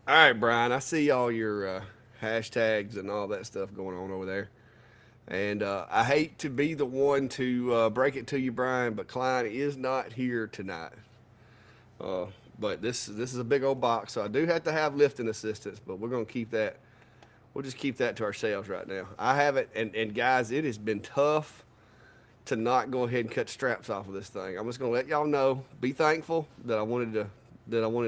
All right, Brian, I see all your hashtags and all that stuff going on over there. And I hate to be the one to break it to you, Brian, but Klein is not here tonight. Uh, but this is a big old box, so I do have to have lifting assistance, but we're going to keep that. We'll just keep that to ourselves right now. I have it, and guys, it has been tough to not go ahead and cut straps off of this thing. I'm just going to let y'all know. Be thankful that I wanted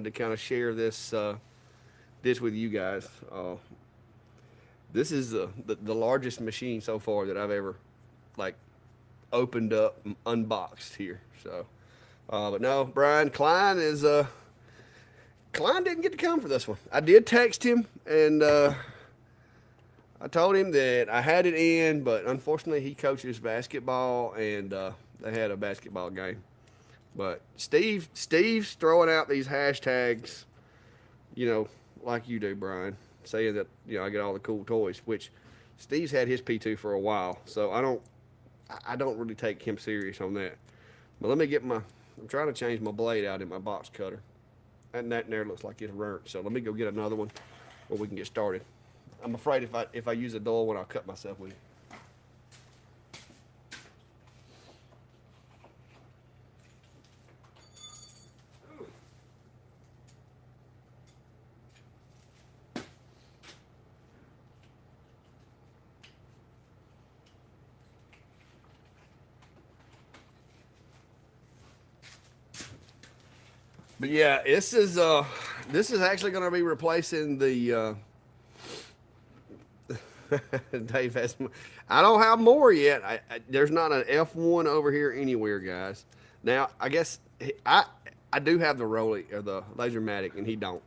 to kind of share this with you guys. This is the largest machine so far that I've ever like opened up and unboxed here. So, but no, Brian Klein is Klein didn't get to come for this one. I did text him and I told him that I had it in, but unfortunately he coaches basketball and they had a basketball game. But Steve's throwing out these hashtags, you know, like you do, Brian, saying that I get all the cool toys, which Steve's had his P2 for a while, so I don't really take him serious on that. But let me get my. I'm trying to change my blade out in my box cutter, and that there looks like it's burnt. So let me go get another one, where we can get started. I'm afraid if I use a dull one, I'll cut myself with it. But yeah, this is actually going to be replacing the Dave has. I don't have more yet. There's not an F1 over here anywhere, guys. Now I guess I do have the Rolly or the Lasermatic, and he don't.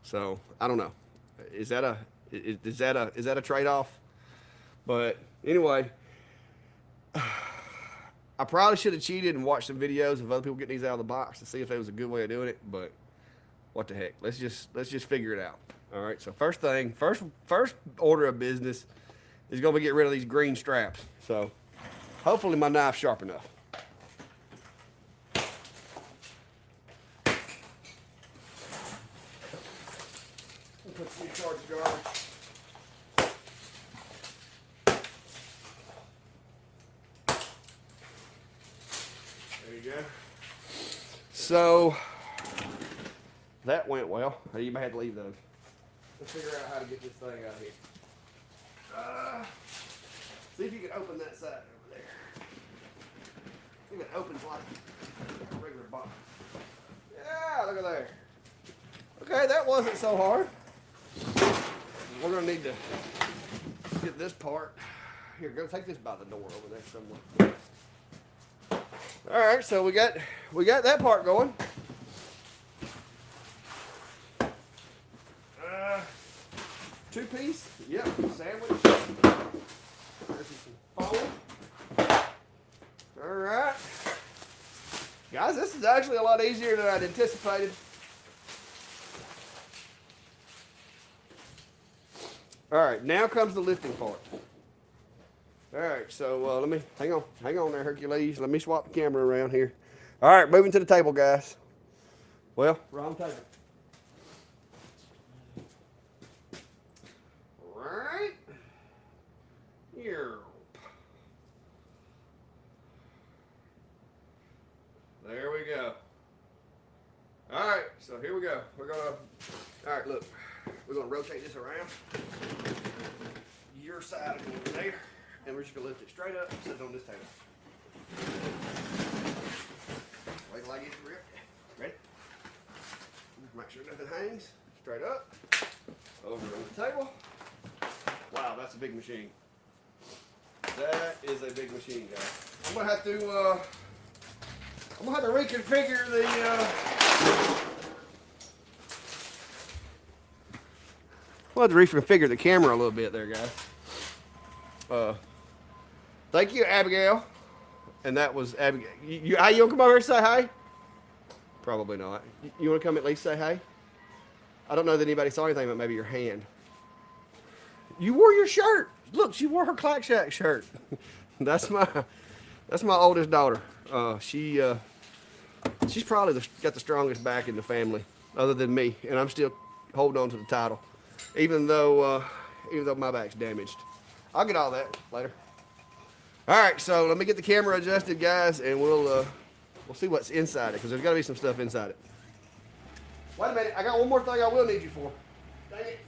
So I don't know. Is that a is that a trade off? But anyway, I probably should have cheated and watched some videos of other people getting these out of the box to see if there was a good way of doing it. But what the heck? Let's just figure it out. All right. So first order of business is going to be get rid of these green straps. So hopefully my knife's sharp enough. Put some charge jar. There you go. So that went well. You may have to leave those. Let's figure out how to get this thing out of here. Uh, See if you can open that side over there. See if it opens like a regular box. Yeah, look at there. Okay, that wasn't so hard. We're gonna need to get this part. Here, go take this by the door over there somewhere. All right, so we got that part going. Uh, Two-piece, yep, sandwich. There's some foam. All right, guys, this is actually a lot easier than I'd anticipated. All right, now comes the lifting part. All right, so let me hang on there, Hercules. Let me swap the camera around here. All right, moving to the table, guys. Well, wrong table. Right here. There we go. All right, so here we go. All right, look, we're gonna rotate this around. Your side will go over there. And we're just going to lift it straight up and sit it on this table. Wait till I get it ripped. Ready? Make sure nothing hangs. Straight up. Over on the table. Wow, that's a big machine. That is a big machine, guys. I'm going to have to reconfigure the we'll have to reconfigure the camera a little bit there, guys. Thank you, Abigail. And that was Abigail. You want to come over here and say hi? Probably not. You want to come at least say hi? I don't know that anybody saw anything but maybe your hand. You wore your shirt. Look, she wore her Clack Shack shirt. that's my oldest daughter. She's probably got the strongest back in the family, other than me, and I'm still holding on to the title, even though my back's damaged. I'll get all that later. All right, so let me get the camera adjusted, guys, and we'll see what's inside it, because there's got to be some stuff inside it. Wait a minute, I got one more thing I will need you for. Dang it.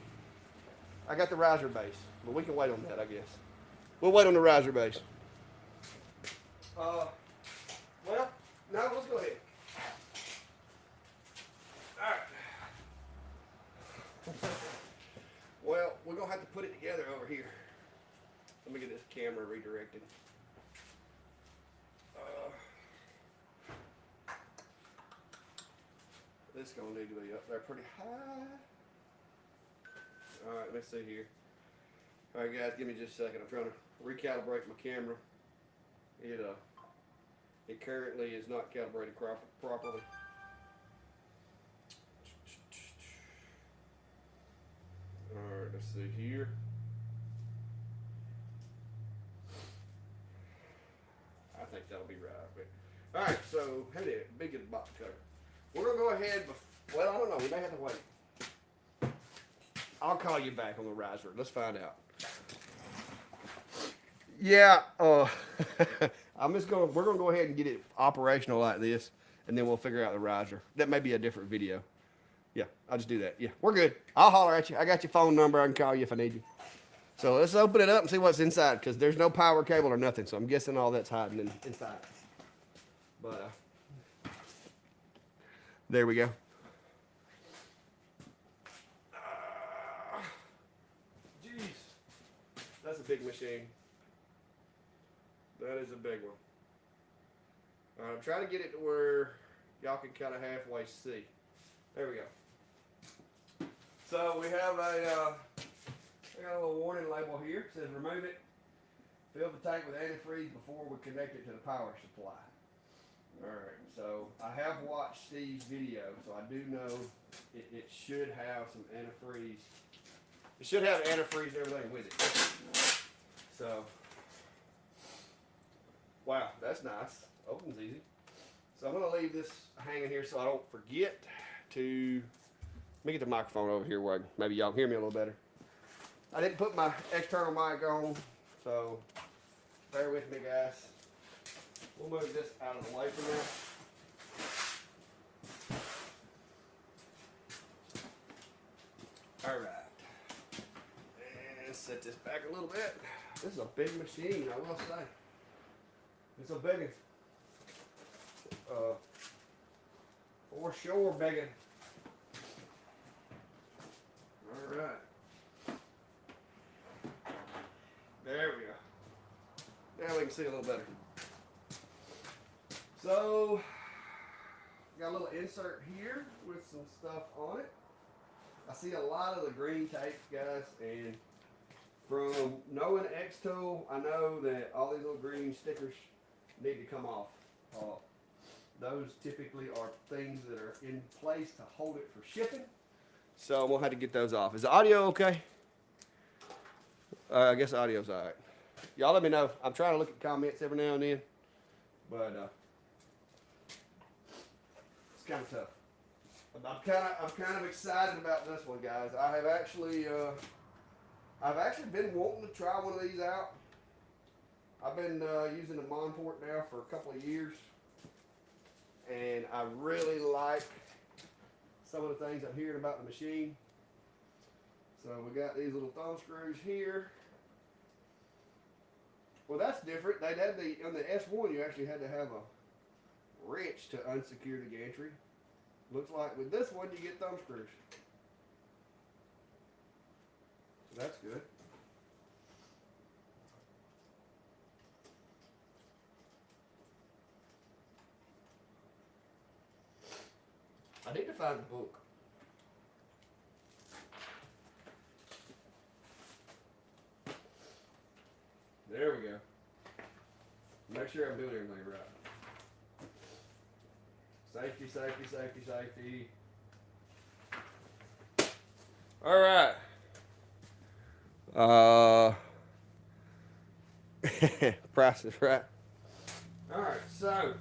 I got the riser base, but we can wait on that, I guess. We'll wait on the riser base. Well, no, let's go ahead. All right. Well, we're going to have to put it together over here. Let me get this camera redirected. This is going to need to be up there pretty high. All right, let's see here. All right, guys, give me just a second. I'm trying to recalibrate my camera. It currently is not calibrated properly. All right, let's see here. I think that'll be right. But, all right, so hey there, big box cutter. We're gonna go ahead. Well, I don't know. We may have to wait. I'll call you back on the riser. Let's find out. Yeah. We're gonna go ahead and get it operational like this, and then we'll figure out the riser. That may be a different video. Yeah, I'll just do that. Yeah, we're good. I'll holler at you. I got your phone number. I can call you if I need you. So let's open it up and see what's inside, because there's no power cable or nothing. So I'm guessing all that's hiding inside. But there we go. Jeez, that's a big machine. That is a big one. All right, I'm trying to get it to where y'all can kind of halfway see. There we go. So we have I got a little warning label here. It says remove it. Fill the tank with antifreeze before we connect it to the power supply. Alright, so I have watched Steve's video, so I do know it should have some antifreeze. It should have antifreeze and everything with it. So, wow, that's nice. Opens easy. So I'm going to leave this hanging here so I don't forget to, let me get the microphone over here where maybe y'all can hear me a little better. I didn't put my external mic on, so bear with me, guys. We'll move this out of the way for now. All right. And set this back a little bit. This is a big machine, I will say. It's a big one. For sure, big one. All right. There we go. Now we can see a little better. So, got a little insert here with some stuff on it. I see a lot of the green tape, guys, and from knowing xTool, I know that all these little green stickers need to come off. Those typically are things that are in place to hold it for shipping. So I'm gonna have to get those off. Is the audio okay? I guess the audio's all right. Y'all let me know. I'm trying to look at comments every now and then, but it's kind of tough. I'm kind of excited about this one, guys. I've actually been wanting to try one of these out. I've been using the Monport now for a couple of years, and I really like some of the things I'm hearing about the machine. So we got these little thumb screws here. Well, that's different. They had on the S1, you actually had to have a wrench to unsecure the gantry. Looks like with this one, you get thumb screws. So that's good. I need to find the book. There we go. Make sure I'm doing everything right. Safety, safety, safety, safety. All right. Price is right. All right, so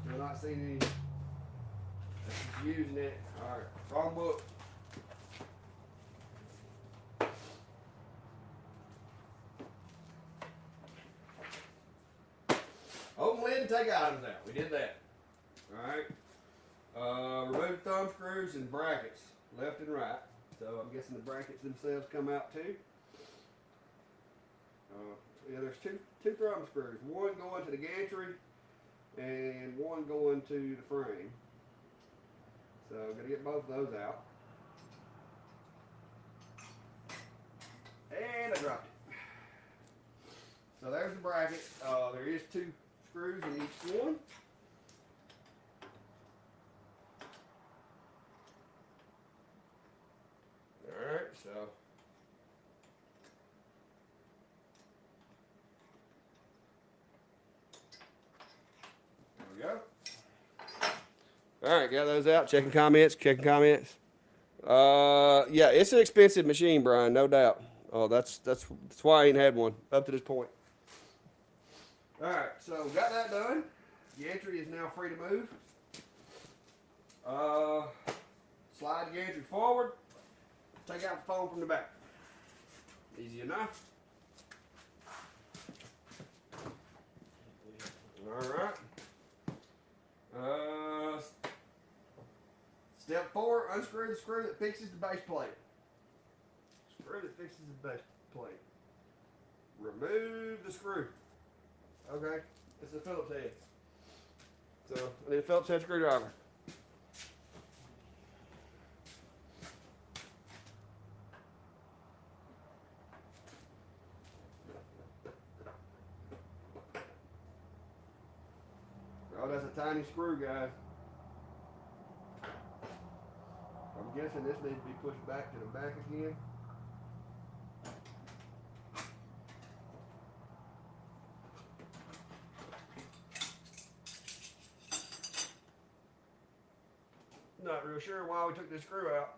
still not seeing Just using it. All right, wrong book. Open lid and take items out. We did that. All right. Remove thumb screws and brackets, left and right. So I'm guessing the brackets themselves come out too. Yeah, there's two thumb screws. One going to the gantry and one going to the frame. So I'm going to get both of those out. And I dropped it. So there's the bracket. There is two screws in each one. Alright, so there we go. Alright, got those out. Checking comments. Yeah, it's an expensive machine, Brian, no doubt. Oh, that's why I ain't had one up to this point. Alright, so got that done. The gantry is now free to move. Slide the gantry forward. Take out the foam from the back. Easy enough. Alright. Step 4, unscrew the screw that fixes the base plate. Screw that fixes the base plate. Remove the screw. Okay, it's a Phillips head. So I need a Phillips head screwdriver. Oh, that's a tiny screw, guys. I'm guessing this needs to be pushed back to the back again. Not real sure why we took this screw out.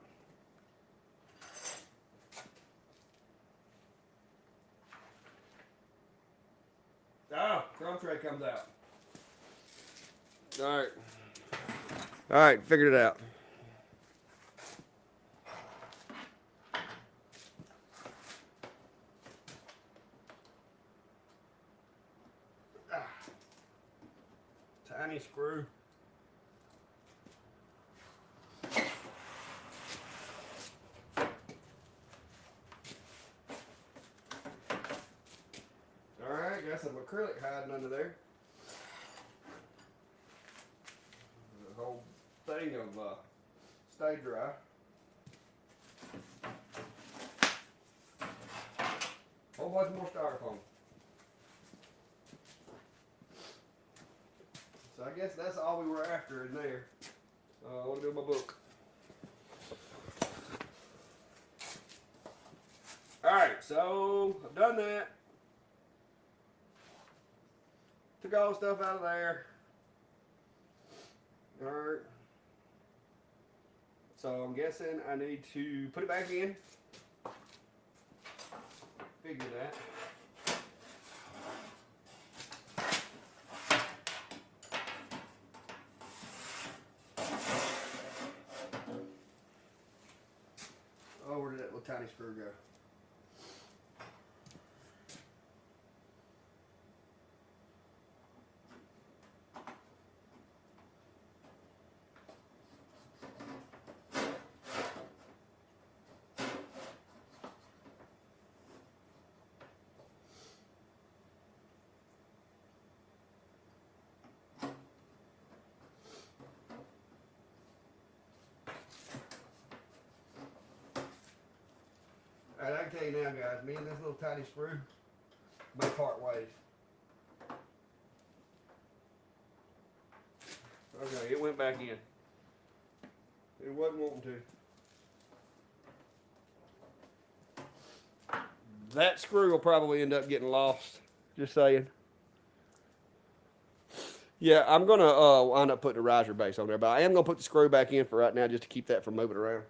Ah, crumb tray comes out. All right, figured it out. Tiny screw. Alright, got some acrylic hiding under there. The whole thing of stay dry. Whole bunch more styrofoam. So I guess that's all we were after in there. I want to do my book. Alright, so I've done that. Took all the stuff out of there. Alright. So I'm guessing I need to put it back in. Figure that. Oh, where did that little tiny screw go? Alright, I can tell you now, guys, me and this little tiny screw may part ways. Okay, it went back in. It wasn't wanting to. That screw will probably end up getting lost. Just saying. Yeah, I'm going to wind up putting a riser base on there, but I am going to put the screw back in for right now just to keep that from moving around.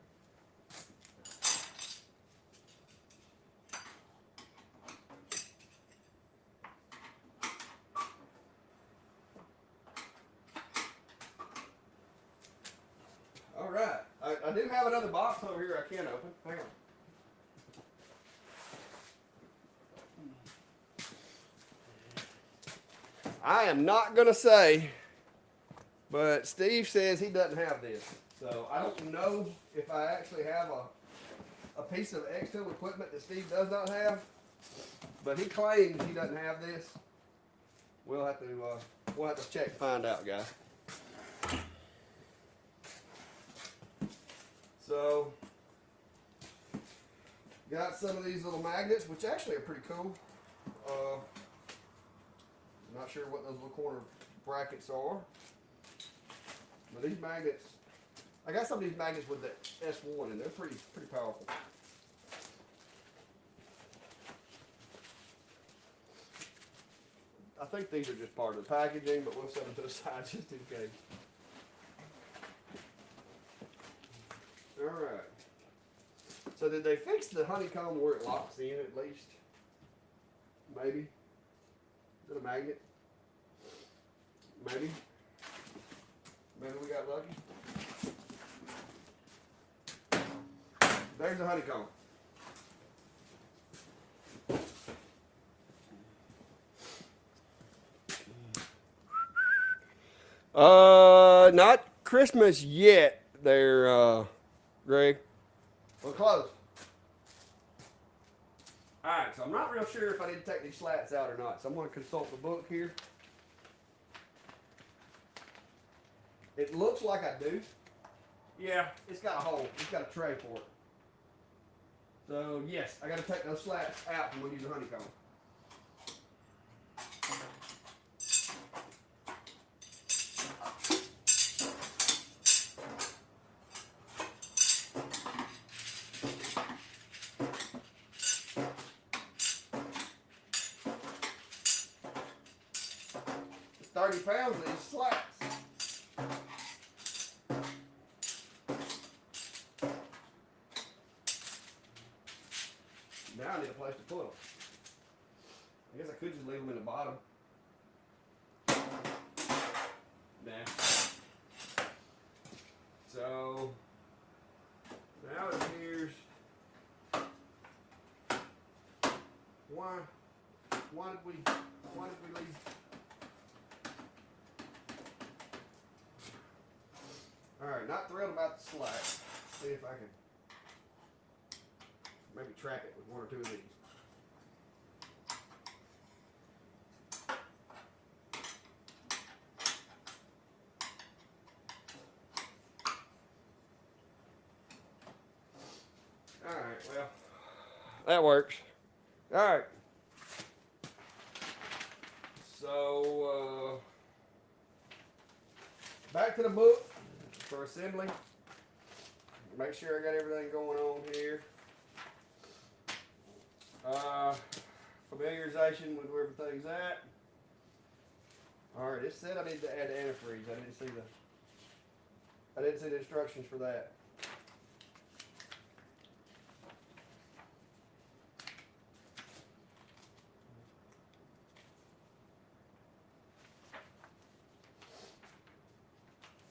do have another box over here I can open. Hang on. I am not going to say, but Steve says he doesn't have this. So I don't know if I actually have a piece of xTool equipment that Steve does not have, but he claims he doesn't have this. We'll have to check and find out, guys. So got some of these little magnets, which actually are pretty cool. Not sure what those little corner brackets are, but these magnets, I got some of these magnets with the S1 and they're pretty powerful. I think these are just part of the packaging, but we'll set them to the side just in case. Alright. So did they fix the honeycomb where it locks in at least? Maybe. Is it a magnet? Maybe. Maybe we got lucky. There's the honeycomb. Not Christmas yet there, Greg. We're close. Alright, so I'm not real sure if I need to take these slats out or not, so I'm going to consult the book here. It looks like I do. Yeah, it's got a hole. It's got a tray for it. So, yes, I got to take those slats out when we use the honeycomb. It's 30 pounds of these slats. Now I need a place to put them. I guess I could just leave them in the bottom. Nah. So now it appears. Why did we leave? All right, not thrilled about the slack. See if I can maybe track it with one or two of these. All right, well, that works. All right. So, back to the book for assembly. Make sure I got everything going on here. Familiarization with where everything's at. Alright, it said I need to add antifreeze. I didn't see the instructions for that.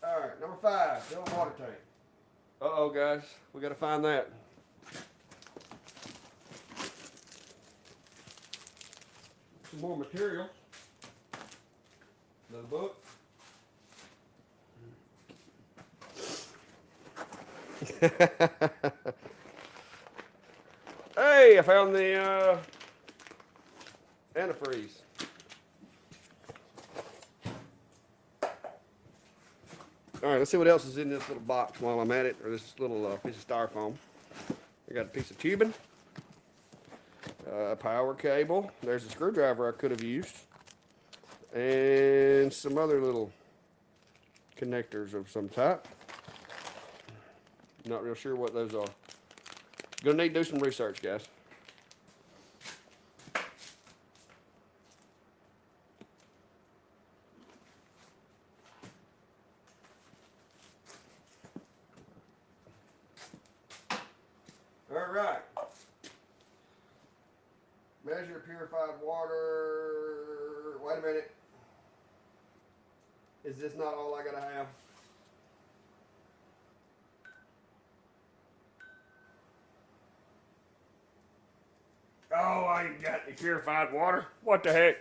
Alright, number 5, fill a water tank. Uh-oh, guys, we gotta find that. Some more material. The book. Hey, I found the antifreeze. All right, let's see what else is in this little box while I'm at it, or this little piece of styrofoam. I got a piece of tubing, a power cable. There's a screwdriver I could have used, and some other little connectors of some type. Not real sure what those are. Gonna need to do some research, guys. All right. Measure purified water. Wait a minute. Is this not all I gotta have? Oh, I got the purified water. What the heck?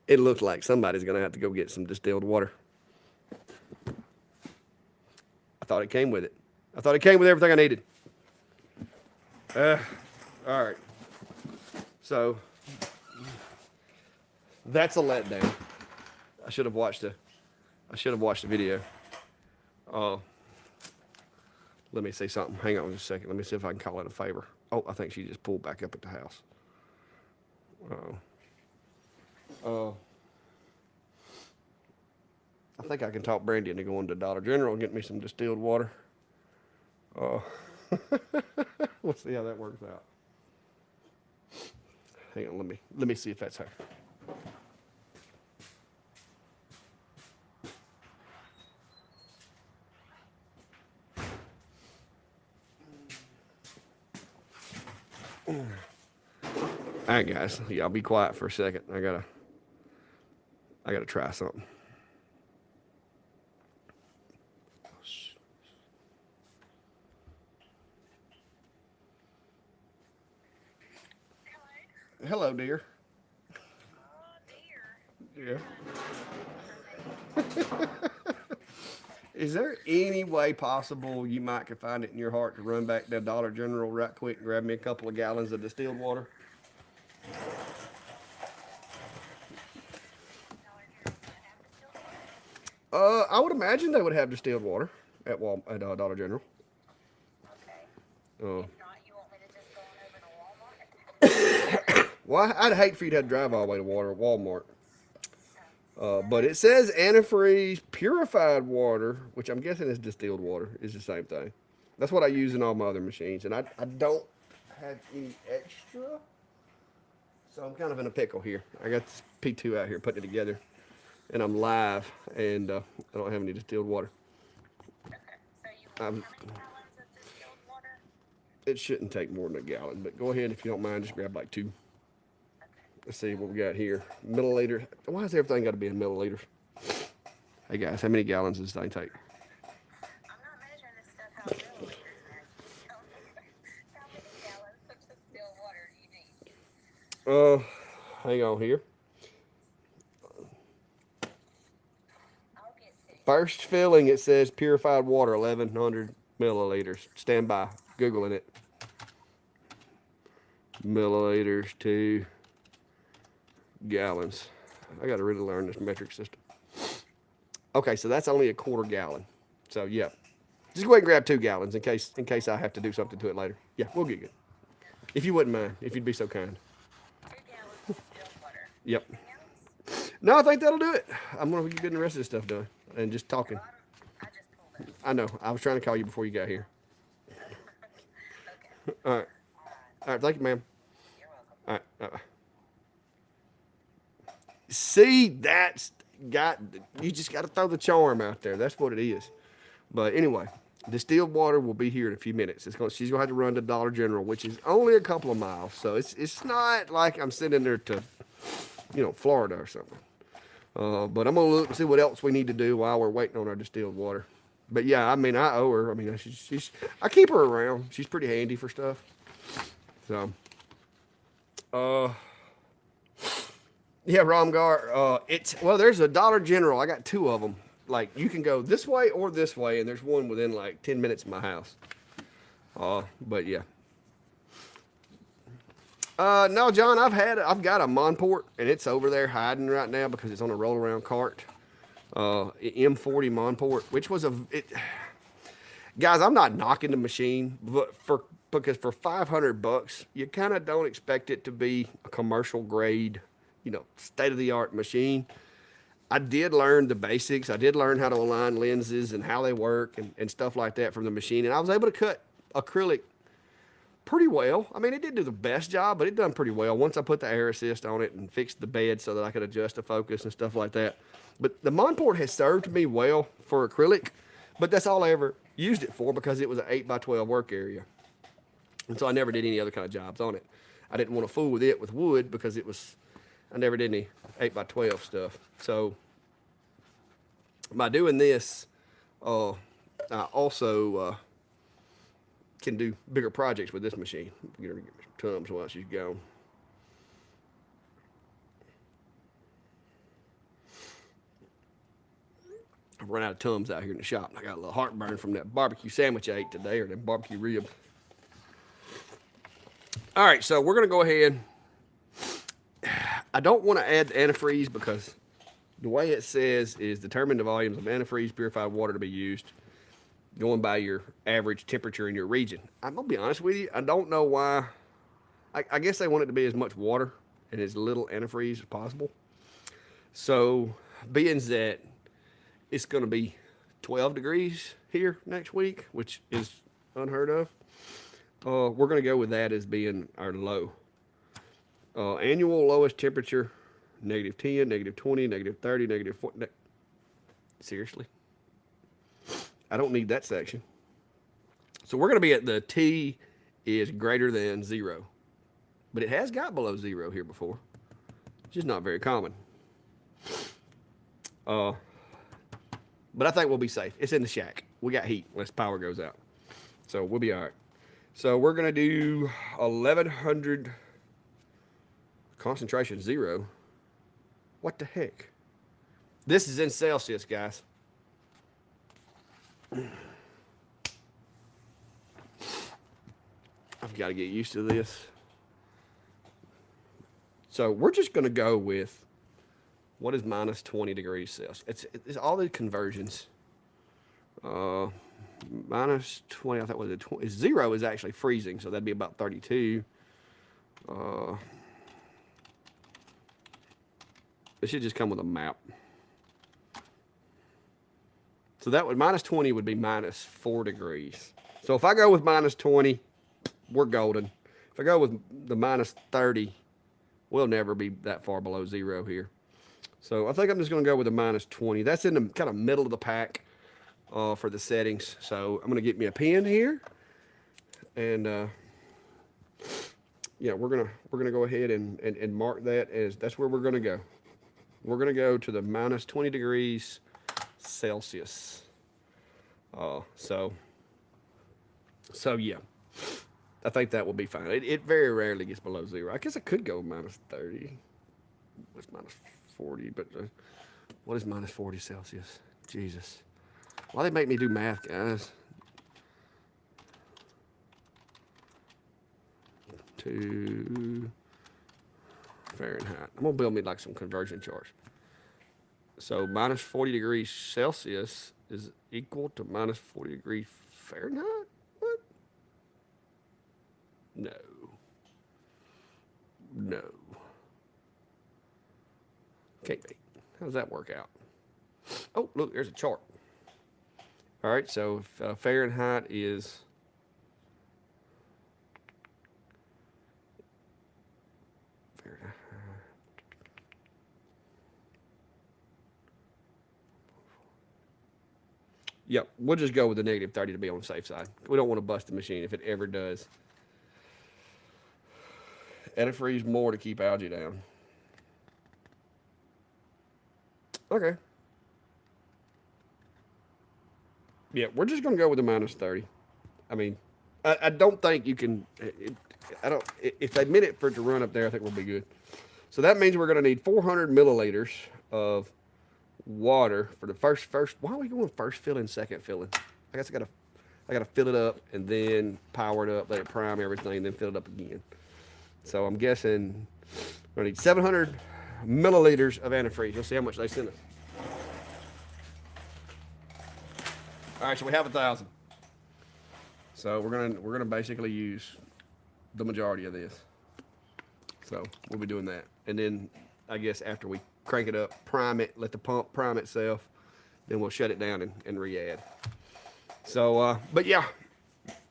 It looks like somebody's gonna have to go get some distilled water. I thought it came with it. I thought it came with everything I needed. All right. So that's a letdown. I should have watched the video. Let me see something. Hang on just a second. Let me see if I can call it a favor. Oh, I think she just pulled back up at the house. I think I can talk Brandy into going to Dollar General and get me some distilled water. We'll see how that works out. Hang on, let me see if that's her. All right, guys, y'all be quiet for a second. I gotta try something. Hello, dear. Oh, dear. Yeah. Is there any way possible you might could find it in your heart to run back to Dollar General right quick and grab me a couple of gallons of distilled water? I would imagine they would have distilled water at Dollar General. Okay. If not, you want me to just go over to Walmart? Well, I'd hate for you to have to drive all the way to Walmart. But it says antifreeze purified water, which I'm guessing is distilled water, is the same thing. That's what I use in all my other machines, and I don't have any extra, so I'm kind of in a pickle here. I got this P2 out here putting it together, and I'm live, and I don't have any distilled water. Okay, so you want how many gallons of distilled water? It shouldn't take more than a gallon, but go ahead if you don't mind, just grab like 2. Let's see what we got here. Milliliters. Why has everything got to be in milliliters? Hey guys, how many gallons does this thing take? I'm not measuring this stuff how milliliters, man. How many gallons of distilled water do you need? Hang on here. I'll get 2. First filling, it says purified water, 1,100 milliliters. Stand by. Googling it. Milliliters to gallons. I got to really learn this metric system. Okay, so that's only a quarter gallon. So yeah, just go ahead and grab 2 gallons in case I have to do something to it later. Yeah, we'll get good. If you wouldn't mind, if you'd be so kind. 2 gallons of distilled water. Yep. No, I think that'll do it. I'm gonna get getting the rest of this stuff done and just talking. I just pulled it. I know. I was trying to call you before you got here. Okay. All right. All right. Thank you, ma'am. You're welcome. All right. See, you just got to throw the charm out there. That's what it is. But anyway, distilled water will be here in a few minutes. She's gonna have to run to Dollar General, which is only a couple of miles. So it's not like I'm sitting there to, Florida or something. But I'm gonna look and see what else we need to do while we're waiting on our distilled water. But yeah, I mean, I owe her. I mean, I keep her around. She's pretty handy for stuff. So, yeah, Ramgar. There's a Dollar General. I got 2 of them. Like, you can go this way or this way, and there's one within like 10 minutes of my house. But yeah. No, John, I've got a Monport, and it's over there hiding right now because it's on a roll-around cart. M40 Monport, which was guys, I'm not knocking the machine, but because for $500, you kind of don't expect it to be a commercial grade, state-of-the-art machine. I did learn the basics. I did learn how to align lenses and how they work and stuff like that from the machine. And I was able to cut acrylic pretty well. I mean, it didn't do the best job, but it done pretty well once I put the air assist on it and fixed the bed so that I could adjust the focus and stuff like that. But the Monport has served me well for acrylic, but that's all I ever used it for because it was an 8x12 work area. And so I never did any other kind of jobs on it. I didn't want to fool with it with wood because I never did any 8x12 stuff. So by doing this, I also can do bigger projects with this machine. Get her some Tums while she's gone. I've run out of Tums out here in the shop. I got a little heartburn from that barbecue sandwich I ate today, or that barbecue rib. All right, so we're going to go ahead. I don't want to add the antifreeze because the way it says is determine the volumes of antifreeze purified water to be used, going by your average temperature in your region. I'm going to be honest with you. I don't know why. I guess they want it to be as much water and as little antifreeze as possible. So, being that it's going to be 12 degrees here next week, which is unheard of, we're going to go with that as being our low. Annual lowest temperature, -10, -20, -30, -40. Seriously? I don't need that section. So we're going to be at the T is greater than 0. But it has got below 0 here before. It's just not very common. But I think we'll be safe. It's in the shack. We got heat unless power goes out. So we'll be all right. So we're going to do 1100 concentration 0. What the heck? This is in Celsius, guys. I've got to get used to this. So we're just going to go with what is minus 20 degrees Celsius. It's all the conversions. Minus 20, I thought was it 20. 0 is actually freezing, so that'd be about 32. It should just come with a map. So that would, minus 20 would be minus 4 degrees. So if I go with minus 20, we're golden. If I go with the minus 30, we'll never be that far below 0 here. So I think I'm just going to go with the minus 20. That's in the kind of middle of the pack for the settings. So I'm going to get me a pen here. And yeah, we're gonna go ahead and mark that as that's where we're going to go. We're going to go to the minus 20 degrees Celsius. So yeah, I think that will be fine. It very rarely gets below 0. I guess I could go minus 30. What's minus 40? But what is minus 40 Celsius? Jesus. Why they make me do math, guys? To Fahrenheit. I'm going to build me like some conversion charts. So minus 40 degrees Celsius is equal to minus 40 degrees Fahrenheit? What? No. No. Can't be. How does that work out? Oh, look, there's a chart. All right, so if, Fahrenheit is Yep, we'll just go with the negative 30 to be on the safe side. We don't want to bust the machine if it ever does. Antifreeze more to keep algae down. Okay. Yeah, we're just going to go with the minus 30. I mean, I don't think you can, if they admit it for it to run up there, I think we'll be good. So that means we're going to need 400 milliliters of water for the first. Why are we going first filling, second filling? I guess I gotta fill it up and then power it up, let it prime everything, then fill it up again. So I'm guessing we're gonna need 700 milliliters of antifreeze. Let's see how much they sent us. All right, so we have 1,000. So we're gonna basically use the majority of this. So we'll be doing that, and then I guess after we crank it up, prime it, let the pump prime itself, then we'll shut it down and re-add. So, but yeah,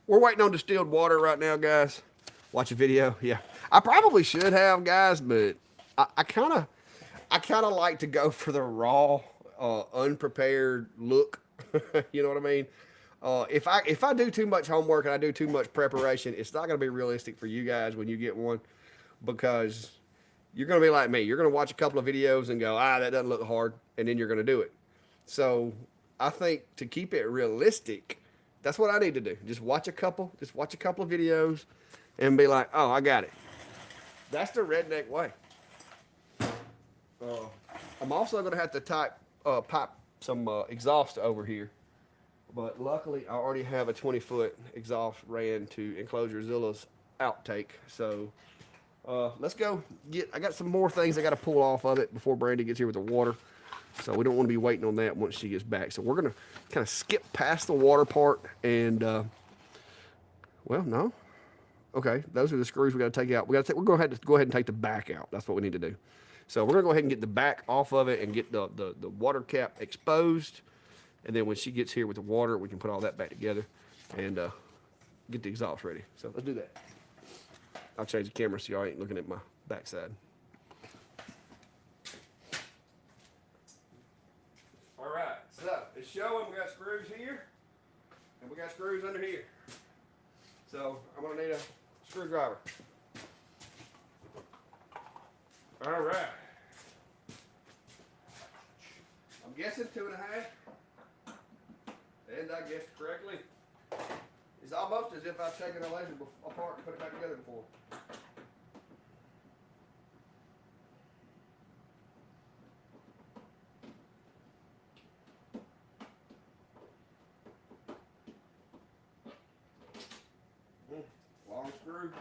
we're waiting on distilled water right now, guys. Watch a video. Yeah, I probably should have, guys, but I kind of like to go for the raw, unprepared look. You know what I mean? If I do too much homework and I do too much preparation, it's not going to be realistic for you guys when you get one, because you're going to be like me. You're going to watch a couple of videos and go, that doesn't look hard, and then you're going to do it. So I think to keep it realistic, That's what I need to do. Just watch a couple of videos and be like, oh, I got it. That's the redneck way. Uh, I'm also going to have to pipe some exhaust over here. But luckily, I already have a 20-foot exhaust ran to Enclosure Zilla's outtake. So let's go get. I got some more things I got to pull off of it before Brandy gets here with the water. So we don't want to be waiting on that once she gets back. So we're going to kind of skip past the water part and, well, no. Okay, those are the screws we got to take out. We're going to have to go ahead and take the back out. That's what we need to do. So we're going to go ahead and get the back off of it and get the water cap exposed. And then when she gets here with the water, we can put all that back together and get the exhaust ready. So let's do that. I'll change the camera so y'all ain't looking at my backside. All right, so it's showing we got screws here and we got screws under here. So I'm gonna need a screwdriver. All right. I'm guessing 2.5. And I guessed correctly. It's almost as if I've taken a laser apart and put it back together before. Long screw.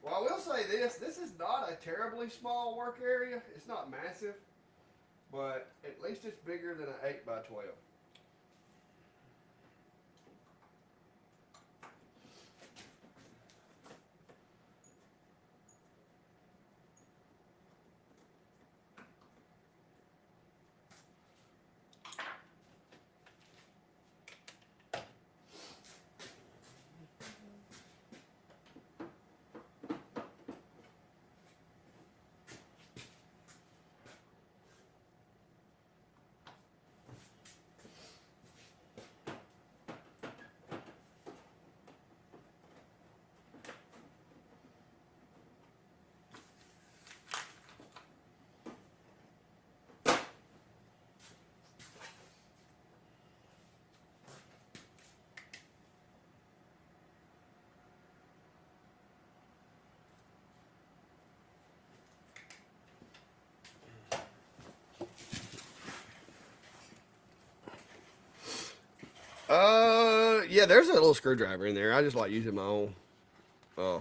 Well, I will say this is not a terribly small work area. It's not massive, but at least it's bigger than an 8x12. Yeah, there's a little screwdriver in there. I just like using my own. Uh,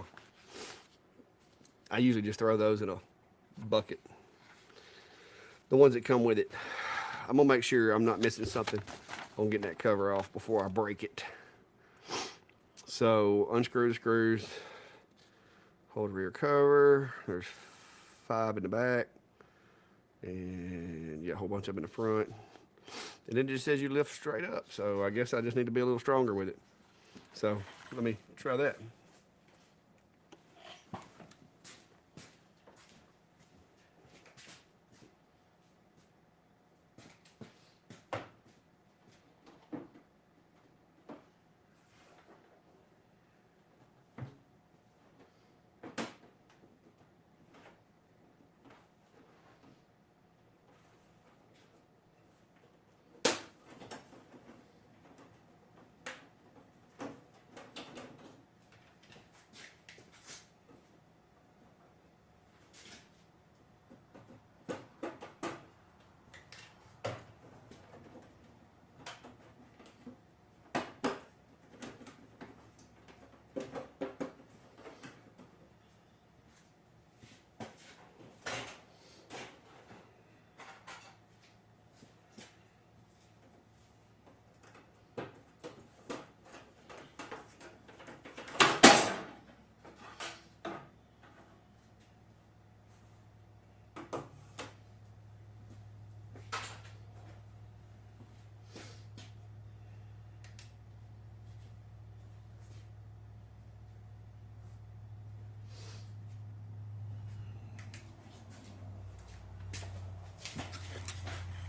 I usually just throw those in a bucket. The ones that come with it. I'm gonna make sure I'm not missing something on getting that cover off before I break it. So unscrew the screws, hold the rear cover. There's 5 in the back, and yeah, a whole bunch of them in the front. And then it just says you lift straight up. So I guess I just need to be a little stronger with it. So let me try that.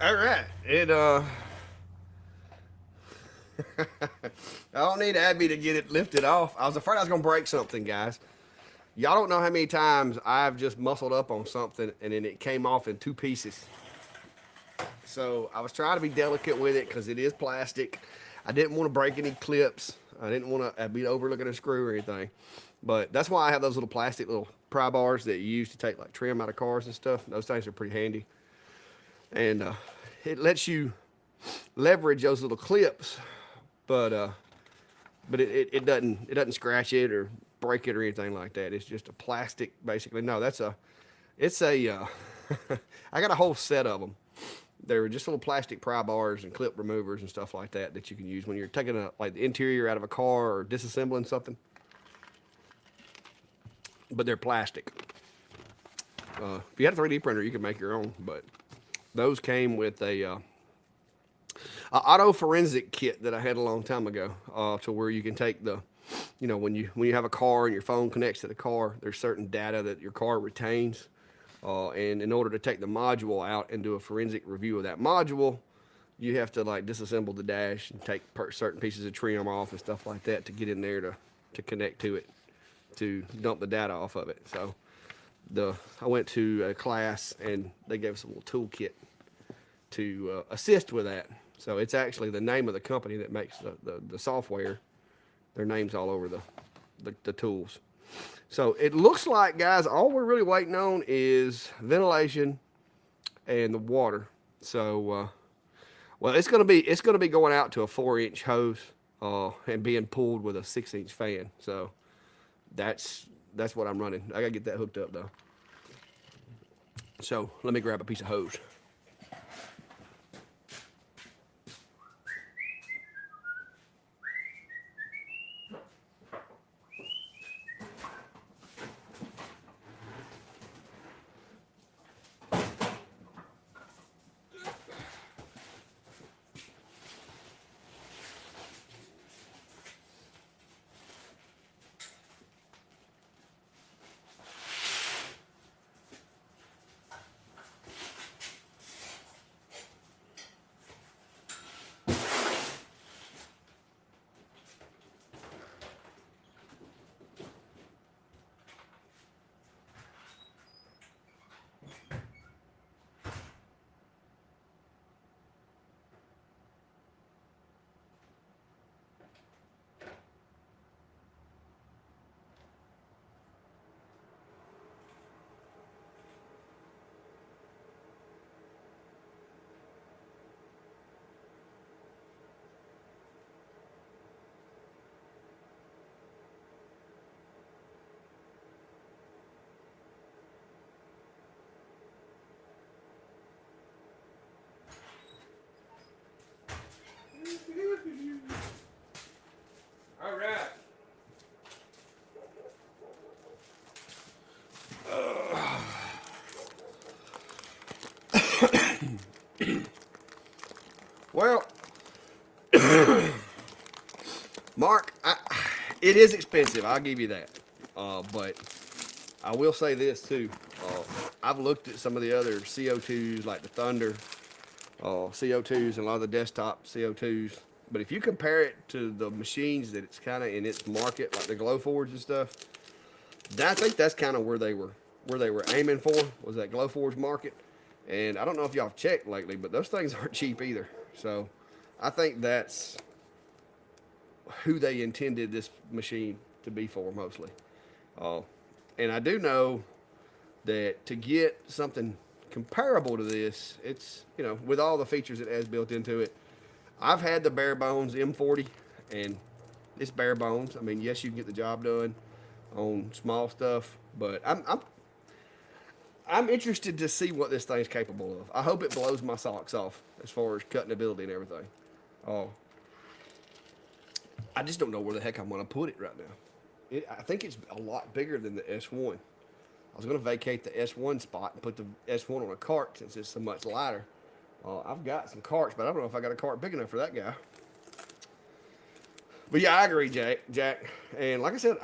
All right, I don't need Abby to get it lifted off. I was afraid I was gonna break something, guys. Y'all don't know how many times I've just muscled up on something and then it came off in 2 pieces. So I was trying to be delicate with it because it is plastic. I didn't want to break any clips. I didn't want to be overlooking a screw or anything. But that's why I have those little plastic little pry bars that you use to take like trim out of cars and stuff. Those things are pretty handy. And it lets you leverage those little clips, but it doesn't scratch it or break it or anything like that. It's just a plastic, basically. No, it's a I got a whole set of them. They're just little plastic pry bars and clip removers and stuff like that that you can use when you're taking like the interior out of a car or disassembling something. But they're plastic. If you had a 3D printer, you could make your own, but those came with a auto forensic kit that I had a long time ago, to where you can take when you have a car and your phone connects to the car, there's certain data that your car retains. And in order to take the module out and do a forensic review of that module, you have to like disassemble the dash and take certain pieces of trim off and stuff like that to get in there to connect to it, to dump the data off of it. So I went to a class and they gave us a little toolkit to assist with that. So it's actually the name of the company that makes the software. Their name's all over the tools. So it looks like, guys, all we're really waiting on is ventilation and the water. So, well, it's gonna be going out to a 4-inch hose and being pulled with a 6-inch fan. So that's what I'm running. I gotta get that hooked up though. So let me grab a piece of hose. Well, Mark, it is expensive. I'll give you that. But I will say this too. I've looked at some of the other CO2s like the Thunder CO2s and a lot of the desktop CO2s. But if you compare it to the machines that it's kind of in its market, like the Glowforge and stuff, I think that's kind of where they were aiming for, was that Glowforge market. And I don't know if y'all have checked lately, but those things aren't cheap either. So I think that's who they intended this machine to be for mostly. And I do know that to get something comparable to this, it's, you know, with all the features it has built into it. I've had the bare bones M40, and it's bare bones. I mean, yes, you can get the job done on small stuff, but I'm interested to see what this thing's capable of. I hope it blows my socks off as far as cutting ability and everything. I just don't know where the heck I'm going to put it right now. I think it's a lot bigger than the S1. I was going to vacate the S1 spot and put the S1 on a cart since it's so much lighter. I've got some carts, but I don't know if I got a cart big enough for that guy. But yeah, I agree, Jack. And like I said,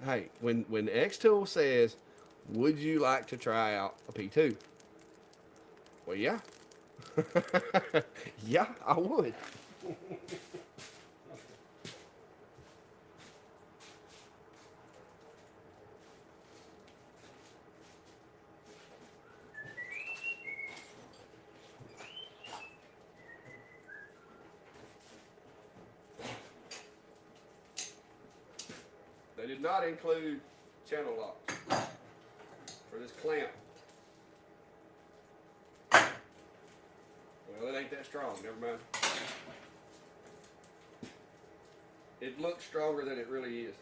hey, when xTool says, would you like to try out a P2? Well, yeah. Yeah, I would. They did not include channel locks for this clamp. Well, it ain't that strong, never mind. It looks stronger than it really is.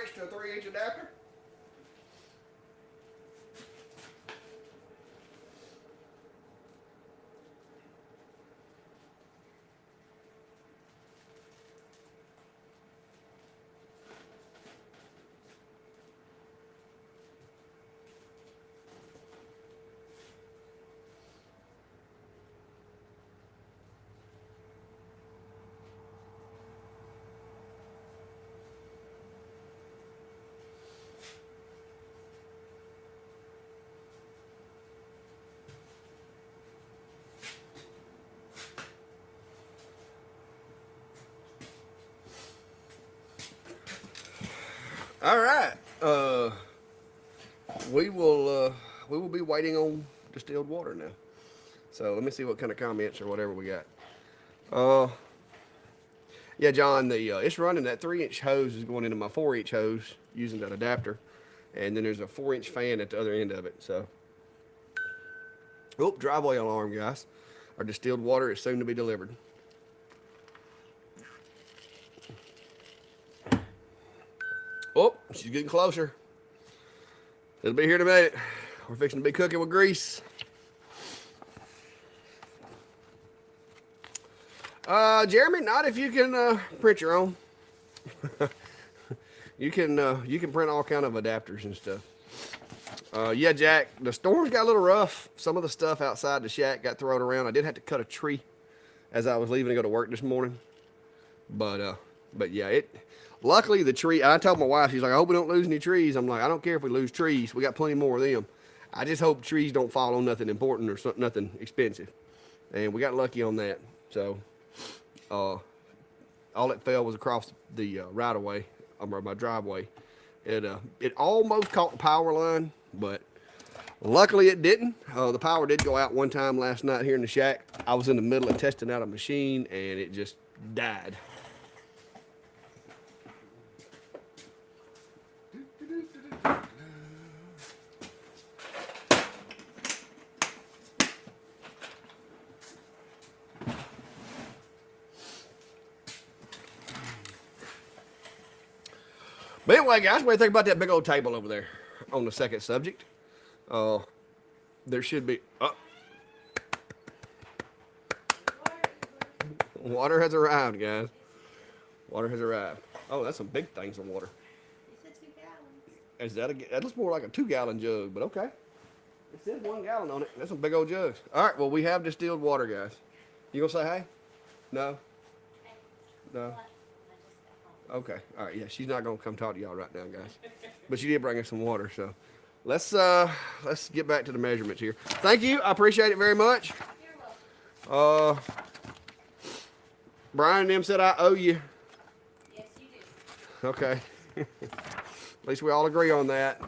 Inch to a 3-inch adapter. All right. We will be waiting on distilled water now. So let me see what kind of comments or whatever we got. Yeah, John, it's running that 3-inch hose is going into my 4-inch hose using that adapter, and then there's a 4-inch fan at the other end of it. So, driveway alarm, guys. Our distilled water is soon to be delivered. Oh, she's getting closer. It'll be here in a minute. We're fixing to be cooking with grease. Jeremy, not if you can print your own. You can print all kind of adapters and stuff. Yeah, Jack, the storms got a little rough. Some of the stuff outside the shack got thrown around. I did have to cut a tree as I was leaving to go to work this morning. But yeah, luckily the tree, I told my wife, she's like, I hope we don't lose any trees. I'm like, I don't care if we lose trees. We got plenty more of them. I just hope trees don't fall on nothing important or nothing expensive. And we got lucky on that. So, all that fell was across the right of way, or my driveway. It almost caught the power line, but luckily it didn't. The power did go out one time last night here in the shack. I was in the middle of testing out a machine and it just died. But anyway, guys, what do you think about that big old table over there on the second subject? There should be... water has arrived, guys. Water has arrived. Oh, that's some big things of water. You said 2 gallons. Is that that looks more like a 2-gallon jug, but okay. It says 1 gallon on it. That's some big old jugs. All right, well, we have distilled water, guys. You gonna say hey? No? No? Okay. All right, yeah, she's not gonna come talk to y'all right now, guys. But she did bring us some water, so let's get back to the measurements here. Thank you. I appreciate it very much. You're welcome. Brian and them said I owe you. Yes, you do. Okay. At least we all agree on that.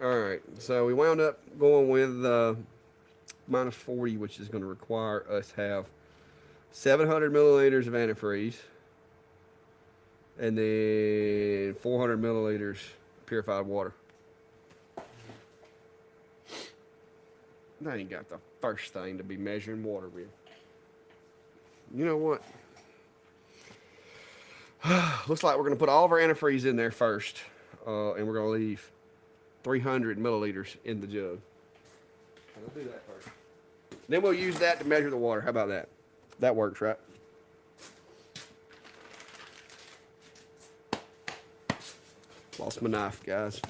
All right, so we wound up going with minus 40, which is going to require us have 700 milliliters of antifreeze and then 400 milliliters purified water. I ain't got the first thing to be measuring water with. You know what? Looks like we're going to put all of our antifreeze in there first, and we're going to leave 300 milliliters in the jug. We'll do that first. Then we'll use that to measure the water. How about that? That works, right? Lost my knife, guys.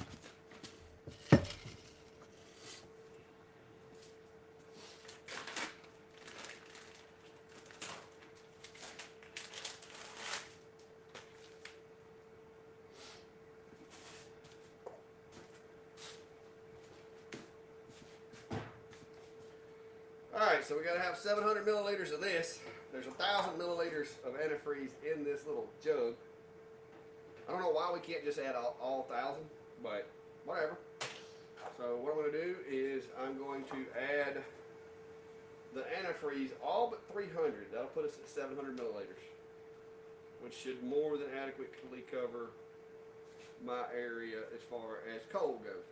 Alright, so we gotta have 700 milliliters of this. There's 1,000 milliliters of antifreeze in this little jug. I don't know why we can't just add all 1,000, but whatever. So what I'm gonna do is I'm going to add the antifreeze all but 300. That'll put us at 700 milliliters, which should more than adequately cover my area as far as coal goes.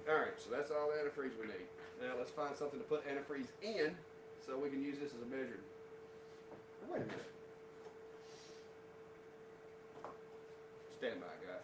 Alright, so that's all the antifreeze we need. Now let's find something to put antifreeze in so we can use this as a measure. Oh, wait a minute. Stand by, guys.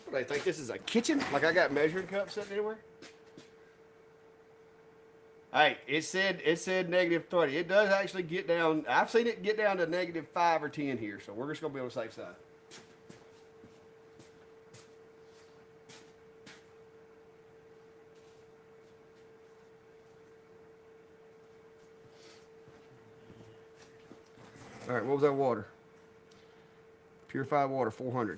What, they think this is a kitchen? Like I got measuring cups sitting anywhere? Hey, it said negative 30. It does actually get down. I've seen it get down to negative 5 or 10 here, so we're just gonna be on the safe side. All right, what was that water? Purified water, 400.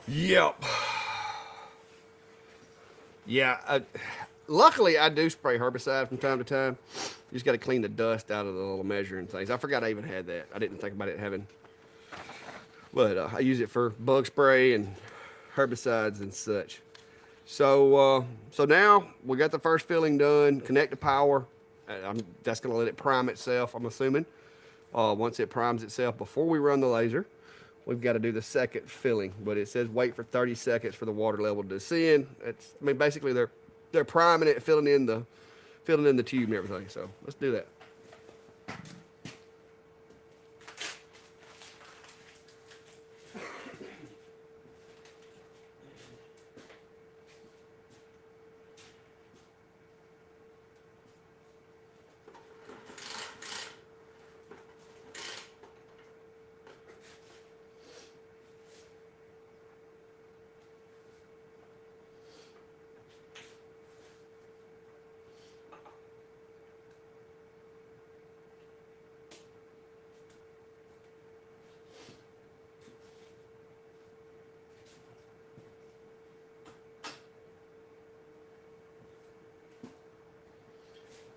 Yep. Yeah. Luckily, I do spray herbicide from time to time. You just got to clean the dust out of the little measuring things. I forgot I even had that. I didn't think about it having, but I use it for bug spray and herbicides and such. So now we got the first filling done. Connect the power. That's going to let it prime itself, I'm assuming. Once it primes itself, before we run the laser, we've got to do the second filling. But it says wait for 30 seconds for the water level to descend. Basically they're priming it, filling in the tube and everything. So let's do that.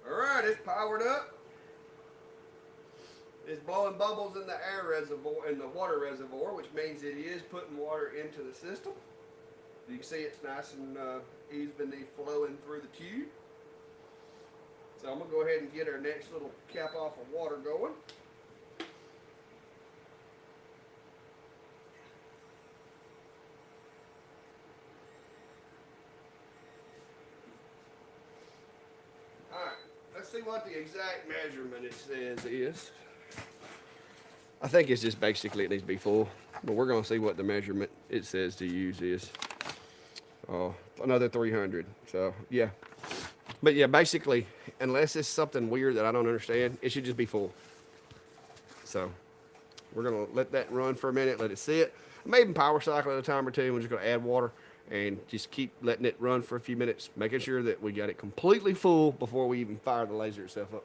All right, it's powered up. It's blowing bubbles in the air reservoir, in the water reservoir, which means it is putting water into the system. You can see it's nice and evenly flowing through the tube. So I'm gonna go ahead and get our next little cap off of water going. Alright, let's see what the exact measurement it says is. I think it's just basically it needs to be full, but we're gonna see what the measurement it says to use is. Another 300, so yeah. But yeah, basically, unless it's something weird that I don't understand, it should just be full. So we're gonna let that run for a minute, let it sit. I may even power cycle at a time or two. We're just gonna add water and just keep letting it run for a few minutes, making sure that we got it completely full before we even fire the laser itself up.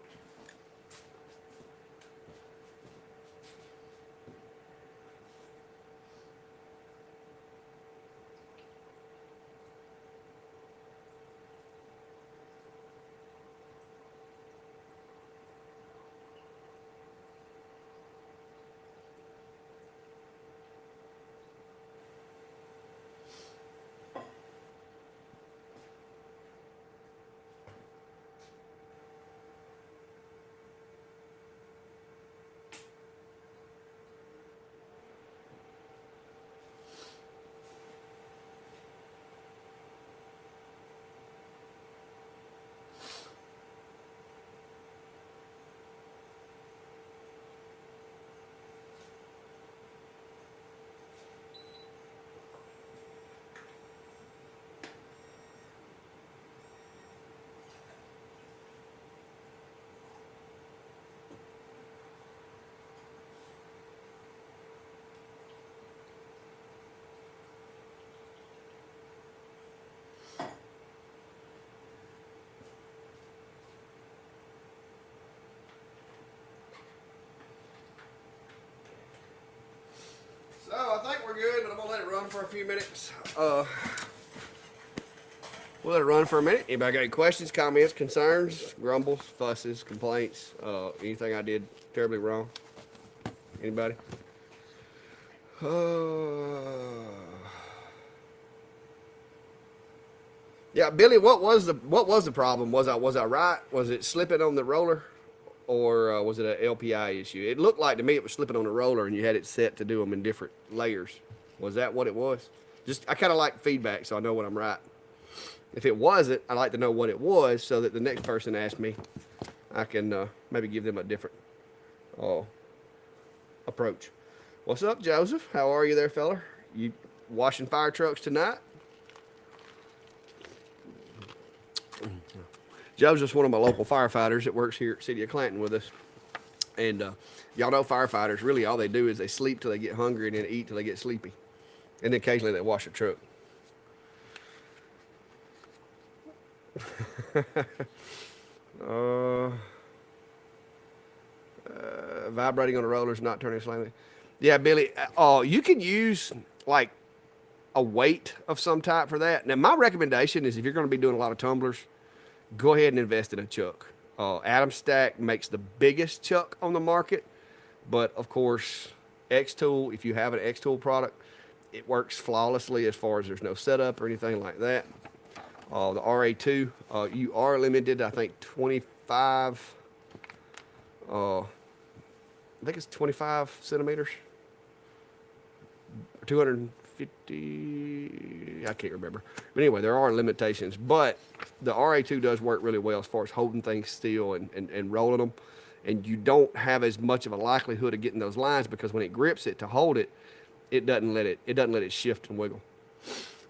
So I think we're good, but I'm gonna let it run for a few minutes. We'll let it run for a minute. Anybody got any questions, comments, concerns, grumbles, fusses, complaints, anything I did terribly wrong? Anybody? Yeah, Billy, what was the problem? Was I right? Was it slipping on the roller, or was it an LPI issue? It looked like to me it was slipping on the roller, and you had it set to do them in different layers. Was that what it was? Just I kind of like feedback, so I know when I'm right. If it wasn't, I'd like to know what it was, so that the next person asks me, I can maybe give them a different approach. What's up, Joseph? How are you there, fella? You washing fire trucks tonight? Joseph's one of my local firefighters that works here at City of Clanton with us. And y'all know firefighters, really all they do is they sleep till they get hungry and then eat till they get sleepy. And then occasionally they wash a truck. Vibrating on the rollers, not turning slightly. Yeah, Billy. You can use like a weight of some type for that. Now, my recommendation is if you're going to be doing a lot of tumblers, go ahead and invest in a chuck. Adam Stack makes the biggest chuck on the market, but of course, xTool, if you have an xTool product, it works flawlessly as far as there's no setup or anything like that. The RA2, you are limited, I think 25, I think it's 25 centimeters, 250, I can't remember. But anyway, there are limitations, but the RA2 does work really well as far as holding things still and rolling them. And you don't have as much of a likelihood of getting those lines because when it grips it to hold it, it doesn't let it shift and wiggle.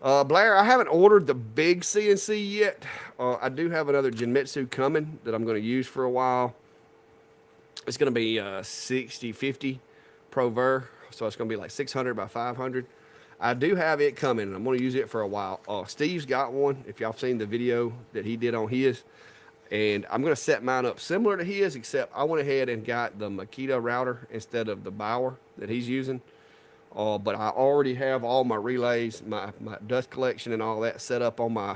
Blair, I haven't ordered the big CNC yet. I do have another Genmitsu coming that I'm going to use for a while. It's going to be 6050 Pro Ver, so it's going to be like 600 by 500. I do have it coming, and I'm going to use it for a while. Steve's got one, if y'all have seen the video that he did on his. And I'm going to set mine up similar to his, except I went ahead and got the Makita router instead of the Bauer that he's using. But I already have all my relays, my dust collection and all that set up on my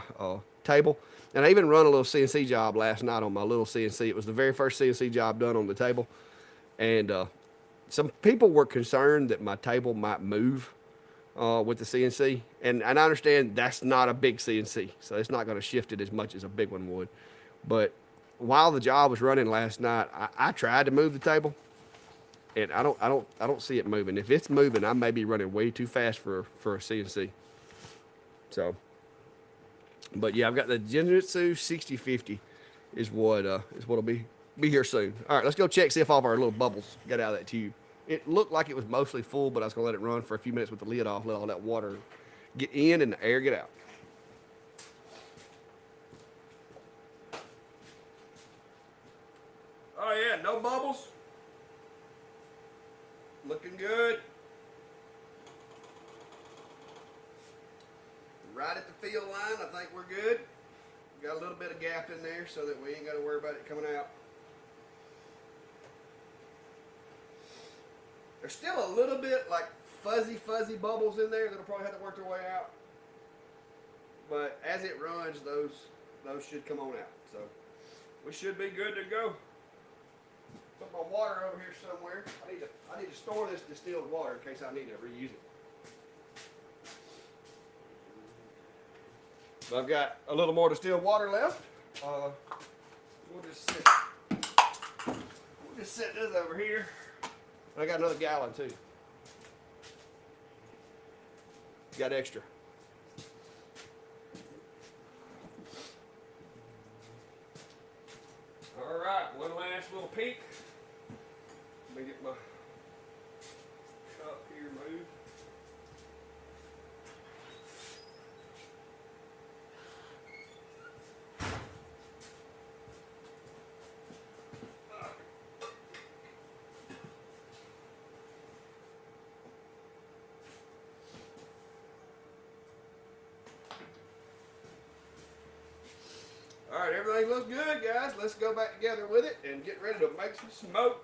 table. And I even run a little CNC job last night on my little CNC. It was the very first CNC job done on the table. And some people were concerned that my table might move with the CNC. And I understand that's not a big CNC, so it's not going to shift it as much as a big one would. But while the job was running last night, I tried to move the table. And I don't see it moving. If it's moving, I may be running way too fast for a CNC. So, but yeah, I've got the Genmitsu 6050 is what'll be here soon. All right, let's go check, see if all of our little bubbles got out of that tube. It looked like it was mostly full, but I was gonna let it run for a few minutes with the lid off, let all that water get in and the air get out. Oh yeah, no bubbles. Looking good. Right at the field line, I think we're good. Got a little bit of gap in there so that we ain't got to worry about it coming out. There's still a little bit like fuzzy bubbles in there that'll probably have to work their way out. But as it runs, those should come on out. So we should be good to go. Put my water over here somewhere. I need to store this distilled water in case I need to reuse it. So I've got a little more distilled water left. We'll just set this over here. I got another gallon too. Got extra. All right, one last little peek. Let me get my cup here moved. All right, everything looks good, guys. Let's go back together with it and get ready to make some smoke.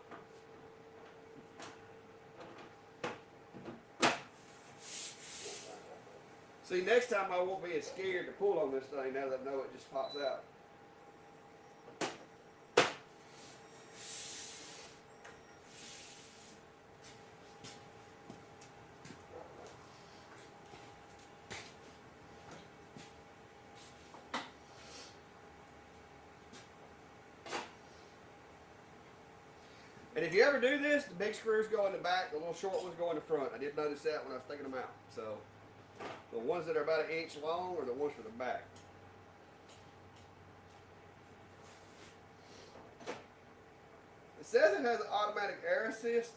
See, next time I won't be as scared to pull on this thing now that I know it just pops out. And if you ever do this, the big screws go in the back, the little short ones go in the front. I did notice that when I was taking them out. So the ones that are about 1 inch long are the ones for the back. It says it has an automatic air assist.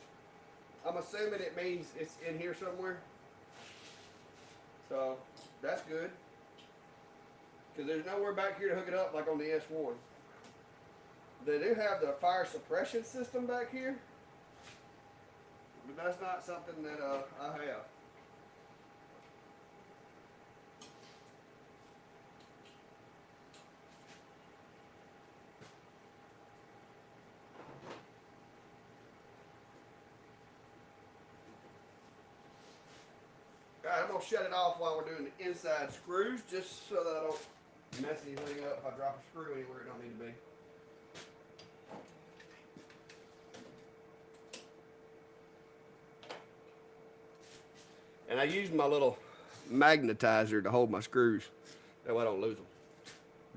I'm assuming it means it's in here somewhere. So that's good. Because there's nowhere back here to hook it up like on the S1. They do have the fire suppression system back here, but that's not something that I have. God, I'm gonna shut it off while we're doing the inside screws, just so that I don't mess anything up if I drop a screw anywhere it don't need to be. And I used my little magnetizer to hold my screws. That way I don't lose them,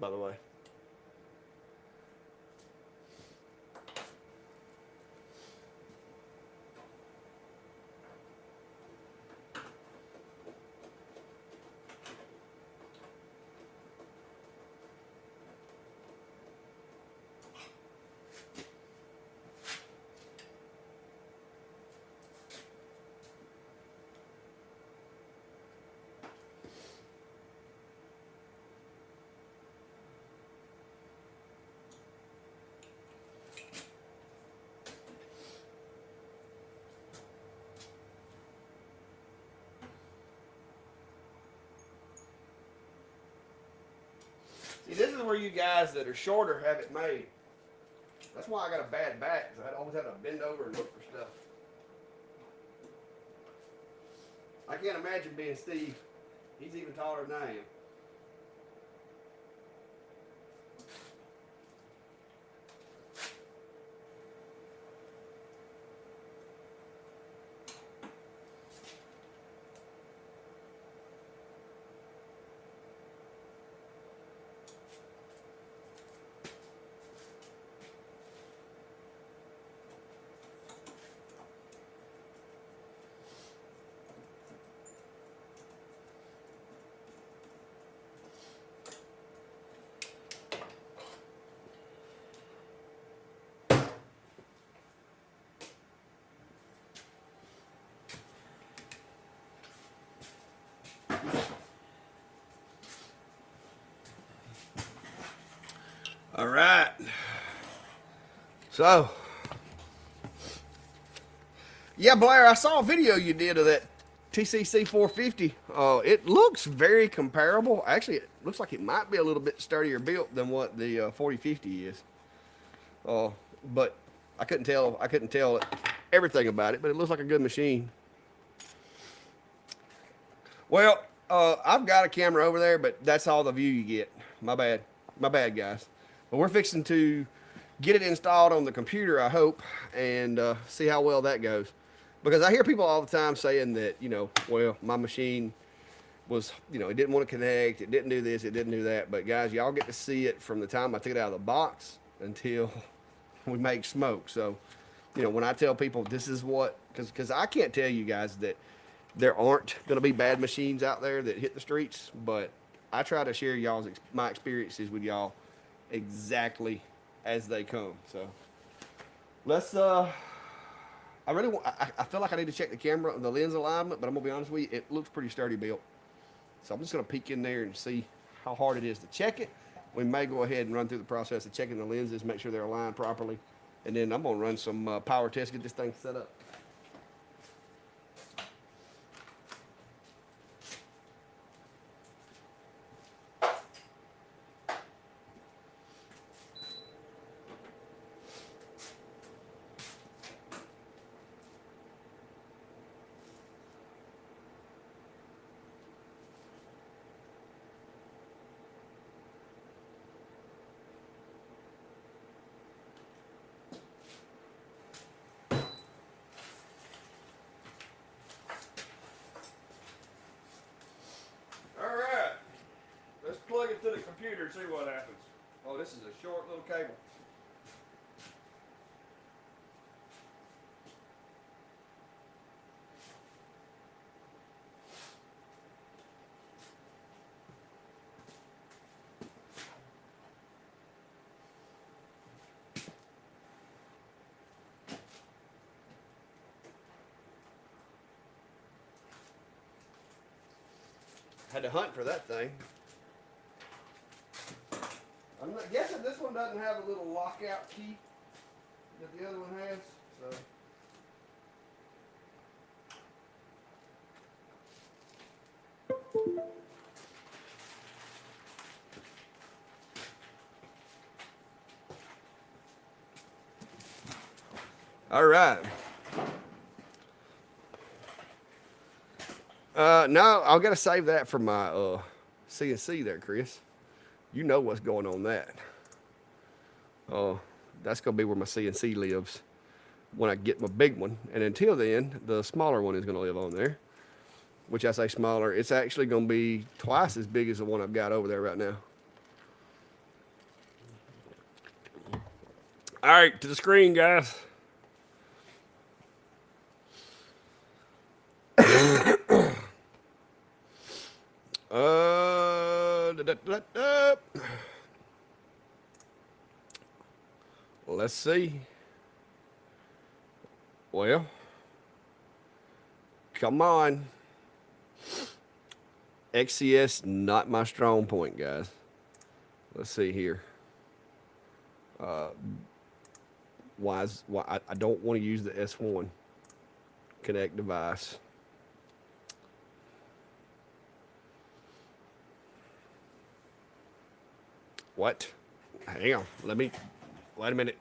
by the way. See, this is where you guys that are shorter have it made. That's why I got a bad back, because I always had to bend over and look for stuff. I can't imagine being Steve. He's even taller than I am. All right. So, yeah, Blair, I saw a video you did of that TCC 450. It looks very comparable. Actually, it looks like it might be a little bit sturdier built than what the 4050 is. But I couldn't tell everything about it, but it looks like a good machine. Well, I've got a camera over there, but that's all the view you get. My bad, guys. But we're fixing to get it installed on the computer, I hope, and see how well that goes. Because I hear people all the time saying that, well, my machine was, it didn't want to connect, it didn't do this, it didn't do that. But guys, y'all get to see it from the time I took it out of the box until we make smoke. So, when I tell people this is what, because I can't tell you guys that there aren't going to be bad machines out there that hit the streets, but I try to share my experiences with y'all exactly as they come. So let's I feel like I need to check the camera, the lens alignment, but I'm gonna be honest with you, it looks pretty sturdy built. So I'm just gonna peek in there and see how hard it is to check it. We may go ahead and run through the process of checking the lenses, make sure they're aligned properly, and then I'm gonna run some power tests, get this thing set up. Plug it to the computer and see what happens. Oh, this is a short little cable. Had to hunt for that thing. I'm not guessing this one doesn't have a little lockout key that the other one has. So. All right. No, I've got to save that for my CNC there, Chris. You know what's going on that. Oh, that's gonna be where my CNC lives when I get my big one. And until then, the smaller one is gonna live on there. Which I say smaller, it's actually gonna be twice as big as the one I've got over there right now. All right, to the screen, guys. Da, da, da. Let's see. Well, come on. XCS, not my strong point, guys. Let's see here. Why I don't want to use the S1 Connect device. What? Hang on. Wait a minute.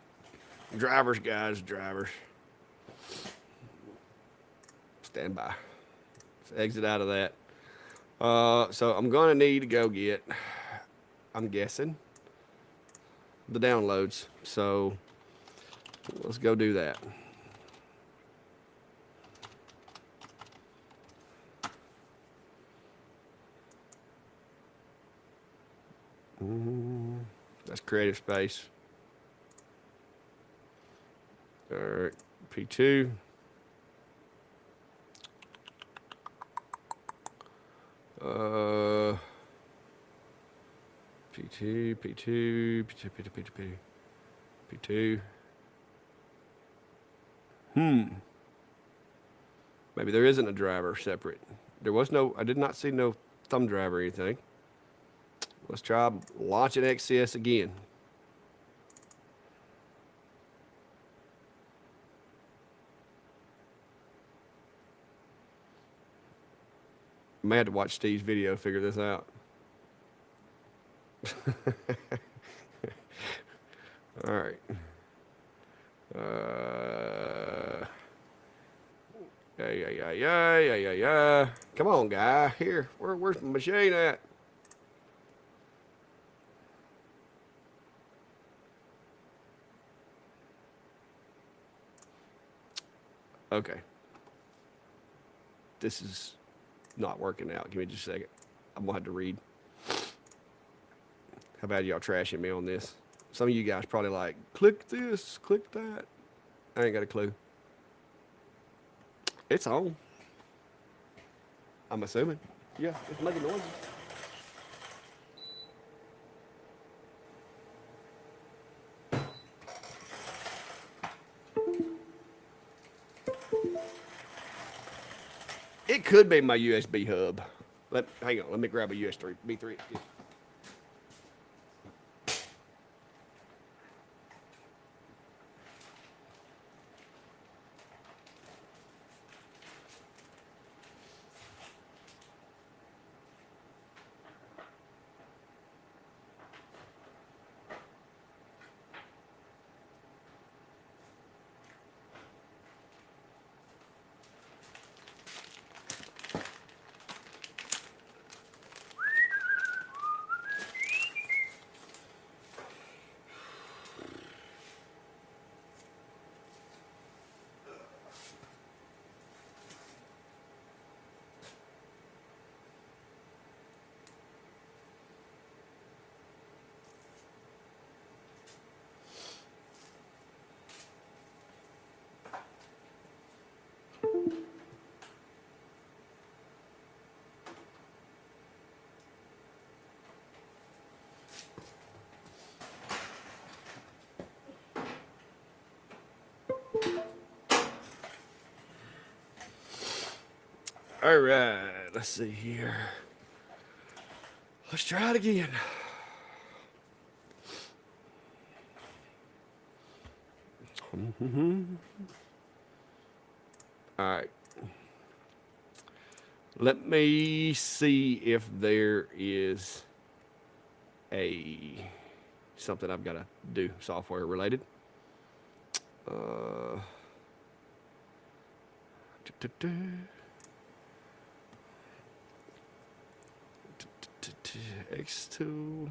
Drivers, guys, drivers. Stand by. Let's exit out of that. So I'm going to need to go get, I'm guessing, the downloads. So let's go do that. That's creative space. All right, P2. P2. Maybe there isn't a driver separate. There was no, I did not see no thumb drive or anything. Let's try launching XCS again. I may have to watch Steve's video to figure this out. All right. Yeah. Come on, guy. Here. Where's my machine at? Okay. This is not working out. Give me just a second. I'm gonna have to read. How about y'all trashing me on this? Some of you guys probably like, click this, click that. I ain't got a clue. It's on. I'm assuming. Yeah, it's making noises. It could be my USB hub. Hang on, let me grab a USB B3. Yeah. All right, let's see here. Let's try it again. All right. Let me see if there is something I've got to do software related. xTool.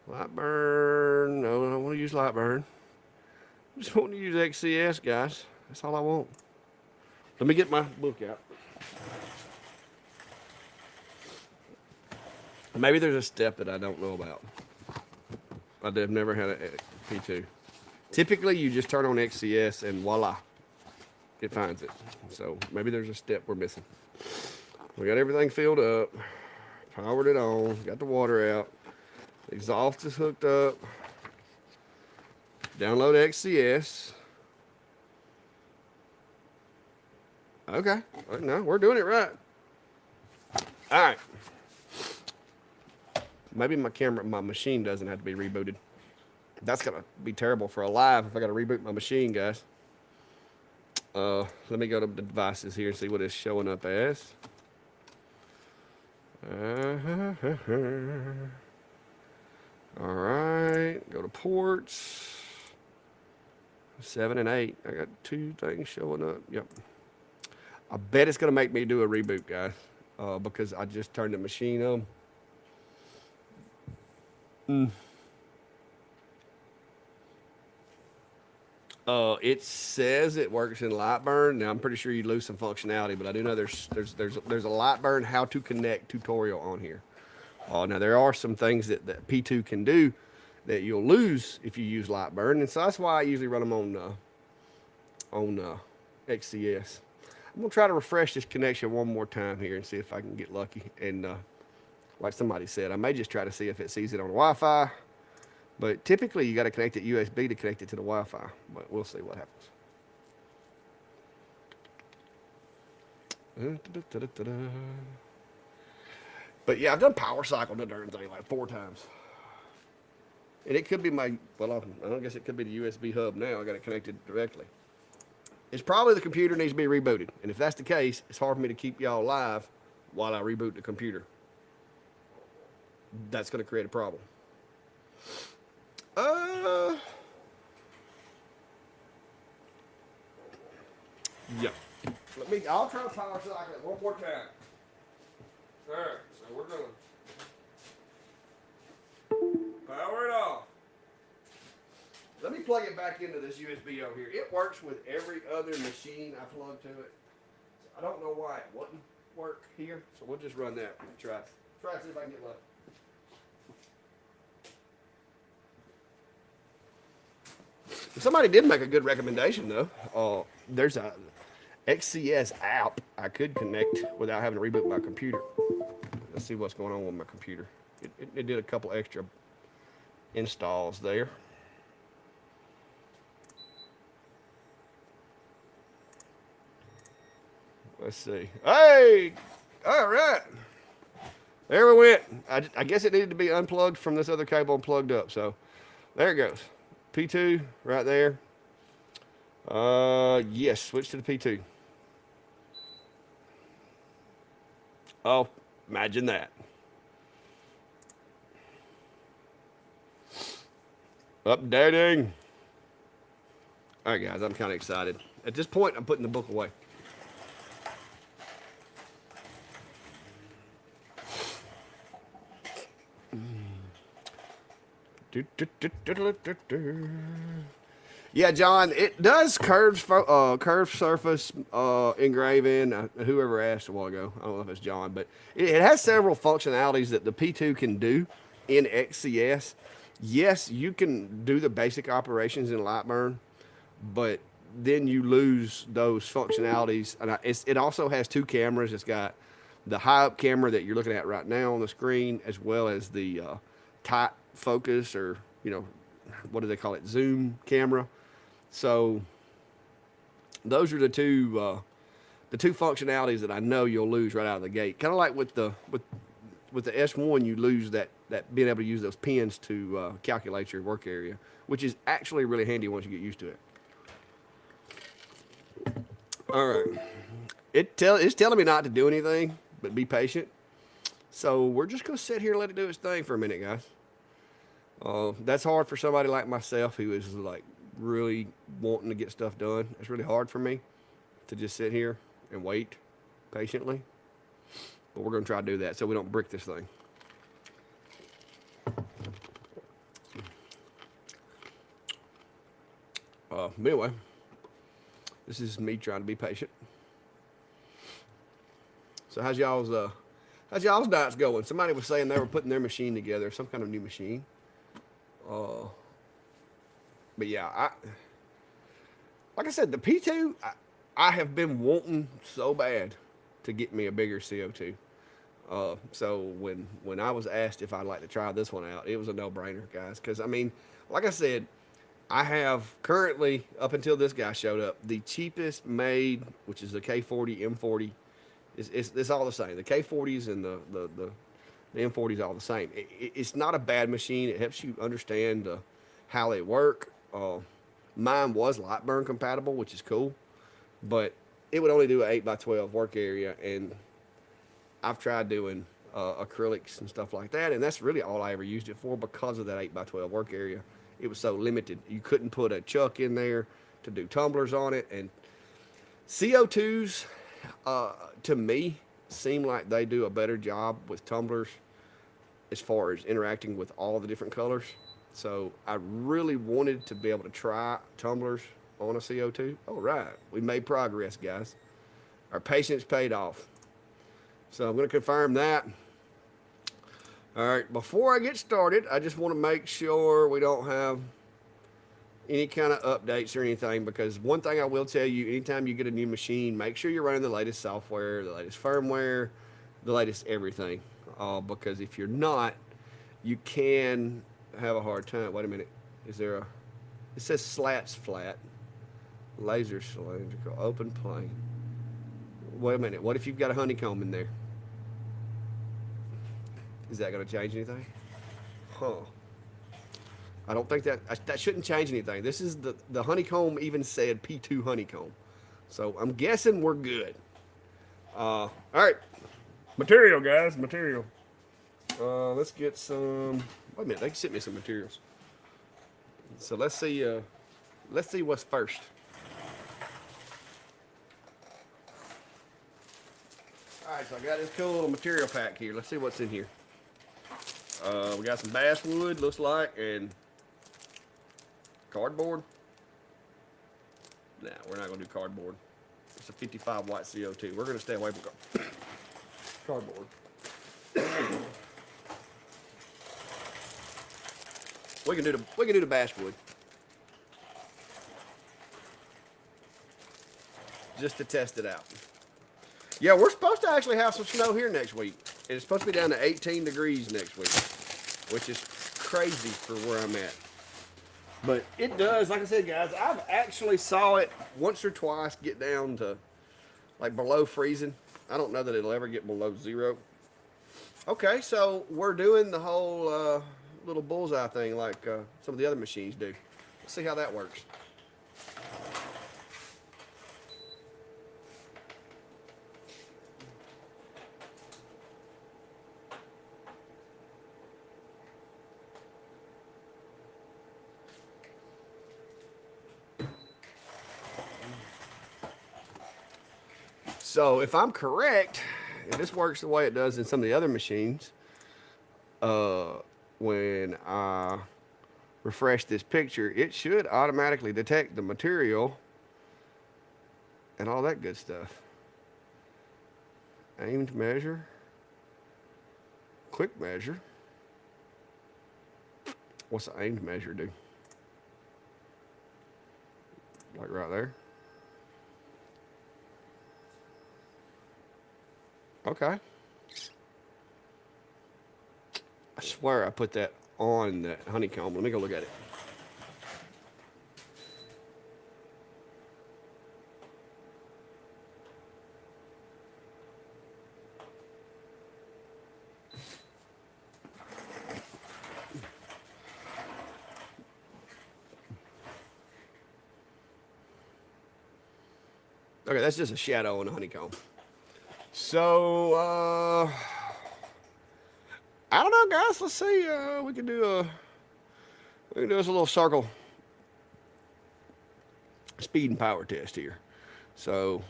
Light burn. No, I don't want to use light burn. I just want to use XCS, guys. That's all I want. Let me get my book out. Maybe there's a step that I don't know about. I've never had a P2. Typically, you just turn on XCS and voila, it finds it. So maybe there's a step we're missing. We got everything filled up, powered it on, got the water out, exhaust is hooked up. Download XCS. Okay, no, we're doing it right. All right. Maybe my machine doesn't have to be rebooted. That's gonna be terrible for a live if I gotta reboot my machine, guys. Let me go to the devices here and see what it's showing up as. All right, go to ports. 7 and 8. I got 2 things showing up. Yep. I bet it's gonna make me do a reboot, guys, because I just turned the machine on. It says it works in Lightburn. Now I'm pretty sure you lose some functionality, but I do know there's a Lightburn how to connect tutorial on here. Now there are some things that P2 can do that you'll lose if you use Lightburn, and so that's why I usually run them on XCS. I'm gonna try to refresh this connection one more time here and see if I can get lucky. And like somebody said, I may just try to see if it sees it on Wi-Fi. But typically, you got to connect it USB to connect it to the Wi-Fi. But we'll see what happens. But yeah, I've done power cycle the darn thing like 4 times. And it could be I don't guess it could be the USB hub now. I got it connected directly. It's probably the computer needs to be rebooted. And if that's the case, it's hard for me to keep y'all live while I reboot the computer. That's going to create a problem. Yeah. I'll try to power cycle it one more time. Alright, so we're going to power it off. Let me plug it back into this USB over here. It works with every other machine I plug to it. So I don't know why it wouldn't work here. So we'll just run that and try to see if I can get lucky. Somebody did make a good recommendation though. There's a XCS app I could connect without having to reboot my computer. Let's see what's going on with my computer. It did a couple extra installs there. Let's see. Hey, all right. There we went. I guess it needed to be unplugged from this other cable and plugged up. So there it goes. P2 right there. Yes, switch to the P2. Oh, imagine that. Updating. All right, guys, I'm kind of excited. At this point, I'm putting the book away. Yeah, John, it does curved surface engraving. Whoever asked a while ago, I don't know if it's John, but it has several functionalities that the P2 can do in XCS. Yes, you can do the basic operations in Lightburn, but then you lose those functionalities. And it also has 2 cameras. It's got the high up camera that you're looking at right now on the screen, as well as the tight focus, or what do they call it, zoom camera. So those are the two functionalities that I know you'll lose right out of the gate. Kind of like with the S1, you lose that being able to use those pins to calculate your work area, which is actually really handy once you get used to it. All right, it's telling me not to do anything but be patient. So we're just gonna sit here and let it do its thing for a minute, guys. That's hard for somebody like myself who is like really wanting to get stuff done. It's really hard for me to just sit here and wait patiently. But we're going to try to do that so we don't brick this thing. Anyway, this is me trying to be patient. So how's y'all's nights going? Somebody was saying they were putting their machine together, some kind of new machine. But yeah, like I said, the P2, I have been wanting so bad to get me a bigger CO2. So when I was asked if I'd like to try this one out, it was a no-brainer, guys. Because I mean, like I said, I have currently, up until this guy showed up, the cheapest made, which is the K40 M40. It's all the same. The K40s and the M40s all the same. It's not a bad machine. It helps you understand how they work. Mine was light burn compatible, which is cool, but it would only do an 8x12 work area, and I've tried doing acrylics and stuff like that, and that's really all I ever used it for because of that 8x12 work area. It was so limited. You couldn't put a chuck in there to do tumblers on it, and CO2s, to me, seem like they do a better job with tumblers as far as interacting with all the different colors. So I really wanted to be able to try tumblers on a CO2. All right, we made progress, guys. Our patience paid off. So I'm going to confirm that. All right, before I get started, I just want to make sure we don't have any kind of updates or anything, because one thing I will tell you, anytime you get a new machine, make sure you're running the latest software, the latest firmware, the latest everything. Because if you're not, you can have a hard time. Wait a minute. Is there a... It says slats flat. Laser cylindrical. Open plane. Wait a minute. What if you've got a honeycomb in there? Is that going to change anything? Huh. I don't think that shouldn't change anything. This is the honeycomb even said P2 honeycomb. So I'm guessing we're good. All right. Material, guys. Material. Let's get some... Wait a minute. They sent me some materials. So let's see what's first. All right, so I got this cool little material pack here. Let's see what's in here. We got some basswood, looks like, and cardboard. Nah, we're not going to do cardboard. It's a 55 watt CO2. We're going to stay away from cardboard. We can do the basswood. Just to test it out. Yeah, we're supposed to actually have some snow here next week. And it's supposed to be down to 18 degrees next week, which is crazy for where I'm at. But it does, like I said, guys, I've actually saw it once or twice get down to like below freezing. I don't know that it'll ever get below 0. Okay, so we're doing the whole little bullseye thing like some of the other machines do. Let's see how that works. So if I'm correct, and this works the way it does in some of the other machines, when I refresh this picture, it should automatically detect the material and all that good stuff. Aimed measure, quick measure. What's the aimed measure do? Like right there. Okay. I swear I put that on that honeycomb. Let me go look at it. Okay, that's just a shadow on the honeycomb. So, I don't know, guys. Let's see. We can do this little circle speed and power test here. So,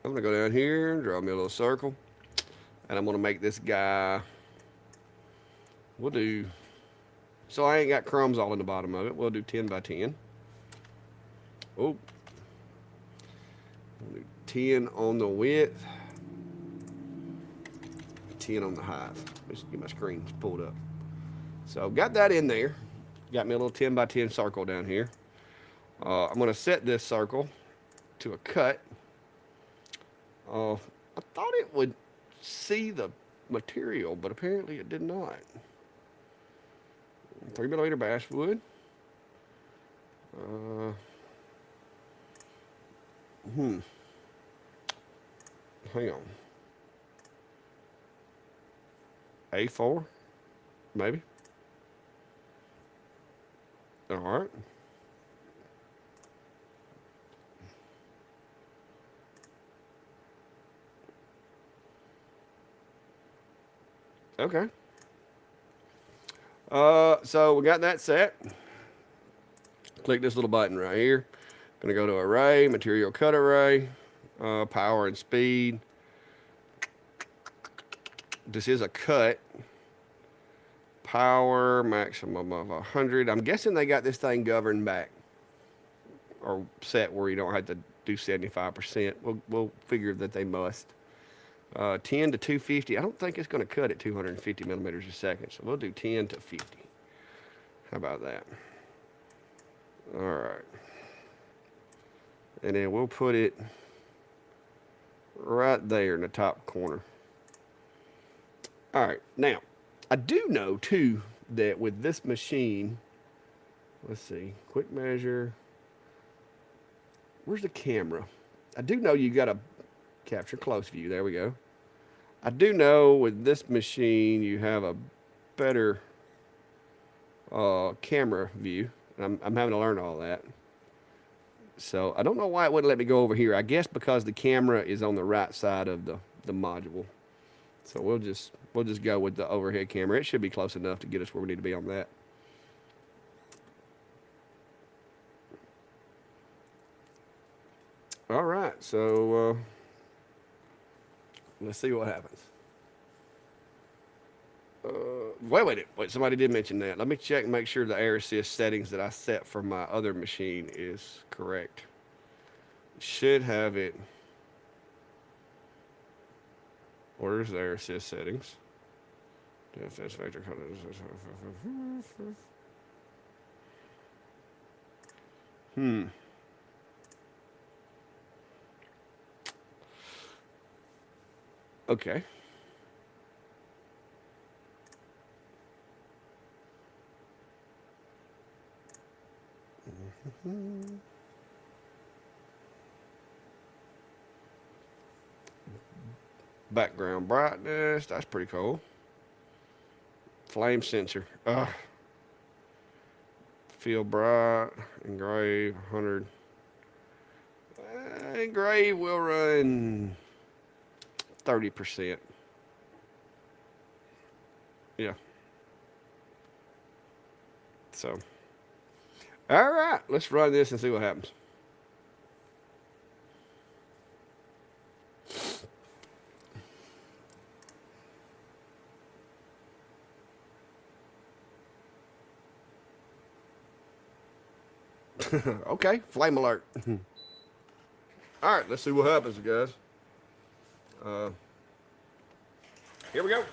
I'm gonna go down here and draw me a little circle, and I'm gonna make this guy. We'll do. So I ain't got crumbs all in the bottom of it. We'll do 10 by 10. Oh, 10 on the width, 10 on the height. Let's get my screens pulled up. So got that in there. Got me a little 10 by 10 circle down here. I'm going to set this circle to a cut. I thought it would see the material, but apparently it did not. 3mm basswood. Hang on. A4, maybe. All right. Okay. So we got that set. Click this little button right here. Gonna go to array, material cut array, power and speed. This is a cut. Power maximum of 100. I'm guessing they got this thing governed back or set where you don't have to do 75%. We'll figure that they must. 10 to 250. I don't think it's going to cut at 250 millimeters a second, so we'll do 10 to 50. How about that? All right. And then we'll put it right there in the top corner. All right. Now, I do know, too, that with this machine, let's see, quick measure. Where's the camera? I do know you got to capture close view. There we go. I do know with this machine you have a better camera view. I'm having to learn all that. So I don't know why it wouldn't let me go over here. I guess because the camera is on the right side of the module. So we'll just go with the overhead camera. It should be close enough to get us where we need to be on that. All right, so let's see what happens. Wait, somebody did mention that. Let me check and make sure the air assist settings that I set for my other machine is correct. Should have it. Where's the air assist settings? DFS vector color. Okay. Background brightness, that's pretty cool. Flame sensor. Feel bright. Engrave 100. Engrave will run 30%. Yeah. So, all right, let's run this and see what happens. Okay, flame alert. All right, let's see what happens, guys. Here we go.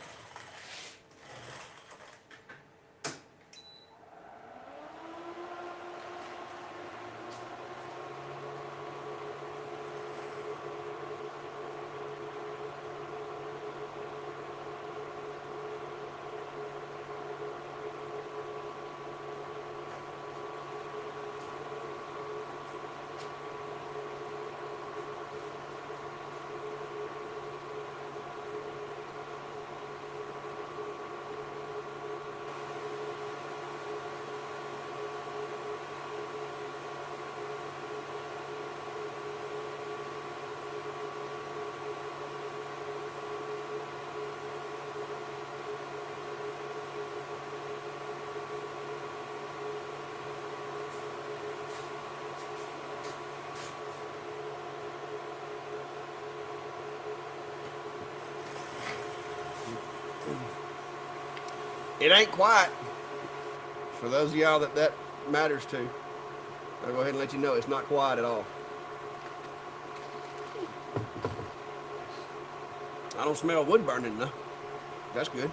It ain't quiet. For those of y'all that matters to. I'll go ahead and let you know it's not quiet at all. I don't smell wood burning though. That's good.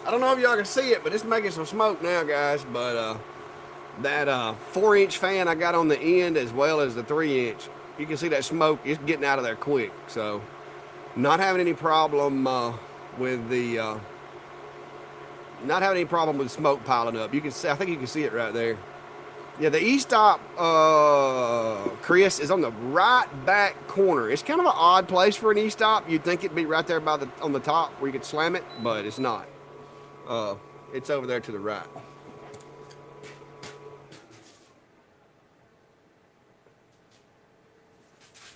I don't know if y'all can see it, but it's making some smoke now, guys. But that 4-inch fan I got on the end, as well as the 3-inch, you can see that smoke. It's getting out of there quick. So, not having any problem with the not having any problem with smoke piling up. You can see. I think you can see it right there. Yeah, the e-stop, Chris, is on the right back corner. It's kind of an odd place for an e-stop. You'd think it'd be right there by on the top where you could slam it, but it's not. It's over there to the right.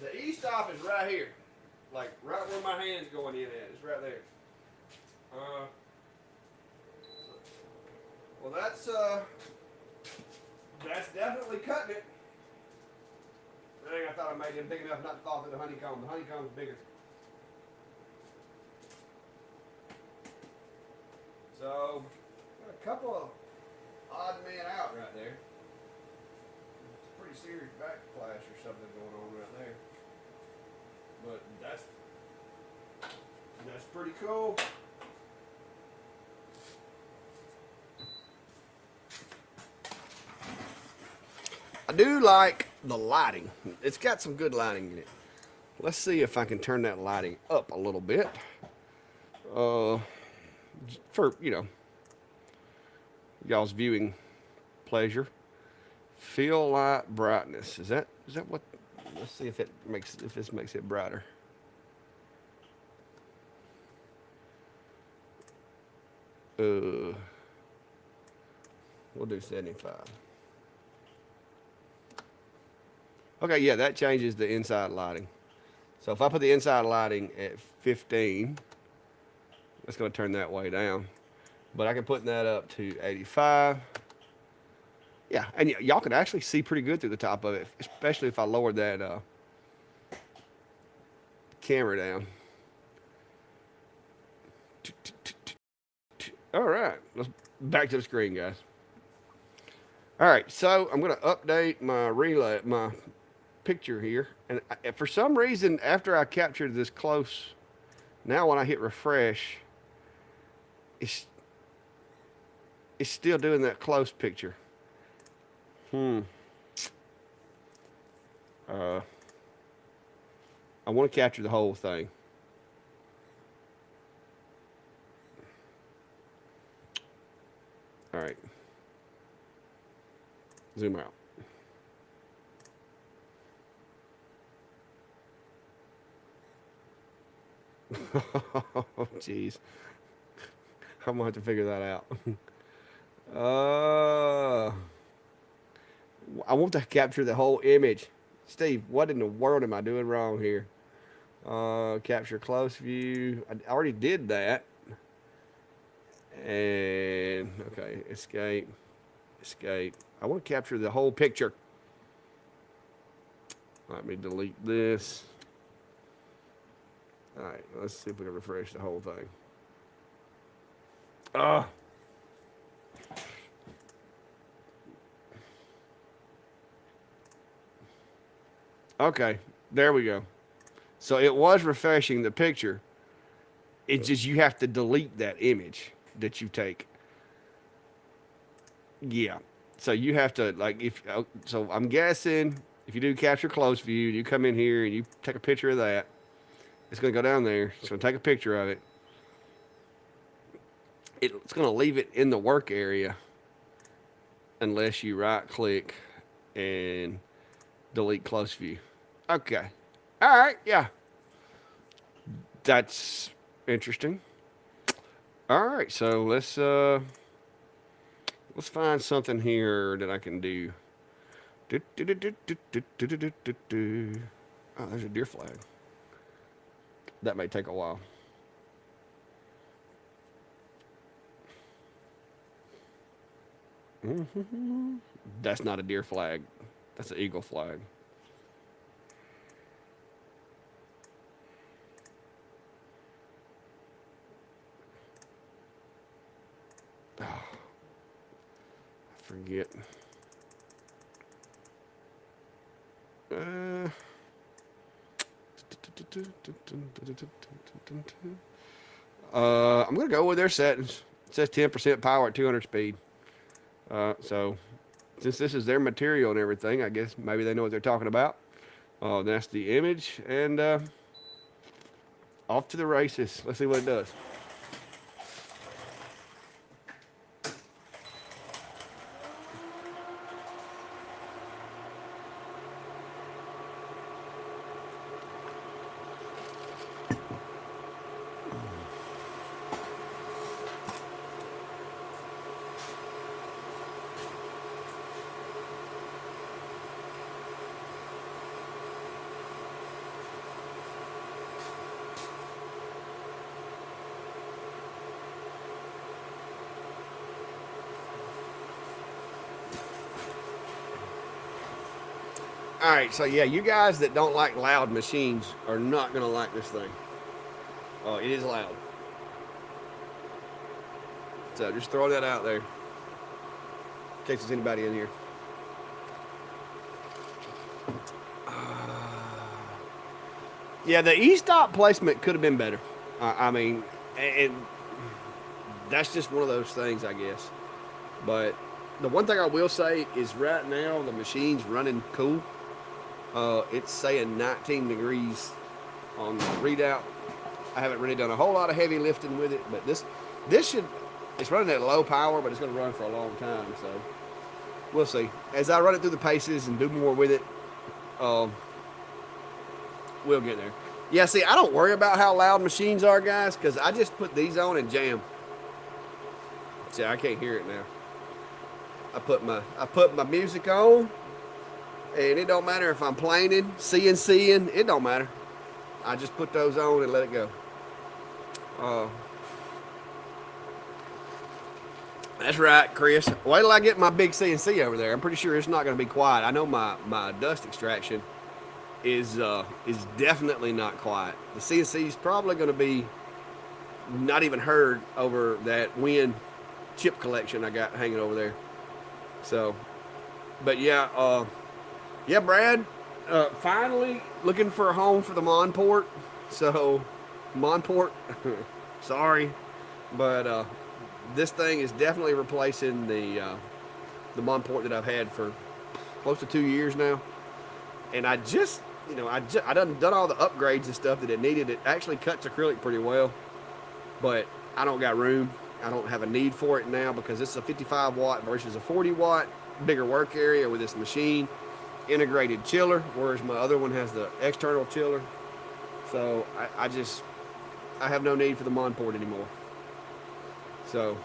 The e-stop is right here, like right where my hand's going in at. It's right there. Well, that's definitely cutting it. Dang, I thought I made it big enough not to fall through the honeycomb. The honeycomb's bigger. So, got a couple of odd men out right there. It's a pretty serious backlash or something going on right there. But that's pretty cool. I do like the lighting. It's got some good lighting in it. Let's see if I can turn that lighting up a little bit. For, y'all's viewing pleasure. Feel light brightness. Is that what? Let's see if this makes it brighter. We'll do 75. Okay, yeah, that changes the inside lighting. So if I put the inside lighting at 15, that's going to turn that way down. But I can put that up to 85. Yeah, and y'all can actually see pretty good through the top of it, especially if I lowered that camera down. All right, let's back to the screen, guys. All right, so I'm going to update my picture here, and for some reason, after I captured this close, now when I hit refresh, it's still doing that close picture. I want to capture the whole thing. All right. Zoom out. Oh, jeez. I'm gonna have to figure that out. I want to capture the whole image. Steve, what in the world am I doing wrong here? Capture close view. I already did that. And, okay, escape. I want to capture the whole picture. Let me delete this. All right, let's see if we can refresh the whole thing. Okay, there we go. So it was refreshing the picture. It's just you have to delete that image that you take. Yeah. So you have to, so I'm guessing if you do capture close view, you come in here and you take a picture of that. It's going to go down there. It's going to take a picture of it. It's going to leave it in the work area unless you right click and delete close view. Okay. All right. Yeah. That's interesting. All right, so let's find something here that I can do. Oh, there's a deer flag. That may take a while. That's not a deer flag. That's an eagle flag. Oh, I forget. I'm gonna go with their settings. It says 10% power at 200 speed. So since this is their material and everything, I guess maybe they know what they're talking about. That's the image, and off to the races. Let's see what it does. All right, so yeah, you guys that don't like loud machines are not gonna like this thing. Oh, it is loud. So just throw that out there in case there's anybody in here. Yeah, the e-stop placement could have been better. I mean, and that's just one of those things, I guess. But the one thing I will say is right now the machine's running cool. It's saying 19 degrees on the readout. I haven't really done a whole lot of heavy lifting with it, but this should, it's running at low power, but it's going to run for a long time. So we'll see. As I run it through the paces and do more with it, we'll get there. Yeah, see, I don't worry about how loud machines are, guys, because I just put these on and jam. See, I can't hear it now. I put my music on, and it don't matter if I'm planing, CNCing, it don't matter. I just put those on and let it go. That's right, Chris. Wait till I get my big CNC over there. I'm pretty sure it's not going to be quiet. I know my dust extraction is definitely not quiet. The CNC is probably going to be not even heard over that wind chip collection I got hanging over there. So, but yeah, Brad, finally looking for a home for the Monport. So, Monport, sorry, but this thing is definitely replacing the Monport that I've had for close to 2 years now. And I just, I done all the upgrades and stuff that it needed. It actually cuts acrylic pretty well, but I don't got room. I don't have a need for it now because it's a 55 watt versus a 40 watt, bigger work area with this machine, integrated chiller, whereas my other one has the external chiller. So I have no need for the Monport anymore. So,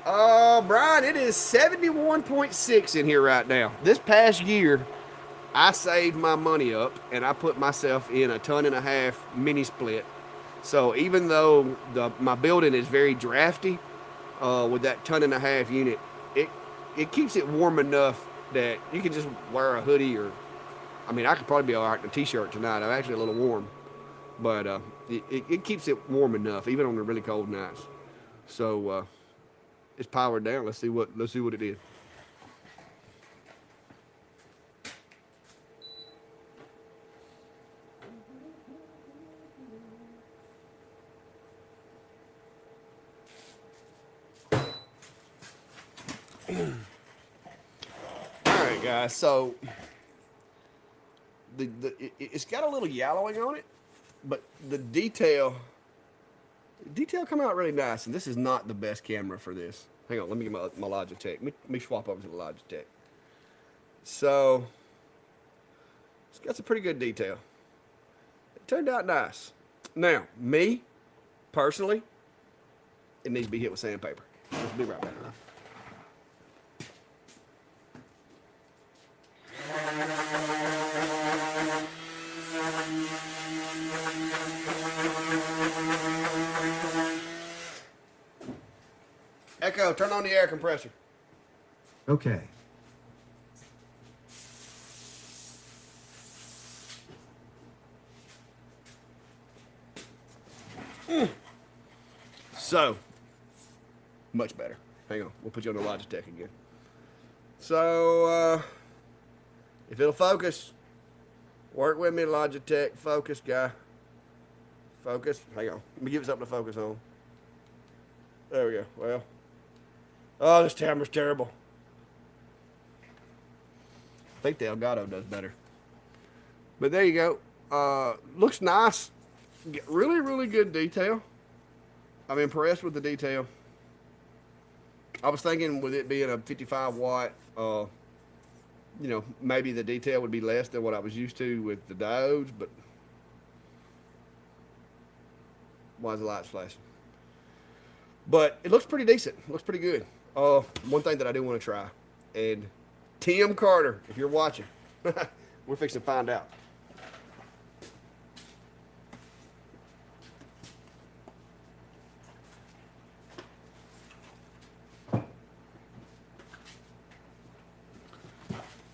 Brian, it is 71.6 in here right now. This past year, I saved my money up and I put myself in a 1.5 ton mini split. So even though my building is very drafty, with that 1.5 ton unit, it keeps it warm enough that you can just wear a hoodie or, I mean, I could probably be all right in a t-shirt tonight. I'm actually a little warm, but it keeps it warm enough even on the really cold nights. So it's powered down. Let's see what it is. All right, guys. So it's got a little yellowing on it, but the detail come out really nice. And this is not the best camera for this. Hang on, let me get my Logitech. Let me swap over to the Logitech. So it's got some pretty good detail. It turned out nice. Now, me personally, it needs to be hit with sandpaper. Let's be right back. Echo, turn on the air compressor. Okay. So, much better. Hang on, we'll put you on the Logitech again. So, if it'll focus, work with me, Logitech. Focus, guy. Focus. Hang on. Let me give it something to focus on. There we go. Well, oh, this camera's terrible. I think the Elgato does better. But there you go. Looks nice. Really, really good detail. I'm impressed with the detail. I was thinking with it being a 55 watt, you know, maybe the detail would be less than what I was used to with the diodes, but why is the light flashing? But it looks pretty decent. It looks pretty good. One thing that I do want to try, and Tim Carter, if you're watching, we're fixing to find out.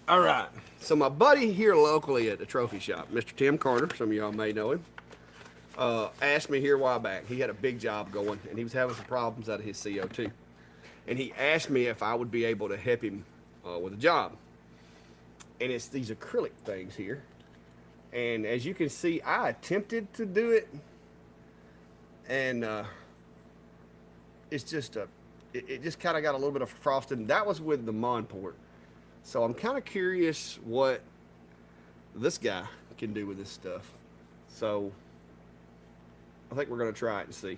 All right. So my buddy here locally at the trophy shop, Mr. Tim Carter, some of y'all may know him, asked me here a while back. He had a big job going, and he was having some problems out of his CO2. And he asked me if I would be able to help him with a job. And it's these acrylic things here. And as you can see, I attempted to do it. And it's just, it just kind of got a little bit of frosting. That was with the Monport. So I'm kind of curious what this guy can do with this stuff. So I think we're going to try it and see.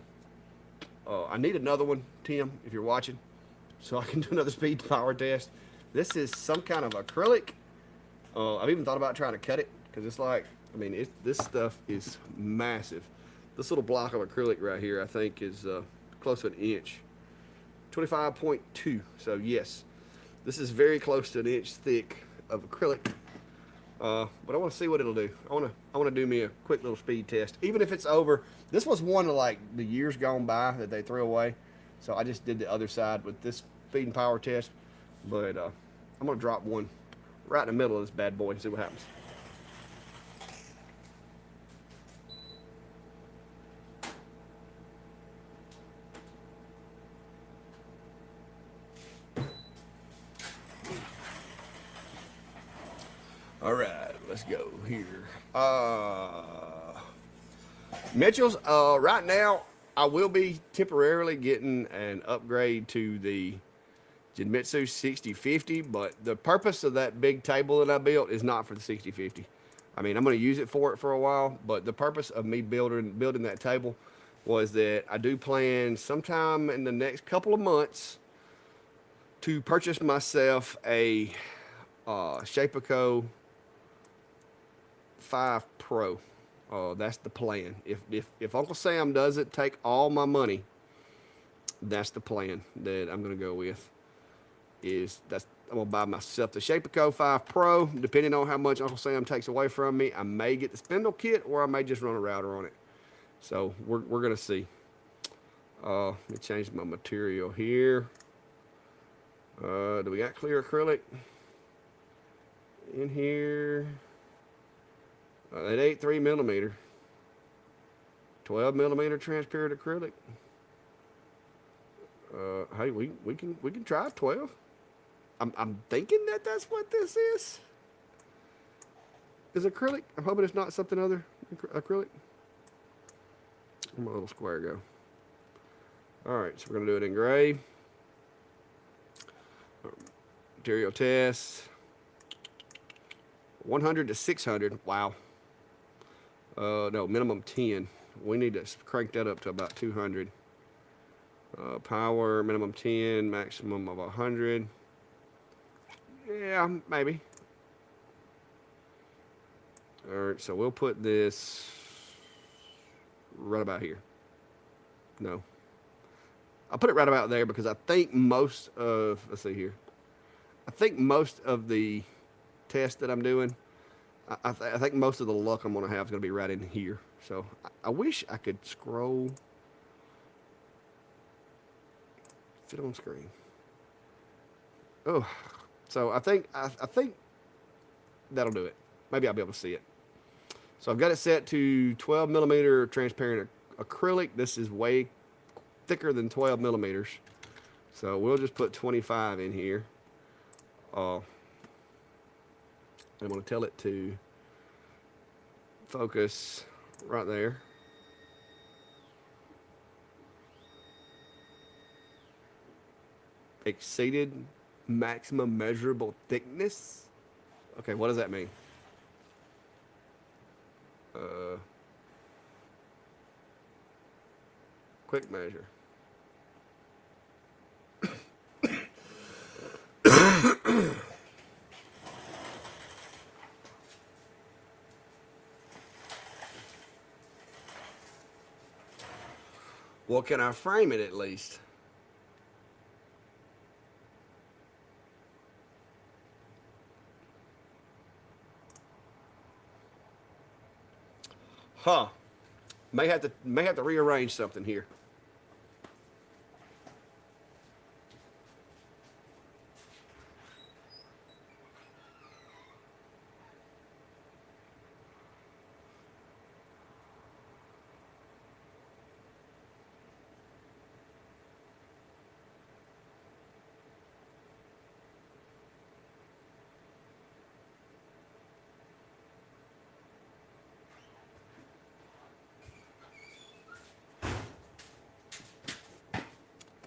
I need another one, Tim, if you're watching, so I can do another speed power test. This is some kind of acrylic. I've even thought about trying to cut it because it's like, I mean, this stuff is massive. This little block of acrylic right here, I think, is close to an inch. 25.2. So yes. This is very close to an inch thick of acrylic, but I want to see what it'll do. I want to do me a quick little speed test, even if it's over. This was one of like the years gone by that they threw away, so I just did the other side with this speed and power test. But I'm gonna drop one right in the middle of this bad boy and see what happens. All right, let's go here. Mitchell's, right now, I will be temporarily getting an upgrade to the Genmitsu 6050, but the purpose of that big table that I built is not for the 6050. I mean, I'm going to use it for a while, but the purpose of me building that table was that I do plan sometime in the next couple of months to purchase myself a Shapeco 5 Pro. That's the plan. If Uncle Sam doesn't take all my money, that's the plan that I'm gonna go with. I'm gonna buy myself the Shapeco 5 Pro. Depending on how much Uncle Sam takes away from me, I may get the spindle kit or I may just run a router on it. So we're gonna see. Let me change my material here. Do we got clear acrylic in here? It ain't 3 millimeter. 12 millimeter transparent acrylic. Hey, we can try 12. I'm thinking that's what this is. Is acrylic? I'm hoping it's not something other acrylic. Where'd my little square go? All right, so we're gonna do it engrave. Material test. 100 to 600. Wow. No, minimum 10. We need to crank that up to about 200. Power, minimum 10, maximum of 100. Yeah, maybe. All right, so we'll put this right about here. No. I'll put it right about there because I think most of, let's see here, I think most of the tests that I'm doing, I think most of the luck I'm going to have is going to be right in here. So I wish I could scroll, fit on screen. Oh, so I think that'll do it. Maybe I'll be able to see it. So I've got it set to 12 millimeter transparent acrylic. This is way thicker than 12 millimeters. So we'll just put 25 in here. I'm going to tell it to focus right there. Exceeded maximum measurable thickness. Okay, what does that mean? Quick measure. Well, can I frame it at least? Huh. May have to rearrange something here.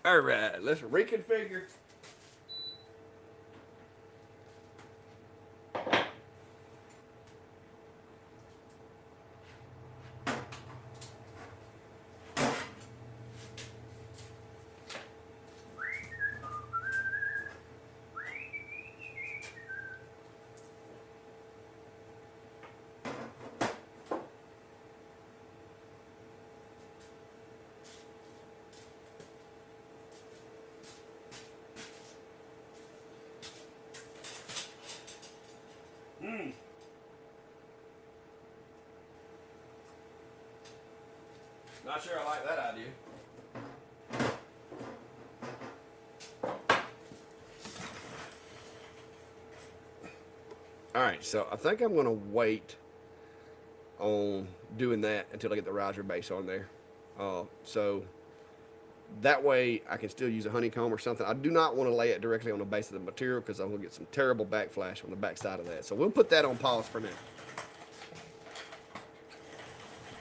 All right, let's reconfigure. Not sure I like that idea. All right, so I think I'm going to wait on doing that until I get the riser base on there. So that way I can still use a honeycomb or something. I do not want to lay it directly on the base of the material because I'm going to get some terrible backflash on the back side of that. So we'll put that on pause for now.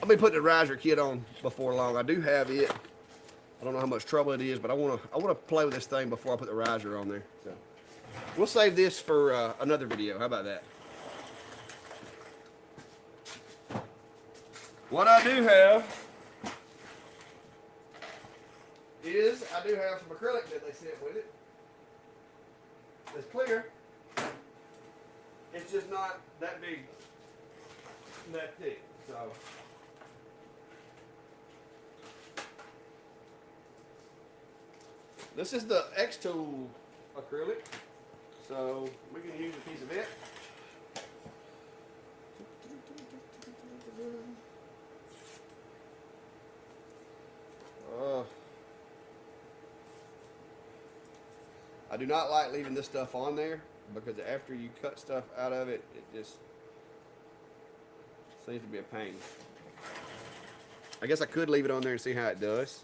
I'll be putting the riser kit on before long. I do have it. I don't know how much trouble it is, but I want to play with this thing before I put the riser on there. So we'll save this for another video. How about that? What I do have is I do have some acrylic that they sent with it. It's clear. It's just not that big, that thick. So this is the xTool acrylic, so we can use a piece of it. I do not like leaving this stuff on there because after you cut stuff out of it, it just seems to be a pain. I guess I could leave it on there and see how it does,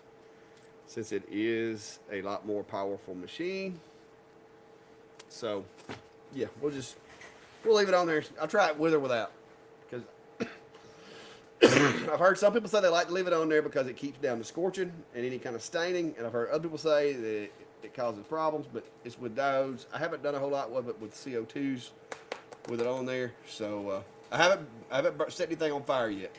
since it is a lot more powerful machine. So yeah, we'll leave it on there. I'll try it with or without, because I've heard some people say they like to leave it on there because it keeps down the scorching and any kind of staining, and I've heard other people say that it causes problems, but it's with diodes. I haven't done a whole lot with it with CO2s with it on there, so I haven't set anything on fire yet.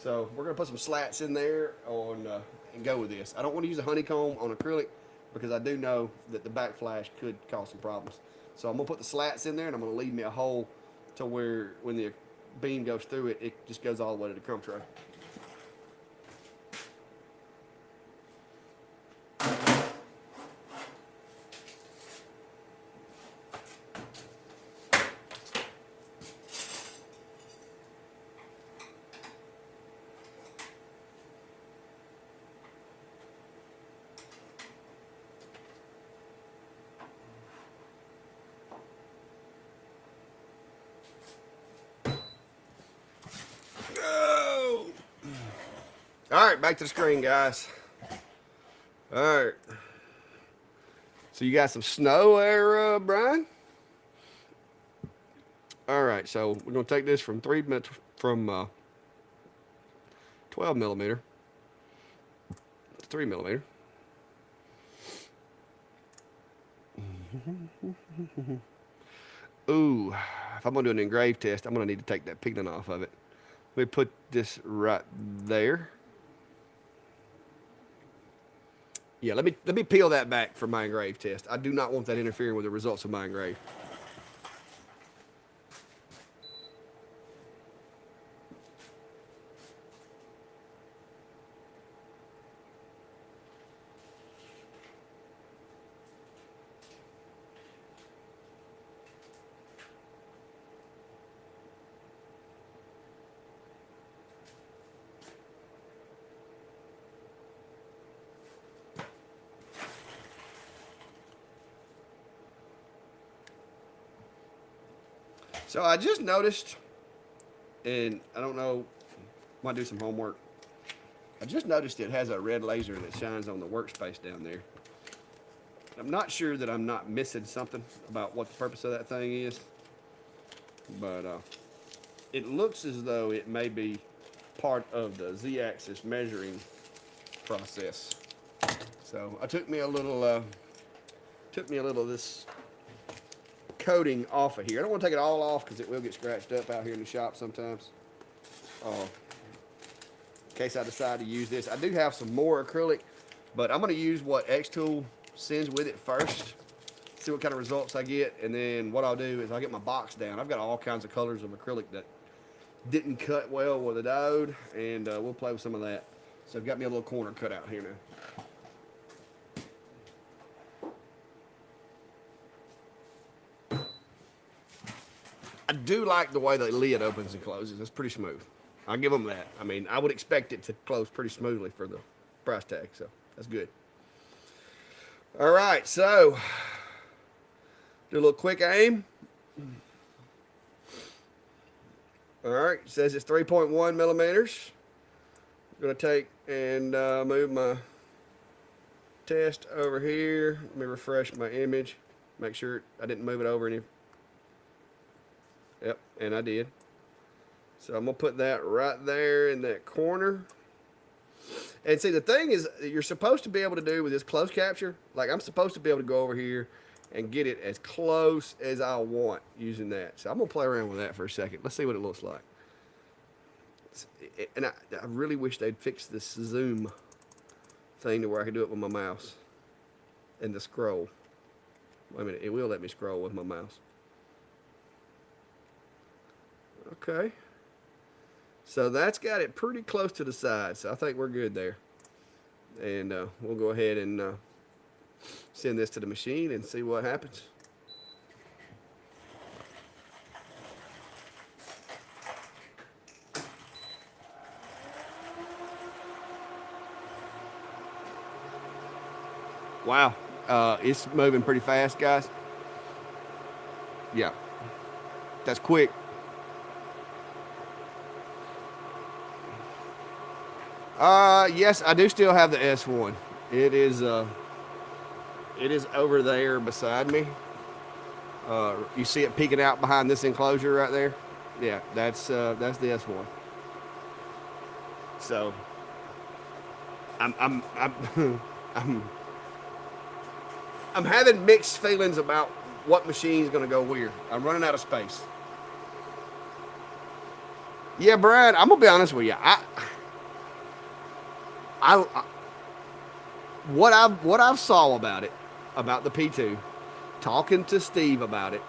So we're gonna put some slats in there on and go with this. I don't want to use a honeycomb on acrylic because I do know that the backflash could cause some problems. So I'm gonna put the slats in there, and I'm gonna leave me a hole to where when the beam goes through it, it just goes all the way to the crumb tray. right, back to the screen, guys. All right. So you got some snow there, Brian? All right, so we're gonna take this from 12 millimeter to 3 millimeter. Ooh, if I'm gonna do an engrave test, I'm gonna need to take that pigment off of it. Let me put this right there. Yeah, let me peel that back for my engrave test. I do not want that interfering with the results of my engrave. So I just noticed, and I don't know, might do some homework. I just noticed it has a red laser that shines on the workspace down there. I'm not sure that I'm not missing something about what the purpose of that thing is, but it looks as though it may be part of the Z-axis measuring process. So I took me a little of this coating off of here. I don't want to take it all off because it will get scratched up out here in the shop sometimes. In case I decide to use this. I do have some more acrylic, but I'm going to use what xTool sends with it first. See what kind of results I get, and then what I'll do is I'll get my box down. I've got all kinds of colors of acrylic that didn't cut well with a diode, and we'll play with some of that. So I've got me a little corner cut out here now. I do like the way the lid opens and closes. It's pretty smooth. I'll give them that. I mean, I would expect it to close pretty smoothly for the price tag, so that's good. All right, so do a little quick aim. All right, it says it's 3.1 millimeters. I'm gonna take and move my test over here. Let me refresh my image. Make sure I didn't move it over any. Yep, and I did. So I'm gonna put that right there in that corner. And see, the thing is, you're supposed to be able to do with this close capture, like I'm supposed to be able to go over here and get it as close as I want using that. So I'm gonna play around with that for a second. Let's see what it looks like. And I really wish they'd fix this zoom thing to where I could do it with my mouse and the scroll. Wait a minute, it will let me scroll with my mouse. Okay. So that's got it pretty close to the side, so I think we're good there. And we'll go ahead and send this to the machine and see what happens. Wow, it's moving pretty fast, guys. Yeah, that's quick. Yes, I do still have the S1. It is over there beside me. You see it peeking out behind this enclosure right there? Yeah, that's the S1. So I'm I'm having mixed feelings about what machine's gonna go where. I'm running out of space. Yeah, Brad, I'm gonna be honest with you. What I've saw about it, about the P2, talking to Steve about it,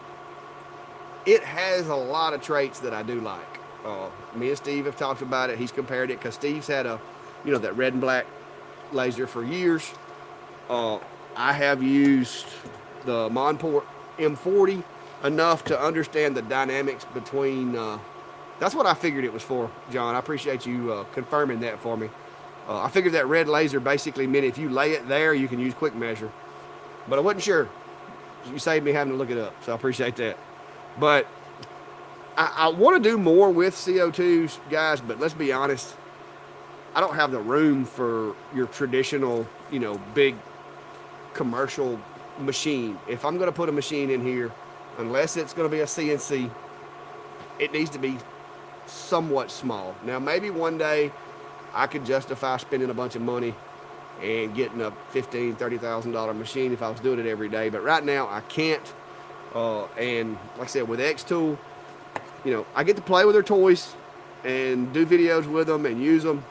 it has a lot of traits that I do like. Me and Steve have talked about it. He's compared it because Steve's had that red and black laser for years. I have used the Monport M40 enough to understand the dynamics between. That's what I figured it was for, John. I appreciate you confirming that for me. I figured that red laser basically meant if you lay it there, you can use quick measure. But I wasn't sure. You saved me having to look it up, so I appreciate that. But I want to do more with CO2s, guys, but let's be honest. I don't have the room for your traditional, you know, big commercial machine. If I'm going to put a machine in here, unless it's going to be a CNC, it needs to be somewhat small. Now, maybe one day I could justify spending a bunch of money and getting a $15,000-$30,000 machine if I was doing it every day. But right now I can't. And like I said, with xTool, you know, I get to play with their toys and do videos with them and use them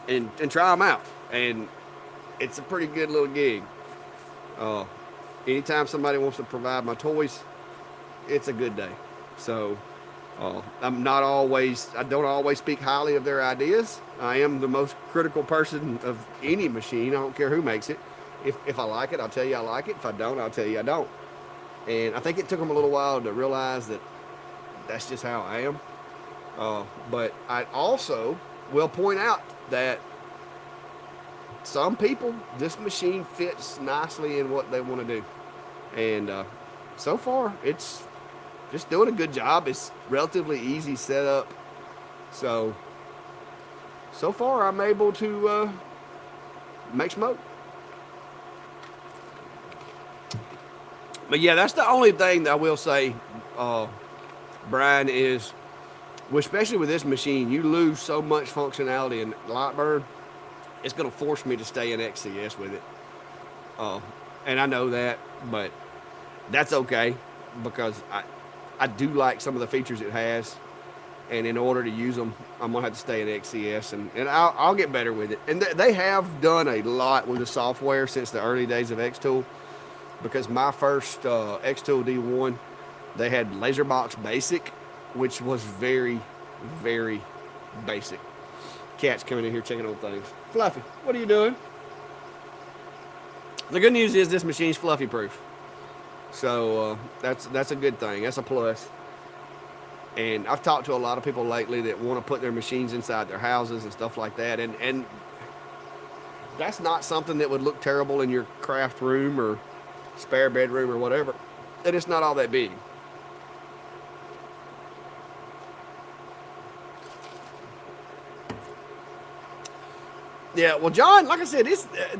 and try them out. And it's a pretty good little gig. Anytime somebody wants to provide my toys, it's a good day. So I don't always speak highly of their ideas. I am the most critical person of any machine. I don't care who makes it. If I like it, I'll tell you I like it. If I don't, I'll tell you I don't. And I think it took them a little while to realize that that's just how I am. But I also will point out that some people, this machine fits nicely in what they want to do. And so far, it's just doing a good job. It's relatively easy setup. So far, I'm able to make smoke. But yeah, that's the only thing that I will say, Brian, is, especially with this machine, you lose so much functionality in Lightburn. It's going to force me to stay in XCS with it. And I know that, but that's okay, because I do like some of the features it has. And in order to use them, I'm going to have to stay in XCS, and I'll get better with it. And they have done a lot with the software since the early days of xTool, because my first xTool D1, they had LaserBox Basic, which was very, very basic. Cat's coming in here checking on things. Fluffy, what are you doing? The good news is this machine's fluffy proof. So that's a good thing. That's a plus. And I've talked to a lot of people lately that want to put their machines inside their houses and stuff like that. And that's not something that would look terrible in your craft room or spare bedroom or whatever. And it's not all that big. Yeah, well, John, like I said,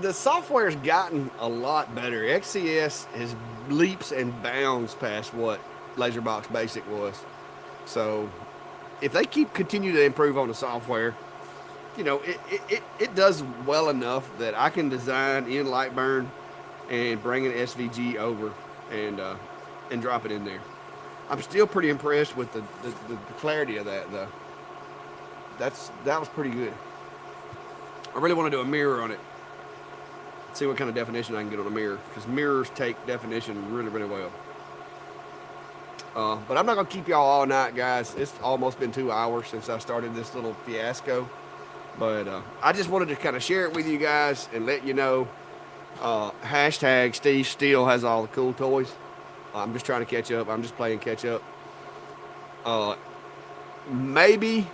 the software's gotten a lot better. XCS has leaps and bounds past what LaserBox Basic was. So if they continue to improve on the software, you know, it does well enough that I can design in Lightburn and bring an SVG over and drop it in there. I'm still pretty impressed with the clarity of that, though. That was pretty good. I really want to do a mirror on it. See what kind of definition I can get on a mirror, because mirrors take definition really, really well. But I'm not going to keep y'all all night, guys. It's almost been 2 hours since I started this little fiasco. But I just wanted to kind of share it with you guys and let you know. Hashtag Steve still has all the cool toys. I'm just trying to catch up. I'm just playing catch up. Maybe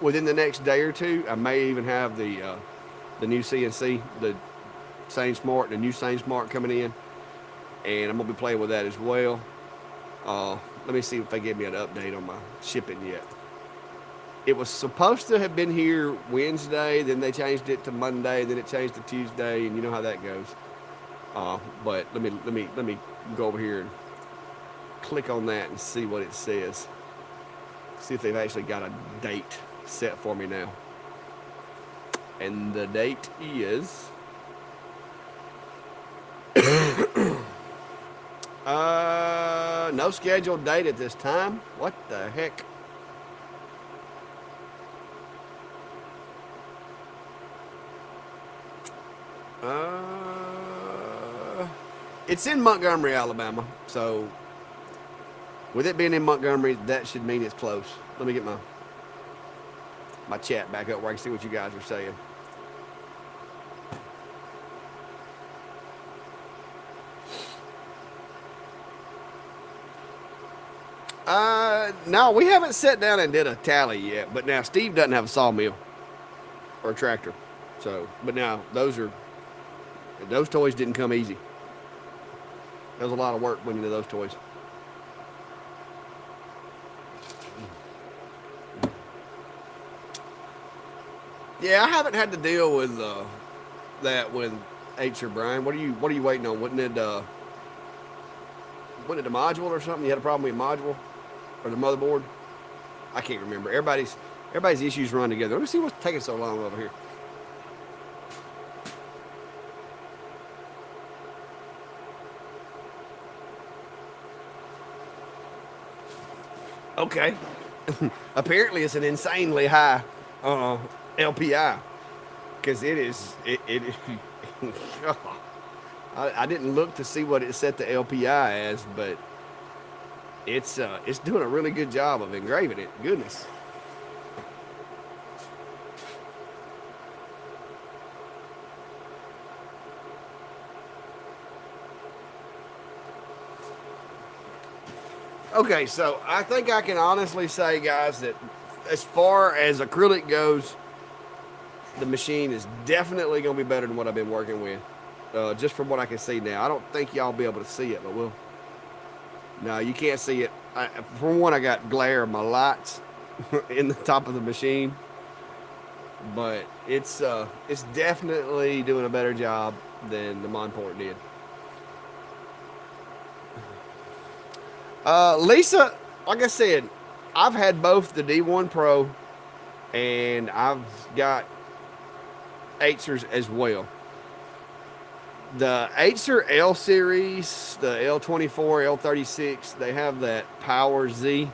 within the next day or two, I may even have the new CNC, the Sane Smart, the new Sane Smart coming in, and I'm gonna be playing with that as well. Let me see if they give me an update on my shipping yet. It was supposed to have been here Wednesday, then they changed it to Monday, then it changed to Tuesday, and you know how that goes. But let me go over here and click on that and see what it says. See if they've actually got a date set for me now. And the date is no scheduled date at this time. What the heck? It's in Montgomery, Alabama. So with it being in Montgomery, that should mean it's close. Let me get my chat back up where I can see what you guys are saying. No, we haven't sat down and did a tally yet. But now Steve doesn't have a sawmill or a tractor. So, but now those toys didn't come easy. There was a lot of work went into those toys. Yeah, I haven't had to deal with that with H or Brian. What are you waiting on? Wasn't it the module or something? You had a problem with the module or the motherboard? I can't remember. Everybody's issues run together. Let me see what's taking so long over here. Okay. Apparently, it's an insanely high LPI because it. I didn't look to see what it set the LPI as, but it's doing a really good job of engraving it. Goodness. Okay, so I think I can honestly say, guys, that as far as acrylic goes, the machine is definitely going to be better than what I've been working with. Just from what I can see now. I don't think y'all be able to see it, but we'll. No, you can't see it. For one, I got glare of my lights in the top of the machine, but it's definitely doing a better job than the Monport did. Lisa, like I said, I've had both the D1 Pro and I've got Acer's as well. The Acer L series, the L24, L36, they have that Power Z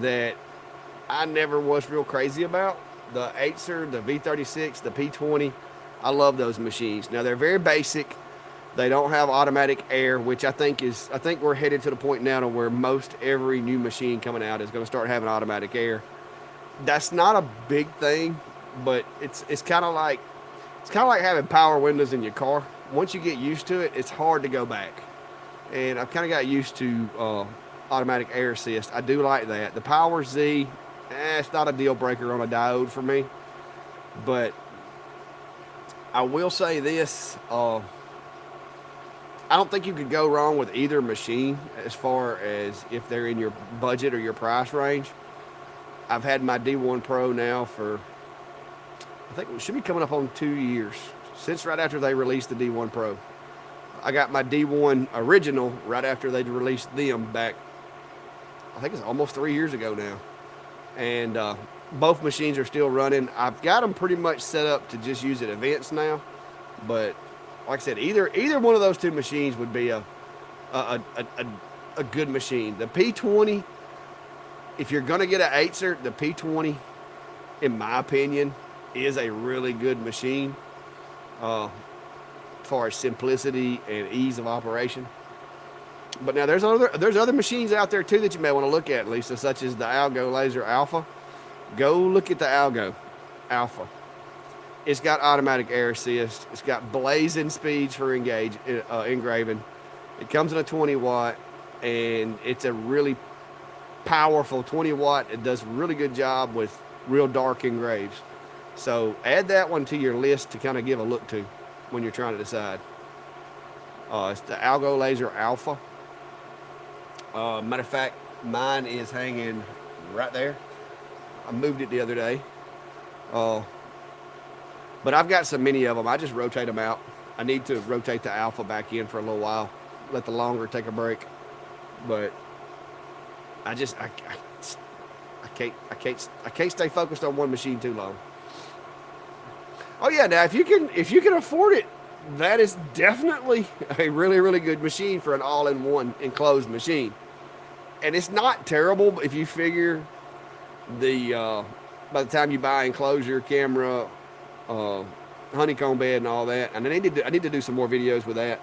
that I never was real crazy about. The Acer, the V36, the P20, I love those machines. Now they're very basic. They don't have automatic air, which I think we're headed to the point now to where most every new machine coming out is going to start having automatic air. That's not a big thing, but it's kind of like having power windows in your car. Once you get used to it, it's hard to go back. And I've kind of got used to automatic air assist. I do like that. The Power Z, it's not a deal breaker on a diode for me, but I will say this. I don't think you could go wrong with either machine as far as if they're in your budget or your price range. I've had my D1 Pro now for, I think it should be coming up on 2 years, since right after they released the D1 Pro. I got my D1 original right after they released them back, I think it's almost 3 years ago now. And both machines are still running. I've got them pretty much set up to just use at events now, but like I said, either one of those two machines would be a good machine. The P20, if you're going to get an Acer, the P20, in my opinion, is a really good machine as far as simplicity and ease of operation. But now there's other machines out there too that you may want to look at, Lisa, such as the Algo Laser Alpha. Go look at the Algo Alpha. It's got automatic air assist. It's got blazing speeds for engraving. It comes in a 20 watt, and it's a really powerful 20 watt. It does a really good job with real dark engraves. So add that one to your list to kind of give a look to when you're trying to decide. It's the Algo Laser Alpha. Matter of fact, mine is hanging right there. I moved it the other day. But I've got so many of them, I just rotate them out. I need to rotate the Alpha back in for a little while, let the longer take a break. But I can't stay focused on one machine too long. Oh yeah, now if you can afford it, that is definitely a really, really good machine for an all-in-one enclosed machine. And it's not terrible if you figure by the time you buy enclosure, camera, honeycomb bed and all that. And I need to do some more videos with that.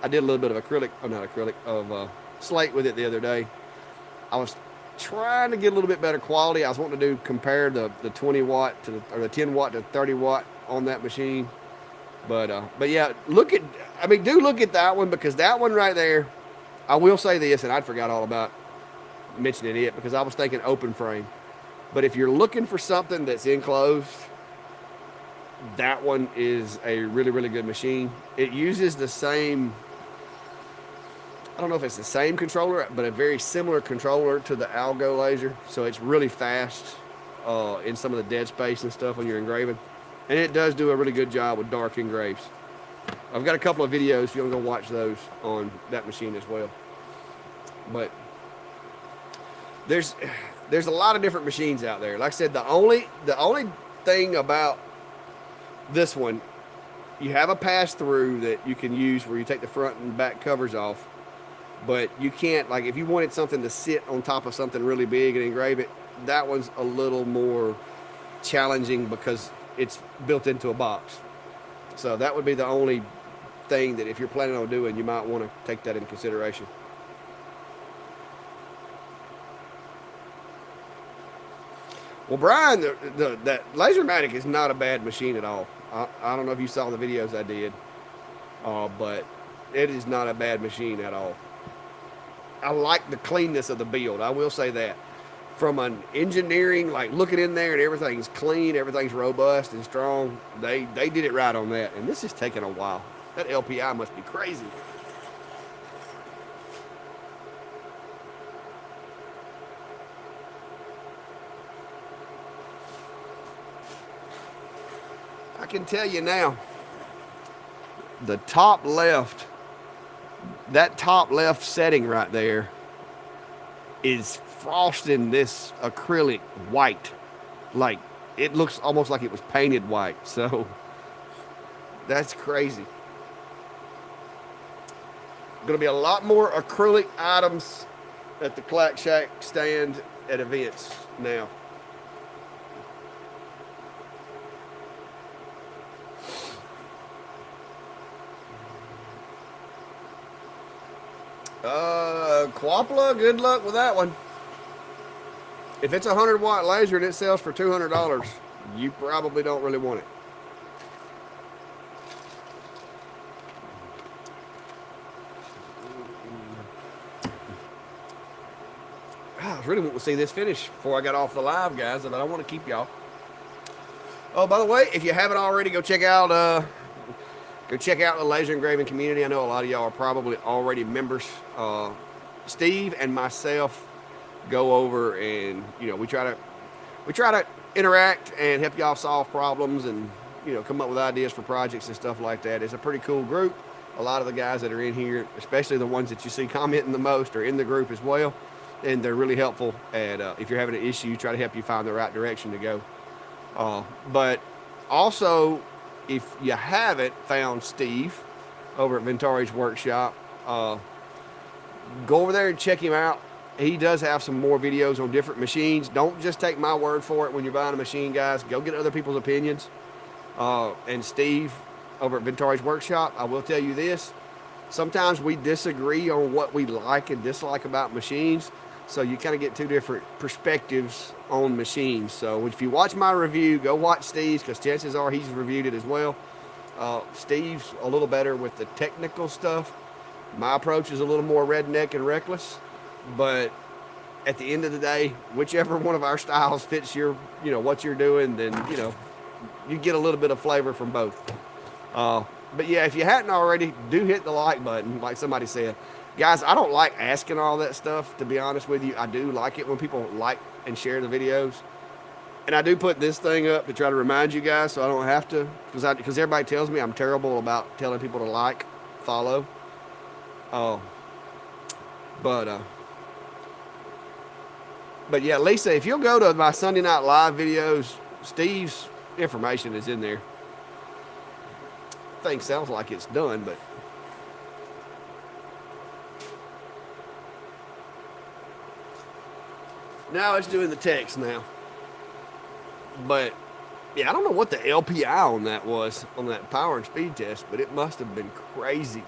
I did a little bit of slate with it the other day. I was trying to get a little bit better quality. I was wanting to compare the 20 watt or the 10 watt to 30 watt on that machine. But yeah, do look at that one, because that one right there, I will say this, and I forgot all about mentioning it because I was thinking open frame. But if you're looking for something that's enclosed, that one is a really, really good machine. It uses the same, I don't know if it's the same controller, but a very similar controller to the Algo Laser. So it's really fast. in some of the dead space and stuff when you're engraving. And it does do a really good job with dark engraves. I've got a couple of videos if you want to go watch those on that machine as well. But there's a lot of different machines out there. Like I said, the only thing about this one, you have a pass through that you can use where you take the front and back covers off, but you can't, like if you wanted something to sit on top of something really big and engrave it, that one's a little more challenging because it's built into a box. So that would be the only thing that if you're planning on doing, you might want to take that into consideration. Well, Brian, that Lasermatic is not a bad machine at all. I don't know if you saw the videos I did, but it is not a bad machine at all. I like the cleanness of the build. I will say that. From an engineering, like looking in there and everything's clean, everything's robust and strong, they did it right on that. And this is taking a while. That LPI must be crazy. I can tell you now, the top left, that top left setting right there is frosting this acrylic white. Like, it looks almost like it was painted white. So, that's crazy. Going to be a lot more acrylic items at the Clack Shack stand at events now. Quapla, good luck with that one. If it's a 100-watt laser and it sells for $200, you probably don't really want it. I really want to see this finish before I got off the live, guys, but I don't want to keep y'all. Oh, by the way, if you haven't already, go check out the laser engraving community. I know a lot of y'all are probably already members. Steve and myself go over and, you know, we try to interact and help y'all solve problems and, you know, come up with ideas for projects and stuff like that. It's a pretty cool group. A lot of the guys that are in here, especially the ones that you see commenting the most, are in the group as well, and they're really helpful. And if you're having an issue, try to help you find the right direction to go. But also, if you haven't found Steve over at Ventari's Workshop, go over there and check him out. He does have some more videos on different machines. Don't just take my word for it when you're buying a machine, guys. Go get other people's opinions. And Steve over at Ventari's Workshop, I will tell you this. Sometimes we disagree on what we like and dislike about machines. So you kind of get two different perspectives on machines. So if you watch my review, go watch Steve's, because chances are he's reviewed it as well. Steve's a little better with the technical stuff. My approach is a little more redneck and reckless. But at the end of the day, whichever one of our styles fits your, you know, what you're doing, then, you know, you get a little bit of flavor from both. But yeah, if you hadn't already, do hit the like button, like somebody said. Guys, I don't like asking all that stuff, to be honest with you. I do like it when people like and share the videos. And I do put this thing up to try to remind you guys so I don't have to, because everybody tells me I'm terrible about telling people to like, follow. But yeah, Lisa, if you'll go to my Sunday Night Live videos, Steve's information is in there. Thing sounds like it's done, but now it's doing the text now. But yeah, I don't know what the LPI on that was, on that power and speed test, but it must have been crazy.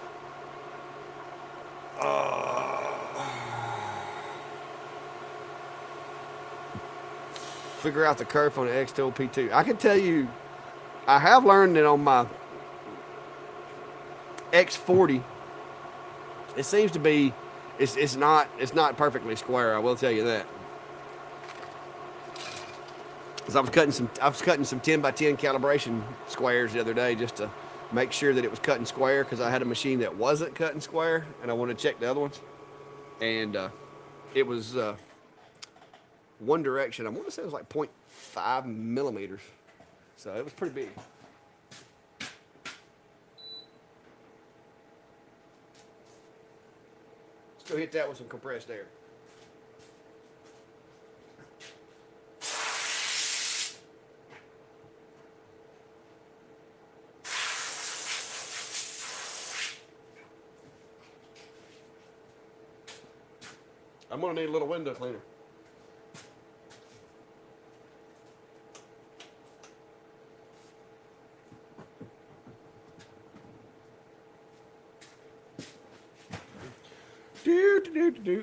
Figure out the curve on the xTool P2. I can tell you, I have learned that on my X40, it seems to be, it's not perfectly square. I will tell you that. Because I was cutting some 10 by 10 calibration squares the other day just to make sure that it was cutting square, because I had a machine that wasn't cutting square and I wanted to check the other ones, and it was one direction. I want to say it was like 0.5 millimeters. So it was pretty big. Let's go hit that with some compressed air. I'm gonna need a little window cleaner.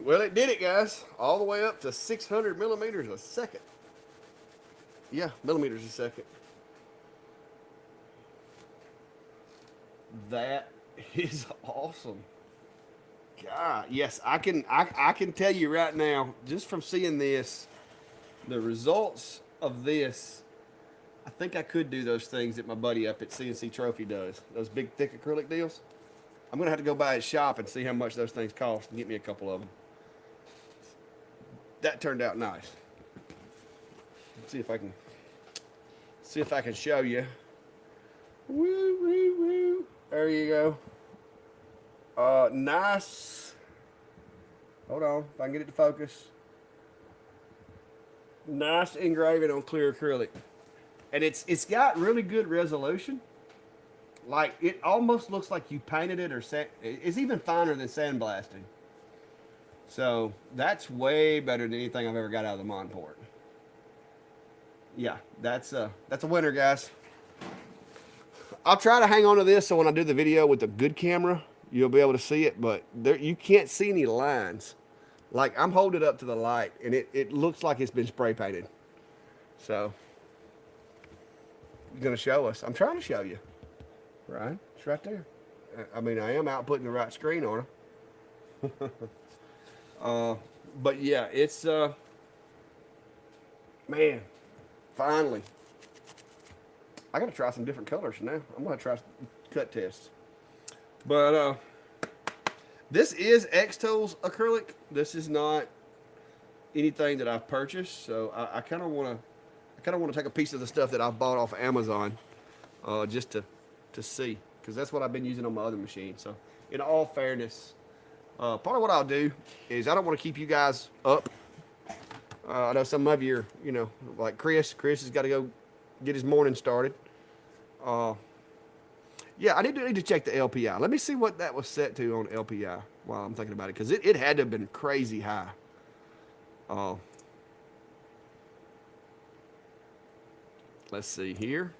Well, it did it, guys. All the way up to 600 millimeters a second. Yeah, millimeters a second. That is awesome. God, yes, I can tell you right now, just from seeing this, the results of this, I think I could do those things that my buddy up at CNC Trophy does. Those big, thick acrylic deals. I'm going to have to go by his shop and see how much those things cost and get me a couple of them. That turned out nice. Let's see if I can show you. Woo, woo, woo. There you go. Nice. Hold on, if I can get it to focus. Nice engraving on clear acrylic. And it's got really good resolution. Like, it almost looks like you painted it or it's even finer than sandblasting. So that's way better than anything I've ever got out of the Monport. Yeah, that's a winner, guys. I'll try to hang on to this so when I do the video with the good camera, you'll be able to see it, but there you can't see any lines. Like, I'm holding it up to the light, and it looks like it's been spray painted. So, you're going to show us. I'm trying to show you. Right? It's right there. I mean, I am outputting the right screen on her. But yeah, it's, man, finally. I got to try some different colors now. I'm going to try cut tests. But, this is xTool's acrylic. This is not anything that I've purchased. So I kind of want to take a piece of the stuff that I've bought off of Amazon, just to see, because that's what I've been using on my other machine. So in all fairness, part of what I'll do is I don't want to keep you guys up. I know some of you are, you know, like Chris has got to go get his morning started. Yeah, I need to check the LPI. Let me see what that was set to on LPI while I'm thinking about it, because it had to have been crazy high. Let's see here.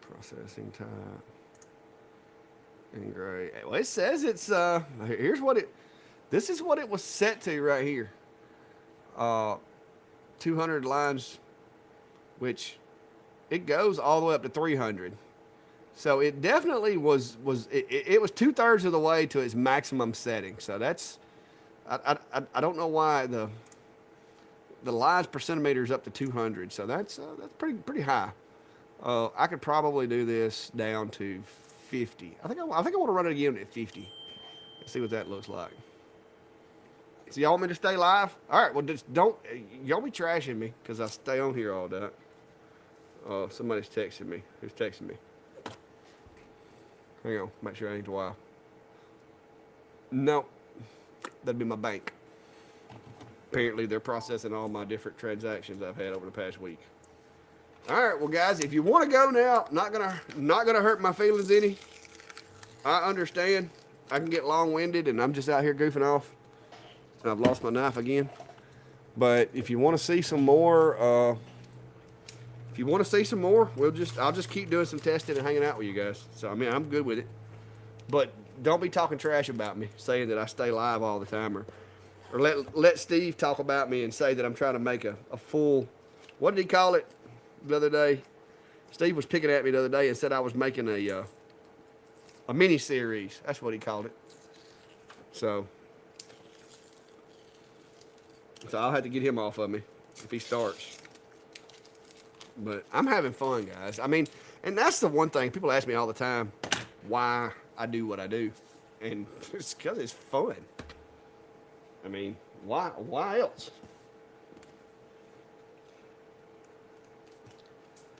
Processing type. Engrave. Well, it says it's here's what this is what it was set to right here. 200 lines, which it goes all the way up to 300. So it definitely was it was 2/3 of the way to its maximum setting. So that's I don't know why the lines per centimeter is up to 200. So that's pretty high. I could probably do this down to 50. I think I want to run it again at 50. Let's see what that looks like. So y'all want me to stay live? All right. Well, just y'all be trashing me because I stay on here all day. Somebody's texting me. Who's texting me? Hang on. Make sure I ain't wild. No, that'd be my bank. Apparently, they're processing all my different transactions I've had over the past week. All right, well, guys, if you want to go now, not gonna hurt my feelings any. I understand. I can get long-winded, and I'm just out here goofing off, and I've lost my knife again. But if you want to see some more, I'll just keep doing some testing and hanging out with you guys. So I mean, I'm good with it. But don't be talking trash about me, saying that I stay live all the time, or let Steve talk about me and say that I'm trying to make a full. What did he call it the other day? Steve was picking at me the other day and said I was making a mini series. That's what he called it. So I'll have to get him off of me if he starts. But I'm having fun, guys. I mean, and that's the one thing people ask me all the time, why I do what I do, and it's because it's fun. I mean, why else?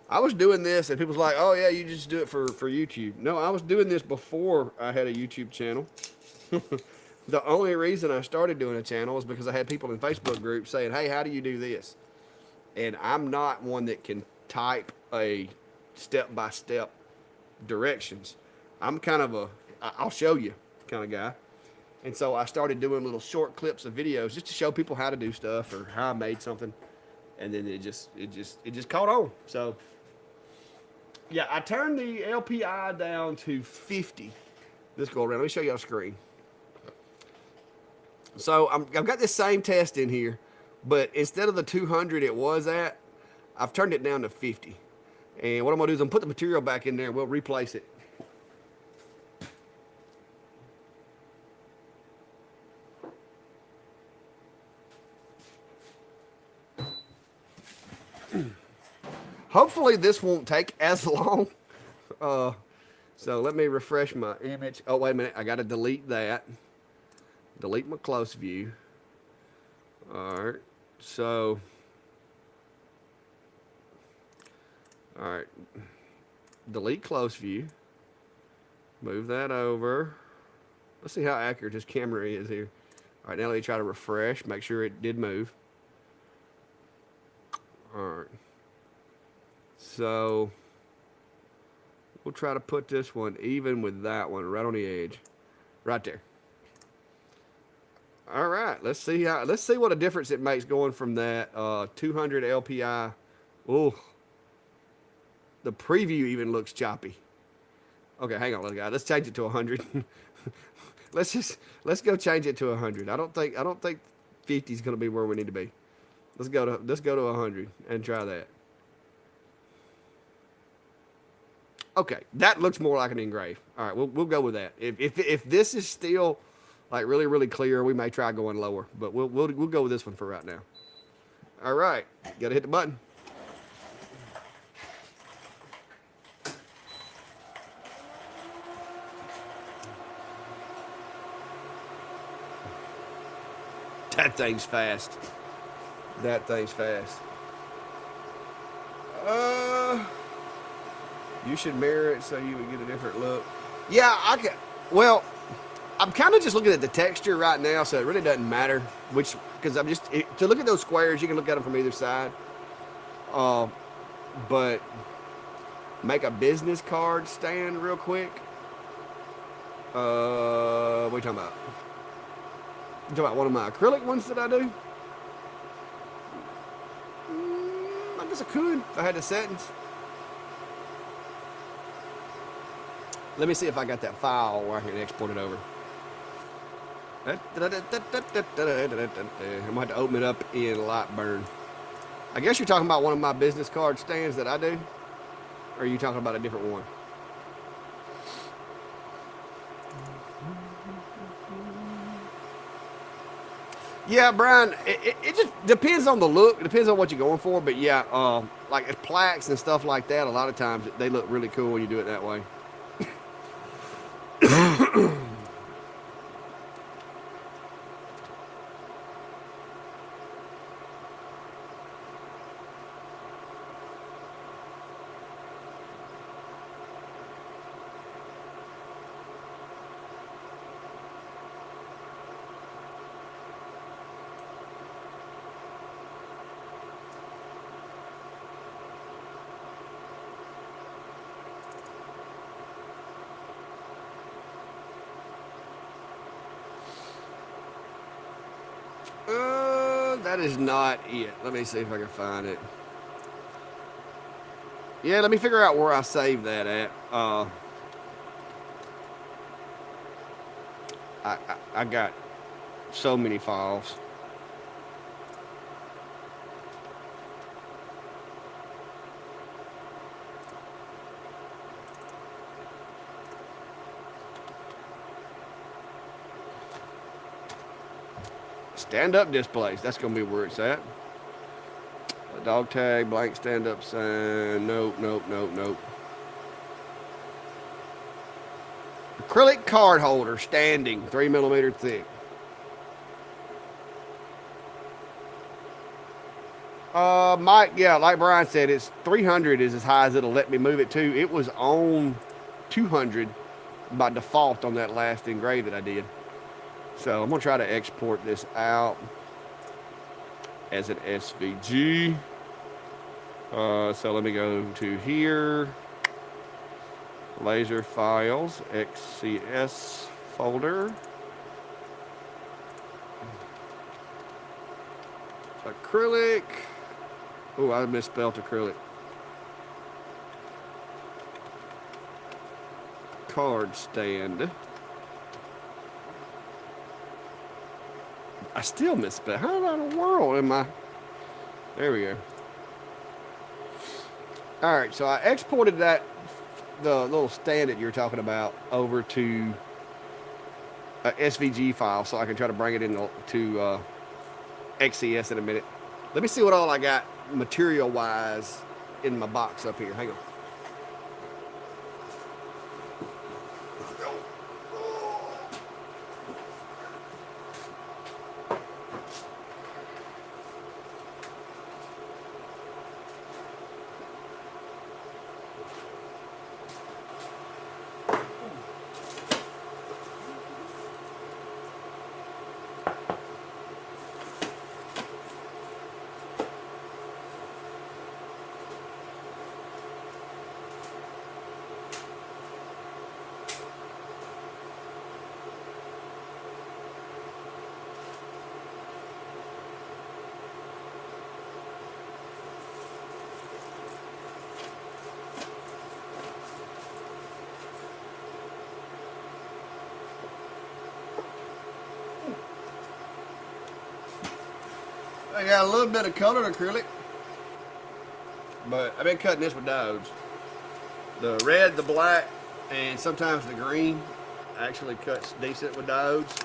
I was doing this and people's like, oh yeah, you just do it for YouTube. No, I was doing this before I had a YouTube channel. The only reason I started doing a channel is because I had people in Facebook groups saying, hey, how do you do this? And I'm not one that can type a step-by-step directions. I'm kind of I'll show you kind of guy. And so I started doing little short clips of videos just to show people how to do stuff or how I made something. And then it just caught on. So yeah, I turned the LPI down to 50 this go around. Let me show you on screen. So I've got this same test in here, but instead of the 200 it was at, I've turned it down to 50. And what I'm gonna do is I'm gonna put the material back in there and we'll replace it. Hopefully this won't take as long. So let me refresh my image. Oh, wait a minute. I got to delete that. Delete my close view. All right. So, all right. Delete close view. Move that over. Let's see how accurate this camera is here. All right, now let me try to refresh. Make sure it did move. All right. So we'll try to put this one even with that one, right on the edge, right there. All right, let's see what a difference it makes going from that 200 LPI. Oh, the preview even looks choppy. Okay, hang on, let's change it to 100. let's go change it to 100. I don't think 50 is going to be where we need to be. Let's go to 100 and try that. Okay, that looks more like an engrave. All right, we'll go with that. If this is still like really, really clear, we may try going lower, but we'll go with this one for right now. All right, gotta hit the button. That thing's fast. That thing's fast. You should mirror it so you would get a different look. Yeah, I can. Well, I'm kind of just looking at the texture right now, so it really doesn't matter which, because I'm just to look at those squares. You can look at them from either side. But make a business card stand real quick. What are you talking about? You talking about one of my acrylic ones that I do? I guess I could if I had the settings. Let me see if I got that file where I can export it over. I'm gonna have to open it up in Lightburn. I guess you're talking about one of my business card stands that I do? Or are you talking about a different one? Yeah, Brian, it just depends on the look. It depends on what you're going for. But yeah, like plaques and stuff like that, a lot of times they look really cool when you do it that way. That is not it. Let me see if I can find it. Yeah, let me figure out where I saved that at. I got so many files. Stand-up displays. That's going to be where it's at. A dog tag, blank stand-up sign. Nope. Acrylic card holder, standing, 3mm thick. Mike, yeah, like Brian said, it's 300 is as high as it'll let me move it to. It was on 200 by default on that last engrave that I did. So I'm gonna try to export this out as an SVG. So let me go to here, laser files, XCS folder, acrylic. Oh, I misspelled acrylic. Card stand. I still misspelled. How in the world am I? There we go. All right, so I exported the little stand that you're talking about over to a SVG file so I can try to bring it into XCS in a minute. Let me see what all I got material-wise in my box up here. Hang on. I got a little bit of colored acrylic, but I've been cutting this with diodes. The red, the black, and sometimes the green actually cuts decent with diodes.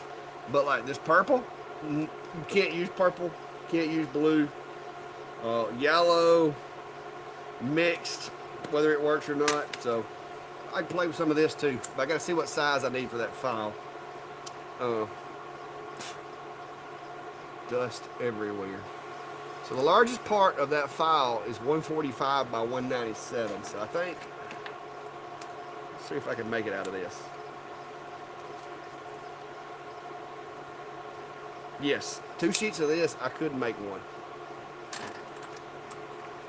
But like this purple, you can't use purple, can't use blue. Yellow, mixed, whether it works or not. So I can play with some of this too. But I gotta see what size I need for that file. Dust everywhere. So the largest part of that file is 145 by 197. So I think, let's see if I can make it out of this. Yes, 2 sheets of this, I could make one.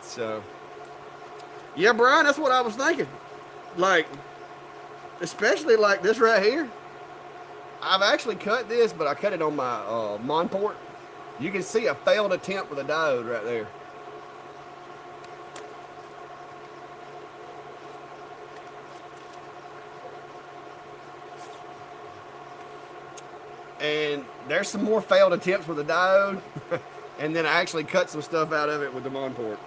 So, yeah, Brian, that's what I was thinking. Like, especially like this right here. I've actually cut this, but I cut it on my Mon port. You can see a failed attempt with a diode right there. And there's some more failed attempts with a diode. And then I actually cut some stuff out of it with the Mon port.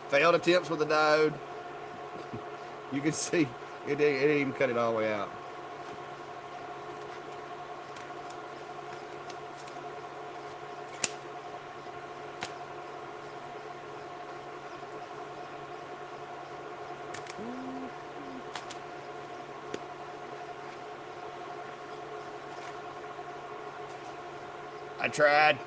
Failed attempts with the diode. You can see it didn't even cut it all the way out. I tried.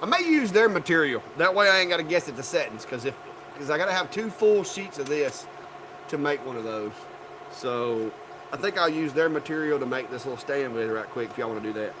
I may use their material. That way I ain't got to guess at the settings, because I got to have 2 full sheets of this to make one of those. So I think I'll use their material to make this little stand with right quick if y'all want to do that.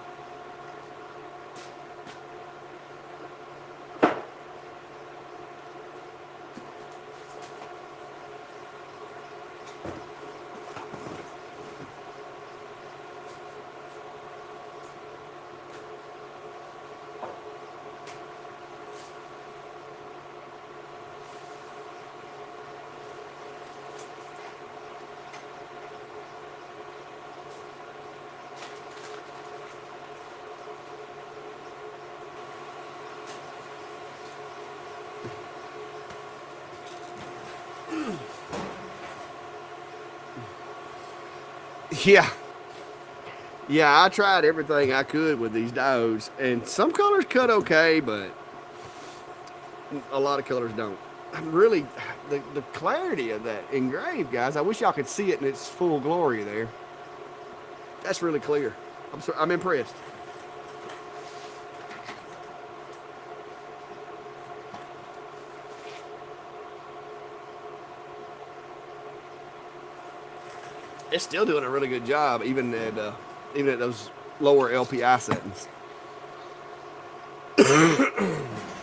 Yeah. Yeah, I tried everything I could with these diodes, and some colors cut okay, but a lot of colors don't. I'm really, the clarity of that engraved, guys, I wish y'all could see it in its full glory there. That's really clear. I'm impressed. It's still doing a really good job, even at those lower LPI settings.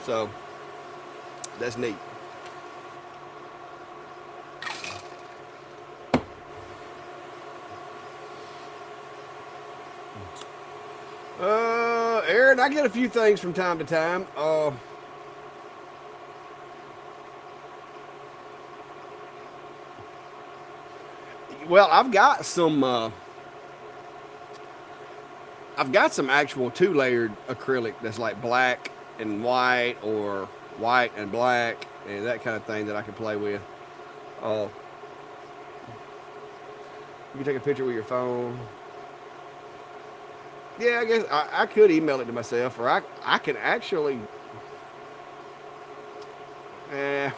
So that's neat. Aaron, I get a few things from time to time. Well, I've got some actual two-layered acrylic that's like black and white or white and black and that kind of thing that I can play with. You can take a picture with your phone. Yeah, I guess I could email it to myself, or I can actually. Eh,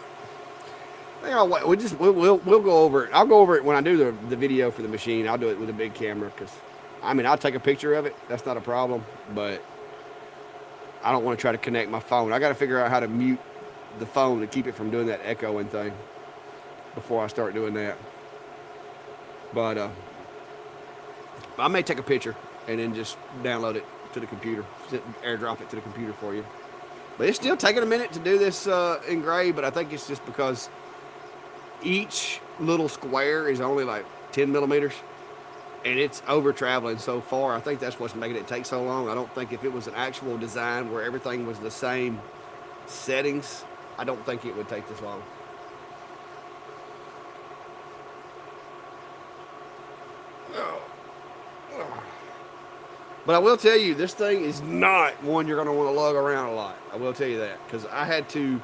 we'll go over it. I'll go over it when I do the video for the machine. I'll do it with a big camera because, I mean, I'll take a picture of it. That's not a problem, but I don't want to try to connect my phone. I got to figure out how to mute the phone to keep it from doing that echoing thing before I start doing that. But I may take a picture and then just download it to the computer, airdrop it to the computer for you. But it's still taking a minute to do this engrave, but I think it's just because each little square is only like 10 millimeters, and it's over traveling so far. I think that's what's making it take so long. I don't think if it was an actual design where everything was the same settings, I don't think it would take this long. But I will tell you, this thing is not one you're going to want to lug around a lot. I will tell you that, because I had to,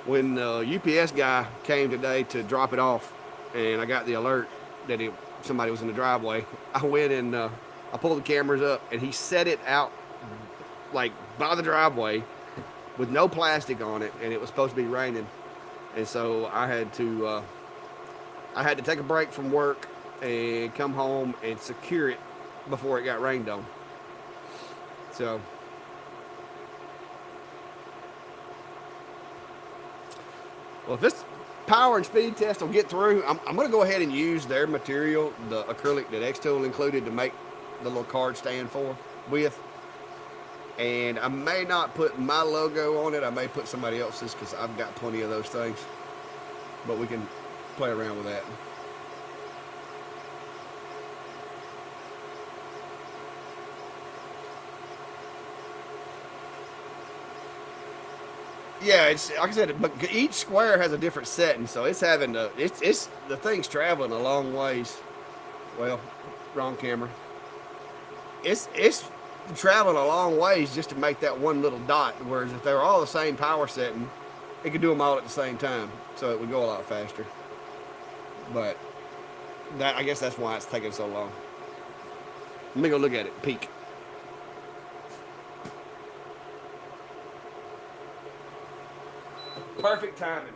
when the UPS guy came today to drop it off, and I got the alert that somebody was in the driveway, I went and I pulled the cameras up, and he set it out like by the driveway with no plastic on it, and it was supposed to be raining, and so I had to take a break from work and come home and secure it before it got rained on. So, well, if this power and speed test will get through, I'm going to go ahead and use their material, the acrylic that xTool included, to make the little card stand with. And I may not put my logo on it. I may put somebody else's, because I've got plenty of those things. But we can play around with that. Yeah, it's like I said, but each square has a different setting, so it's having to. It's the thing's traveling a long ways. Well, wrong camera. It's traveling a long ways just to make that one little dot. Whereas if they were all the same power setting, it could do them all at the same time, so it would go a lot faster. But I guess that's why it's taking so long. Let me go look at it. Peek. Perfect timing.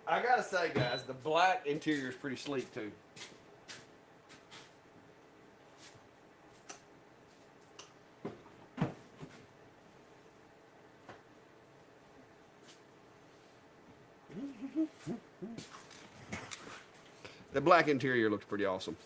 I gotta say, guys, the black interior is pretty sleek too. The black interior looks pretty awesome.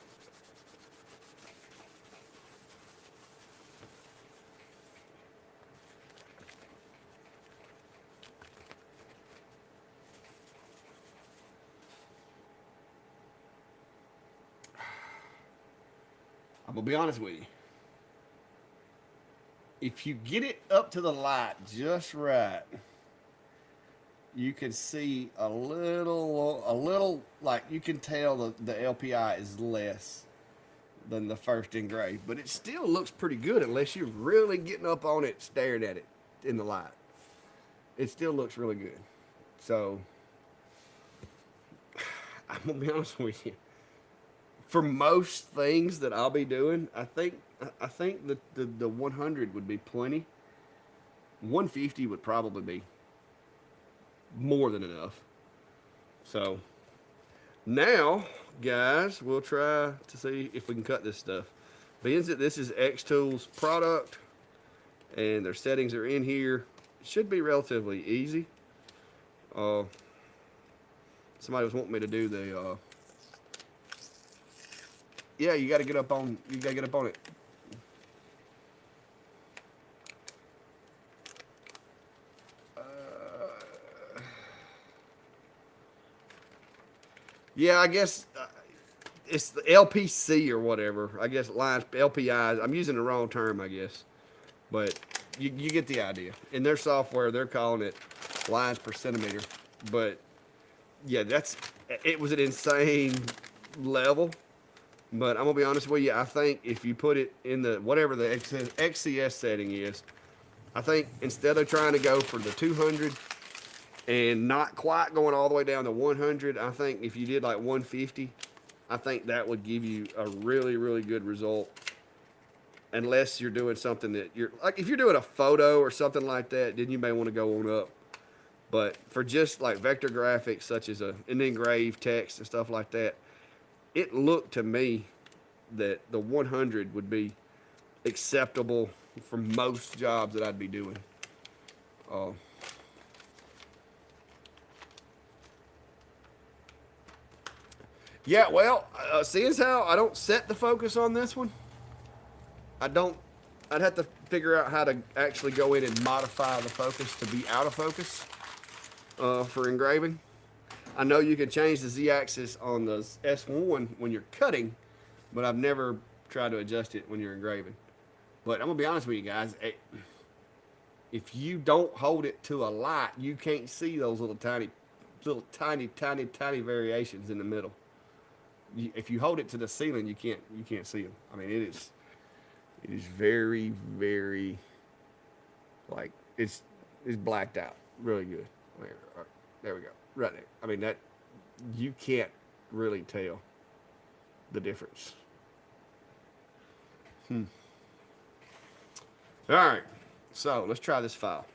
I'm gonna be honest with you. If you get it up to the light just right, you can see a little, like you can tell the LPI is less than the first engrave, but it still looks pretty good unless you're really getting up on it, staring at it in the light. It still looks really good. So I'm gonna be honest with you. For most things that I'll be doing, I think the 100 would be plenty. 150 would probably be more than enough. So now, guys, we'll try to see if we can cut this stuff. Being that this is xTool's product and their settings are in here, it should be relatively easy. Somebody was wanting me to do the yeah, you gotta get up on it. Yeah, I guess it's the LPC or whatever. I guess lines LPIs. I'm using the wrong term, I guess, but you get the idea. In their software, they're calling it lines per centimeter. But yeah, it was an insane level. But I'm gonna be honest with you. I think if you put it in the whatever the XCS setting is, I think instead of trying to go for the 200 and not quite going all the way down to 100, I think if you did like 150, I think that would give you a really, really good result. Unless you're doing something that you're like, if you're doing a photo or something like that, then you may want to go on up. But for just like vector graphics, such as an engraved text and stuff like that, it looked to me that the 100 would be acceptable for most jobs that I'd be doing. Yeah, well, seeing as how I don't set the focus on this one, I'd have to figure out how to actually go in and modify the focus to be out of focus for engraving. I know you can change the Z-axis on the S1 when you're cutting, but I've never tried to adjust it when you're engraving. But I'm gonna be honest with you guys, if you don't hold it to a light, you can't see those little tiny variations in the middle. If you hold it to the ceiling, you can't see them. I mean, it is very, very, like it's blacked out, really good. There we go. Right there. I mean, that you can't really tell the difference. All right, so let's try this file.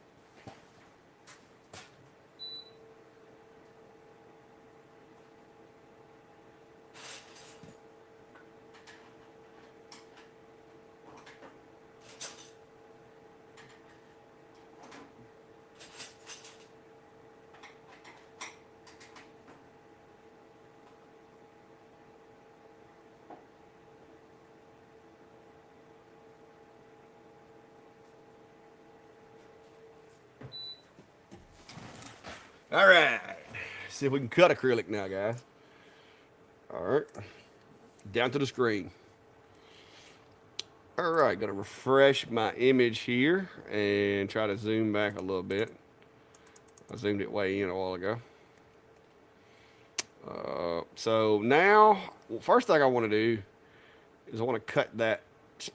All right. See if we can cut acrylic now, guys. All right. Down to the screen. All right. Going to refresh my image here and try to zoom back a little bit. I zoomed it way in a while ago. So now, first thing I want to do is I want to cut that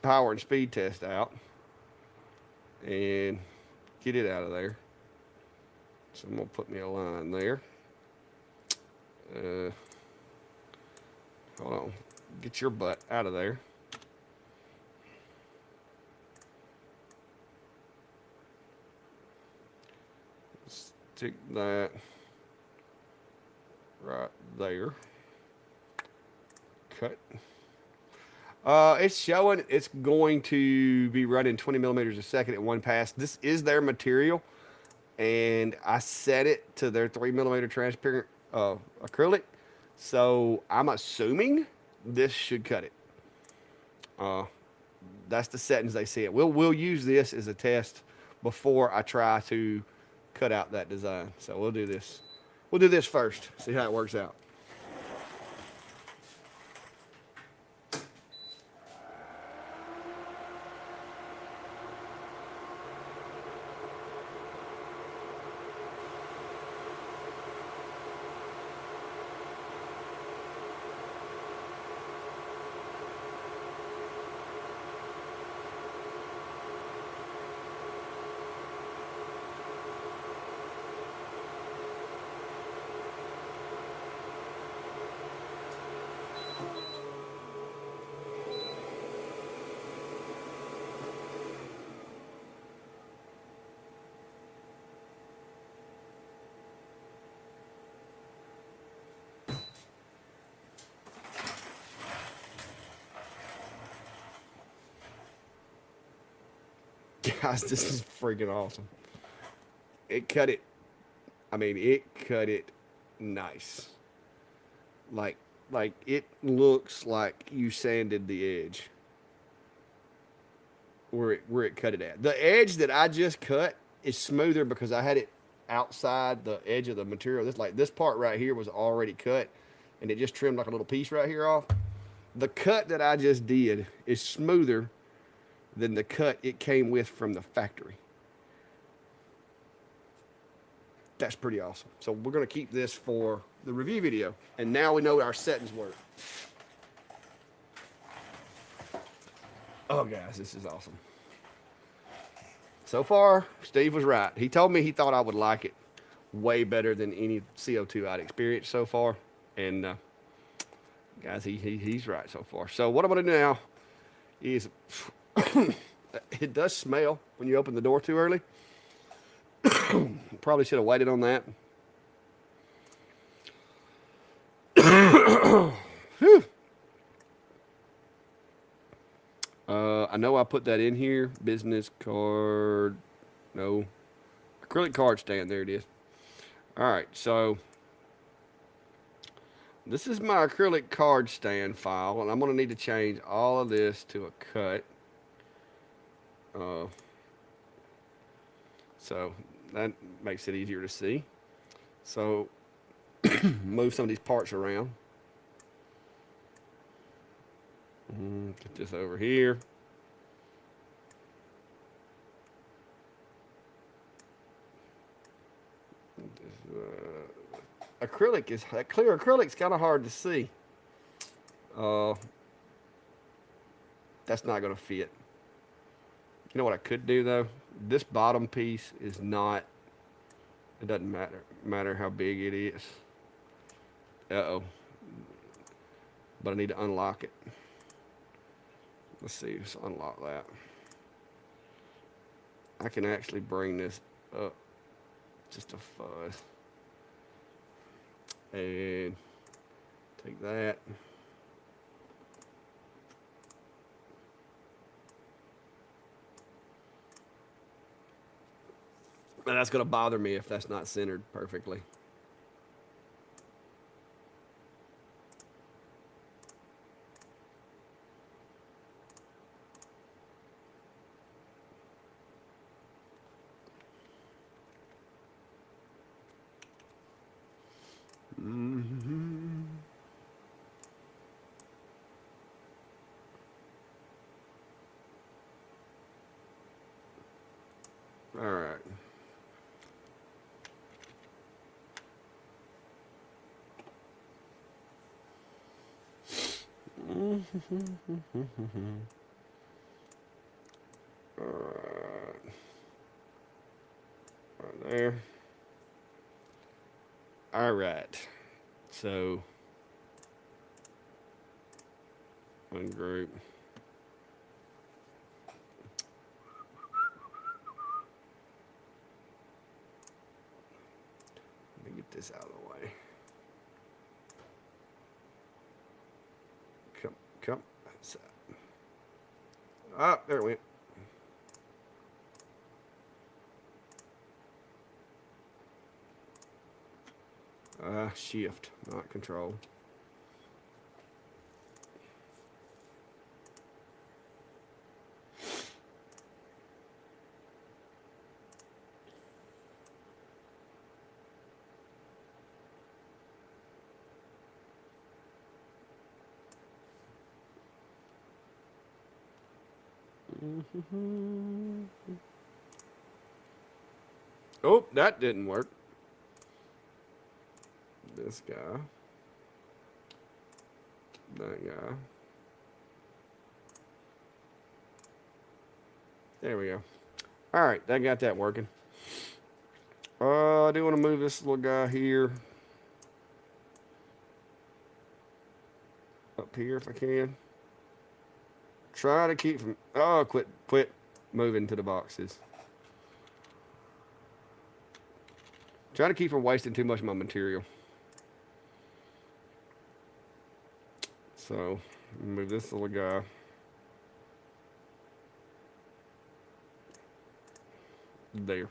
power and speed test out and get it out of there. So I'm going to put me a line there. Hold on. Get your butt out of there. Stick that right there. Cut. It's showing it's going to be running 20 millimeters a second at one pass. This is their material. And I set it to their 3 millimeter transparent acrylic, so I'm assuming this should cut it. That's the settings they see it. We'll use this as a test before I try to cut out that design. So we'll do this. We'll do this first. See how it works out. Guys, this is freaking awesome. It cut it. I mean, it cut it nice. Like, like it looks like you sanded the edge where it cut it at. The edge that I just cut is smoother because I had it outside the edge of the material. This part right here was already cut, and it just trimmed like a little piece right here off. The cut that I just did is smoother than the cut it came with from the factory. That's pretty awesome. So we're going to keep this for the review video. And now we know our settings work. Oh, guys, this is awesome. So far, Steve was right. He told me he thought I would like it way better than any CO2 I'd experienced so far. And, guys, he's right so far. So what I'm going to do now is it does smell when you open the door too early. Probably should have waited on that. I know I put that in here. Business card. No. Acrylic card stand. There it is. All right. So this is my acrylic card stand file, and I'm going to need to change all of this to a cut. So that makes it easier to see. So move some of these parts around. Get this over here. That clear acrylic's kind of hard to see. That's not going to fit. You know what I could do though? This bottom piece is not. It doesn't matter how big it is. Uh-oh. But I need to unlock it. Let's see. Let's unlock that. I can actually bring this up just a fuzz. And take that. And that's going to bother me if that's not centered perfectly. All right. All right. Right there. All right. So ungroup. Let me get this out of the way. Come. Ah, there it went. Shift, not control. Oh, that didn't work. This guy. That guy. There we go. All right, I got that working. I do want to move this little guy here up here if I can. Try to keep from. Oh, quit moving to the boxes. Try to keep from wasting too much of my material. So, move this little guy. there.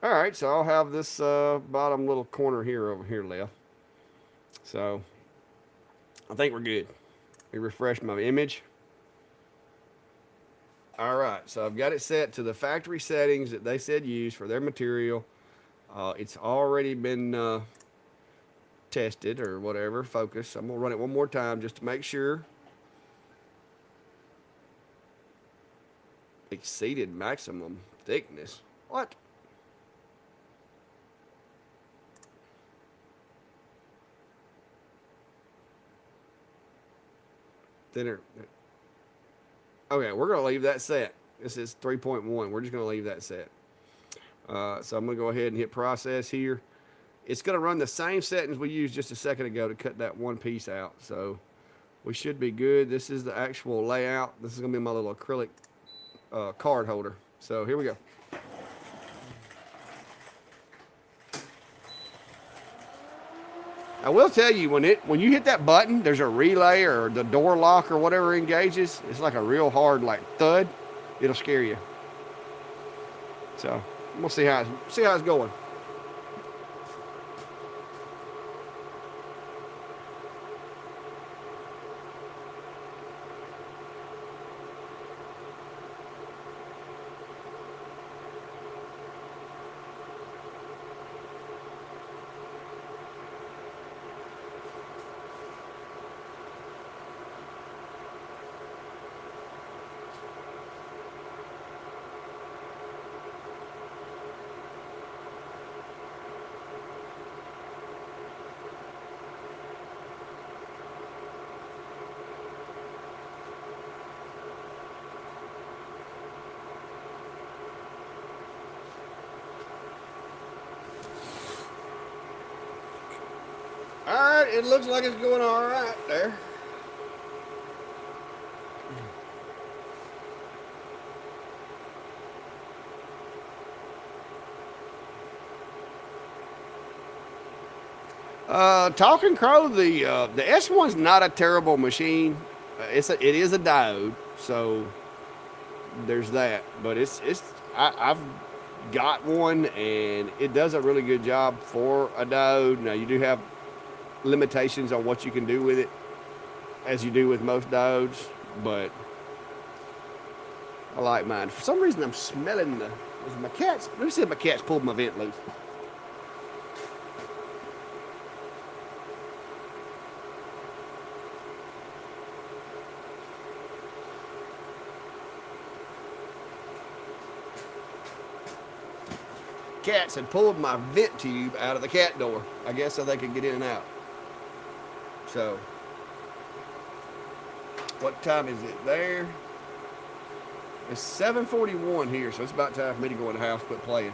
All right, so I'll have this bottom little corner here over here left. So I think we're good. Let me refresh my image. All right, so I've got it set to the factory settings that they said use for their material. It's already been tested or whatever, focus. I'm gonna run it one more time just to make sure. Exceeded maximum thickness. What? Thinner. Okay, we're gonna leave that set. This is 3.1. We're just gonna leave that set. So I'm gonna go ahead and hit process here. It's gonna run the same settings we used just a second ago to cut that one piece out. So we should be good. This is the actual layout. This is gonna be my little acrylic card holder. So here we go. I will tell you, when you hit that button, there's a relay or the door lock or whatever engages. It's like a real hard like thud. It'll scare you. So we'll see how it's going. All right, it looks like it's going all right there. Talking Crow, the S1's not a terrible machine. It is a diode, so there's that. But I've got one and it does a really good job for a diode. Now you do have limitations on what you can do with it, as you do with most diodes, but I like mine. For some reason, I'm smelling my cats. Let me see if my cats pulled my vent loose. Cats had pulled my vent tube out of the cat door, I guess, so they could get in and out. So, what time is it there? It's 7:41 here, so it's about time for me to go in the house, quit playing.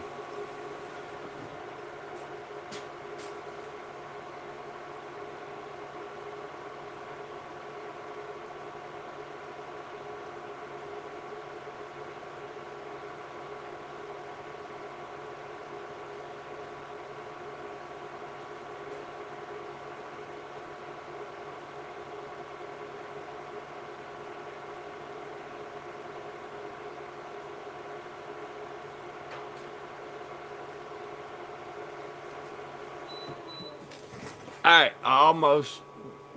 All right, I almost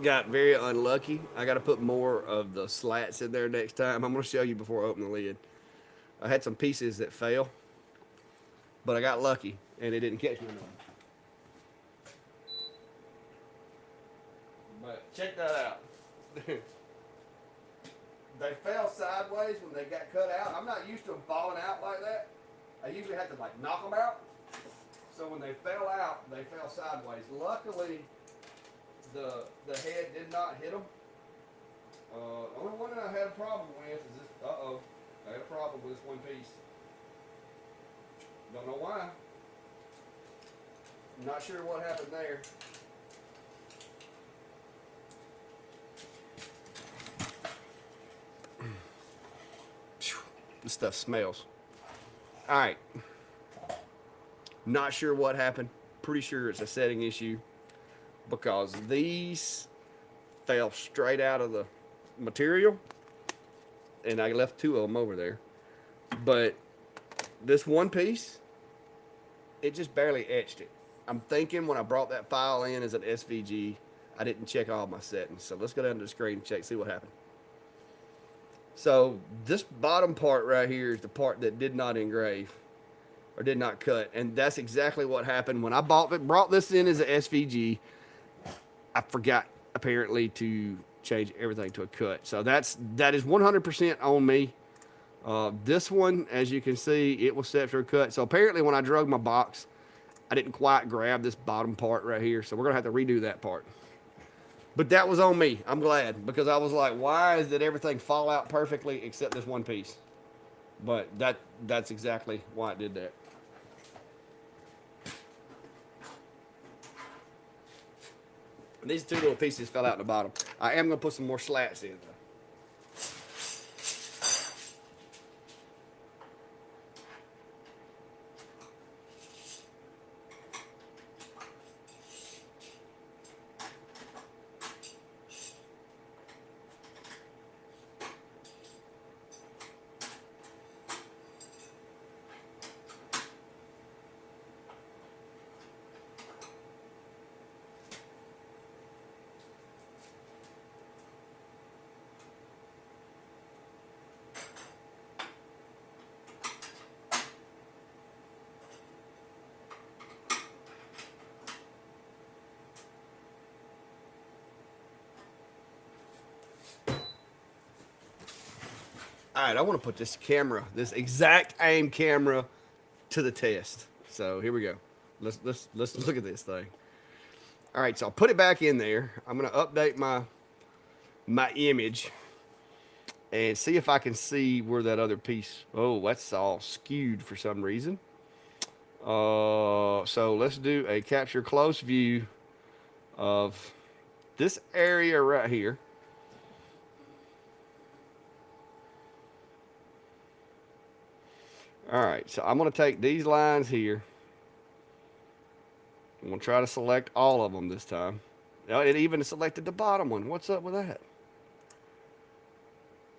got very unlucky. I got to put more of the slats in there next time. I'm going to show you before I open the lid. I had some pieces that fell, but I got lucky and it didn't catch me. But check that out. They fell sideways when they got cut out. I'm not used to them falling out like that. I usually have to like knock them out. So when they fell out, they fell sideways. Luckily, the head did not hit them. The only one that I had a problem with is this. I had a problem with this one piece. Don't know why. I'm not sure what happened there. This stuff smells. All right. Not sure what happened. Pretty sure it's a setting issue because these fell straight out of the material and I left two of them over there. But this one piece, it just barely etched it. I'm thinking when I brought that file in as an SVG, I didn't check all my settings. So let's go down to the screen and check, see what happened. So this bottom part right here is the part that did not engrave or did not cut. And that's exactly what happened when I brought this in as an SVG. I forgot apparently to change everything to a cut. So that is 100% on me. This one, as you can see, it was set for a cut. So apparently when I drug my box, I didn't quite grab this bottom part right here. So we're going to have to redo that part. But that was on me. I'm glad, because I was like, why did everything fall out perfectly except this one piece? But that's exactly why it did that. These two little pieces fell out the bottom. I am going to put some more slats in, though. All right, I want to put this camera, this exact aim camera, to the test. So here we go. Let's look at this thing. All right, so I'll put it back in there. I'm gonna update my image and see if I can see where that other piece. Oh, that's all skewed for some reason. So let's do a capture close view of this area right here. All right, so I'm going to take these lines here. I'm going to try to select all of them this time. Now, it even selected the bottom one. What's up with that?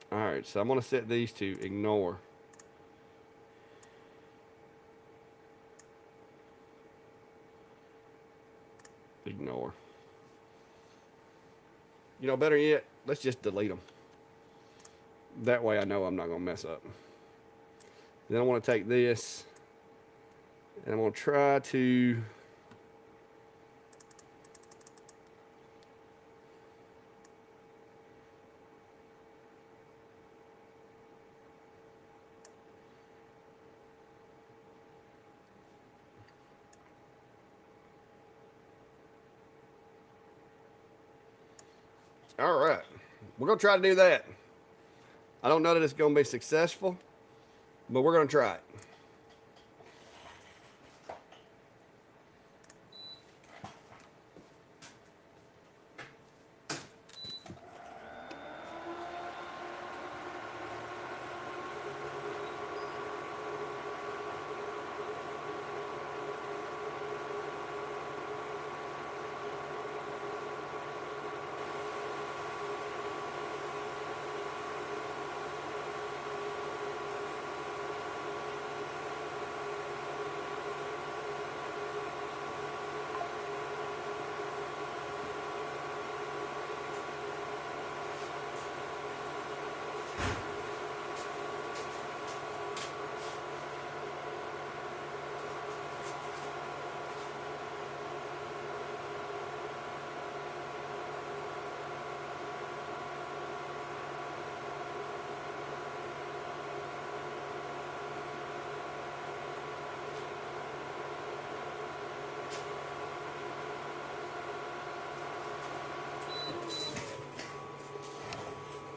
All right, so I'm going to set these to ignore. Ignore. You know, better yet, let's just delete them. That way I know I'm not going to mess up. Then I want to take this and I'm going to try to all right. We're going to try to do that. I don't know that it's going to be successful, but we're going to try it.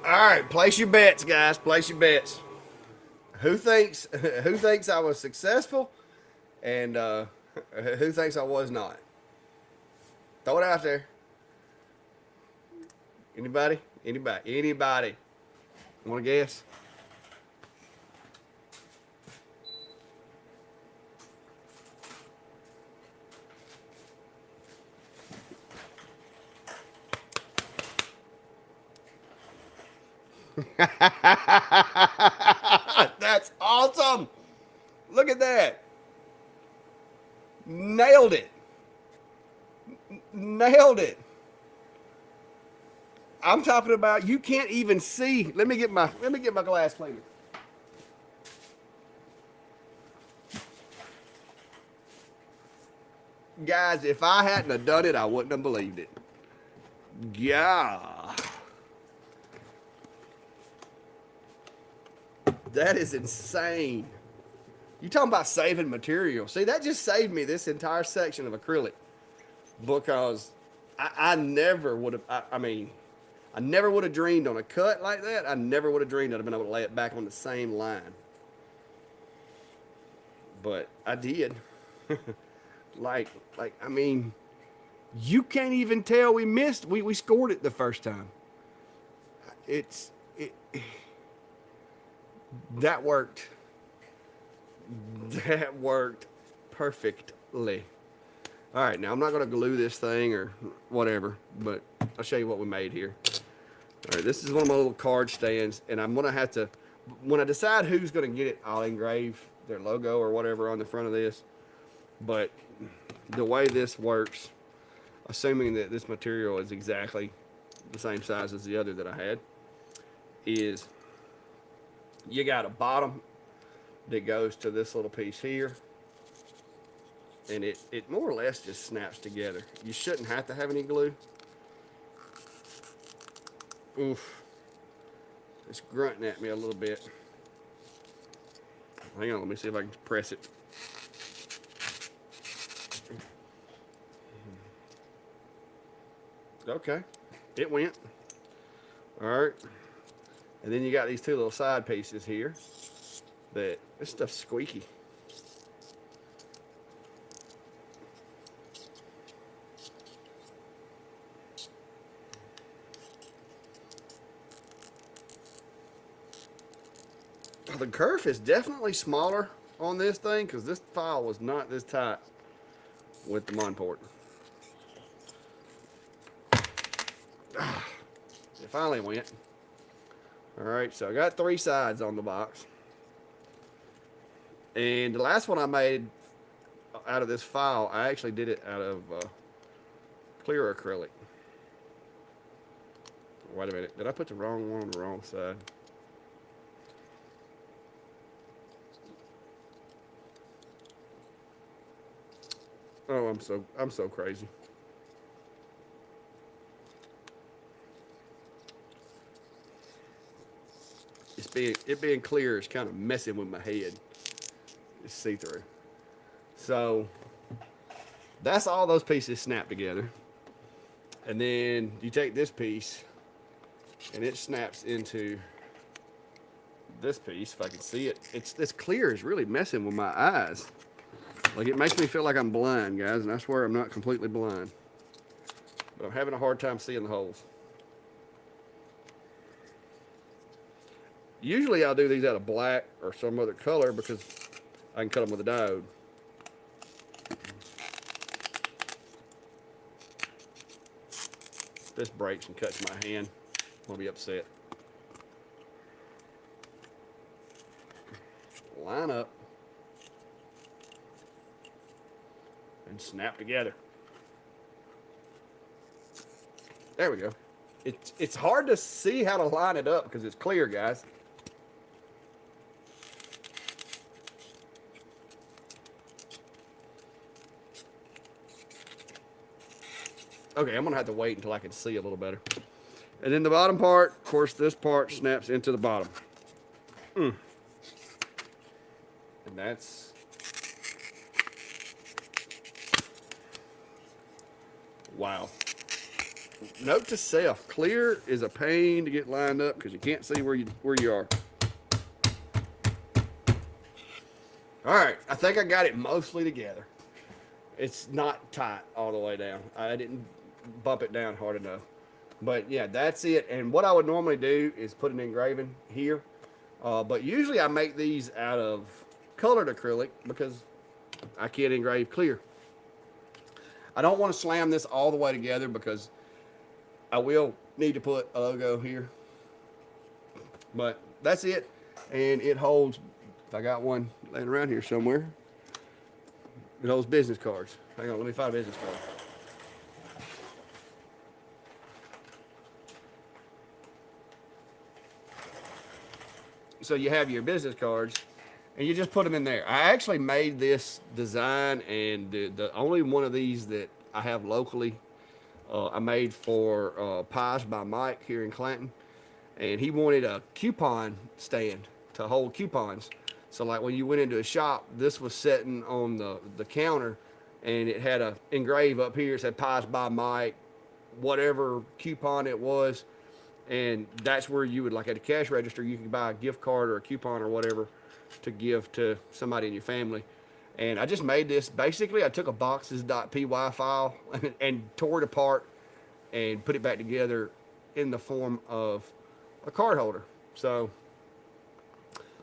All right, place your bets, guys. Place your bets. Who thinks I was successful, and who thinks I was not? Throw it out there. Anybody? Anybody? Anybody? Want to guess? That's awesome. Look talking about. You can't even see. Let me get my glass cleaner. Guys, if I hadn't have done it, I wouldn't have believed it. Yeah. That is insane. You talking about saving material. See, that just saved me this entire section of acrylic. Because I never would have, I never would have dreamed on a cut like that. I never would have dreamed I'd have been able to lay it back on the same line. But I did. I mean, you can't even tell we missed. We scored it the first time. That worked. That worked perfectly. All right, now I'm not going to glue this thing or whatever, but I'll show you what we made here. All right, this is one of my little card stands, and I'm going to have to, when I decide who's going to get it, I'll engrave their logo or whatever on the front of this. But the way this works, assuming that this material is exactly the same size as the other that I had, is you got a bottom that goes to this little piece here, and it more or less just snaps together. You shouldn't have to have any glue. Oof. It's grunting at me a little bit. Hang on, let me see if I can press it. Okay, it went. All right. And then you got these two little side pieces here that, this stuff's squeaky. The kerf is definitely smaller on this thing because this file was not this tight with the Monport. It finally went. All right, so I got 3 sides on the box. And the last one I made out of this file, I actually did it out of clear acrylic. Wait a minute, did I put the wrong one on the wrong side? Oh, I'm so crazy. It being clear is kind of messing with my head. It's see-through. So that's all those pieces snap together. And then you take this piece and it snaps into this piece, if I can see it. This clear is really messing with my eyes. Like, it makes me feel like I'm blind, guys, and I swear I'm not completely blind. But I'm having a hard time seeing the holes. Usually I'll do these out of black or some other color because I can cut them with a diode. If this breaks and cuts my hand, I'll be upset. Line up and snap together. There we go. It's hard to see how to line it up because it's clear, guys. Okay, I'm gonna have to wait until I can see a little better. And then the bottom part, of course, this part snaps into the bottom. And that's wow. Note to self, clear is a pain to get lined up because you can't see where you are. All right, I think I got it mostly together. It's not tight all the way down. I didn't bump it down hard enough. But yeah, that's it. And what I would normally do is put an engraving here. But usually I make these out of colored acrylic because I can't engrave clear. I don't want to slam this all the way together because I will need to put a logo here. But that's it. And it holds, I got one laying around here somewhere. It holds business cards. Hang on, let me find a business card. So you have your business cards, and you just put them in there. I actually made this design, and the only one of these that I have locally, I made for Pies by Mike here in Clanton, and he wanted a coupon stand to hold coupons. So like when you went into a shop, this was sitting on the counter, and it had a engrave up here. It said Pies by Mike, whatever coupon it was, and that's where you would, like at a cash register, you could buy a gift card or a coupon or whatever to give to somebody in your family. And I just made this. Basically, I took a boxes.py file and tore it apart and put it back together in the form of a card holder. So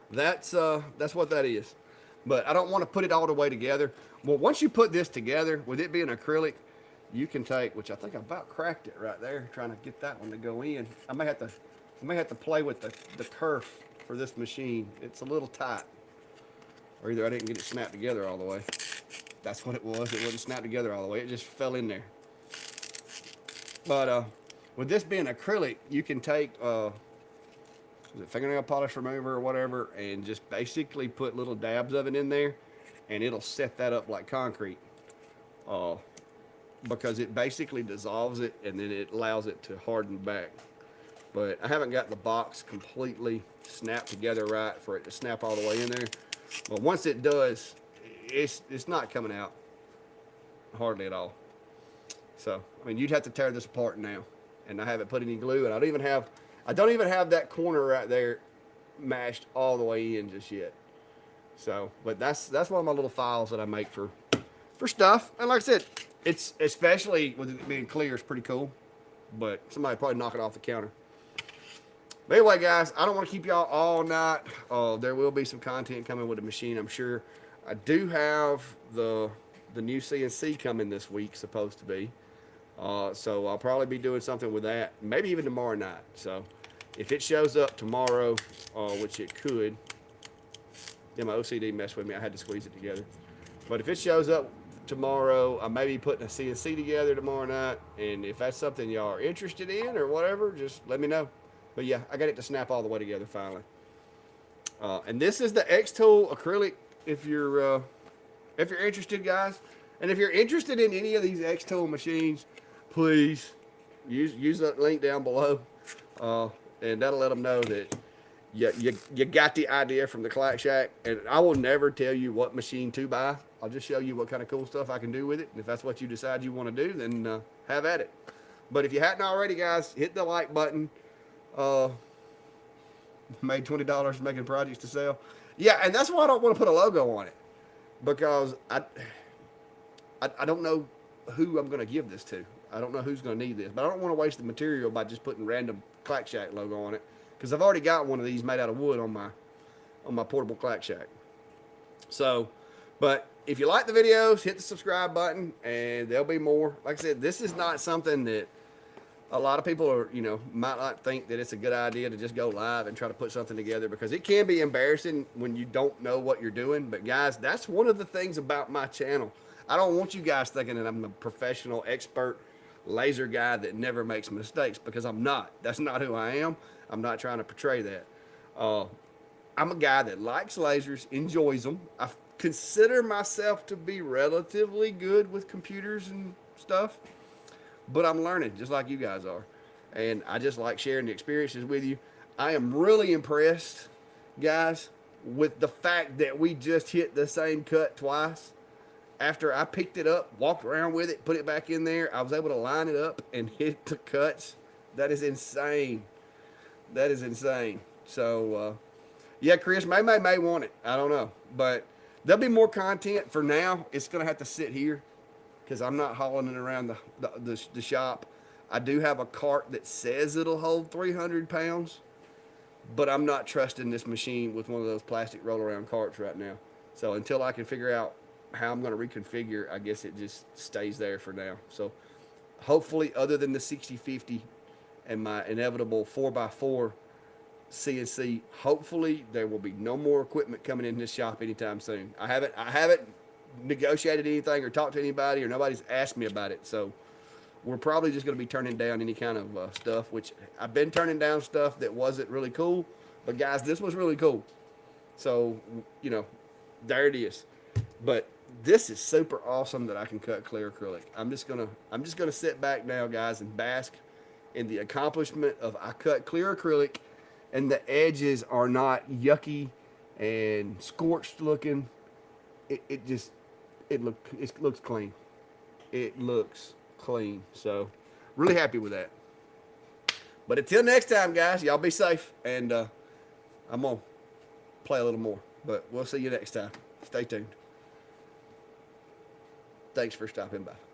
that's what that is. But I don't want to put it all the way together. Well, once you put this together, with it being acrylic, you can take, which I think I about cracked it right there, trying to get that one to go in. I may have to play with the kerf for this machine. It's a little tight, or either I didn't get it snapped together all the way. That's what it was. It wasn't snapped together all the way. It just fell in there. But with this being acrylic, you can take is it fingernail polish remover or whatever, and just basically put little dabs of it in there, and it'll set that up like concrete. Because it basically dissolves it, and then it allows it to harden back. But I haven't got the box completely snapped together right for it to snap all the way in there. But once it does, it's not coming out hardly at all. So I mean, you'd have to tear this apart now, and I haven't put any glue, and I don't even have that corner right there mashed all the way in just yet. So, but that's one of my little files that I make for stuff. And like I said, it's, especially with it being clear, it's pretty cool. But somebody probably knock it off the counter. But anyway, guys, I don't want to keep y'all all night. There will be some content coming with the machine, I'm sure. I do have the new CNC coming this week, supposed to be. So I'll probably be doing something with that, maybe even tomorrow night. So if it shows up tomorrow, which it could, yeah, my OCD messed with me. I had to squeeze it together. But if it shows up tomorrow, I may be putting a CNC together tomorrow night. And if that's something y'all are interested in or whatever, just let me know. But yeah, I got it to snap all the way together finally. And this is the xTool acrylic. If you're interested, guys, and if you're interested in any of these xTool machines, please use that link down below, and that'll let them know that you got the idea from the Clack Shack. And I will never tell you what machine to buy. I'll just show you what kind of cool stuff I can do with it. And if that's what you decide you want to do, then have at it. But if you hadn't already, guys, hit the like button. Made $20 making projects to sell. Yeah, and that's why I don't want to put a logo on it, because I don't know who I'm going to give this to. I don't know who's going to need this, but I don't want to waste the material by just putting random Clack Shack logo on it, because I've already got one of these made out of wood on my portable Clack Shack. So, but if you like the videos, hit the subscribe button, and there'll be more. Like I said, this is not something that a lot of people are, might not think that it's a good idea to just go live and try to put something together, because it can be embarrassing when you don't know what you're doing. But guys, that's one of the things about my channel. I don't want you guys thinking that I'm a professional expert laser guy that never makes mistakes, because I'm not. That's not who I am. I'm not trying to portray that. I'm a guy that likes lasers, enjoys them. I consider myself to be relatively good with computers and stuff, but I'm learning just like you guys are. And I just like sharing the experiences with you. I am really impressed, guys, with the fact that we just hit the same cut twice. After I picked it up, walked around with it, put it back in there, I was able to line it up and hit the cuts. That is insane. That is insane. So, yeah, Chris, may want it. I don't know. But there'll be more content. For now, it's going to have to sit here, because I'm not hauling it around the shop. I do have a cart that says it'll hold 300 pounds, but I'm not trusting this machine with one of those plastic roll-around carts right now. So until I can figure out how I'm going to reconfigure, I guess it just stays there for now. So hopefully, other than the 6050 and my inevitable 4x4 CNC, hopefully there will be no more equipment coming in this shop anytime soon. I haven't negotiated anything or talked to anybody, or nobody's asked me about it. So we're probably just going to be turning down any kind of stuff, which I've been turning down stuff that wasn't really cool, But guys, this was really cool. So, you know, there it is. But this is super awesome that I can cut clear acrylic. I'm just gonna sit back now, guys, and bask in the accomplishment of I cut clear acrylic, and the edges are not yucky and scorched looking. It looks clean. It looks clean. So, really happy with that. But until next time, guys, y'all be safe, and I'm gonna play a little more. But we'll see you next time. Stay tuned. Thanks for stopping by.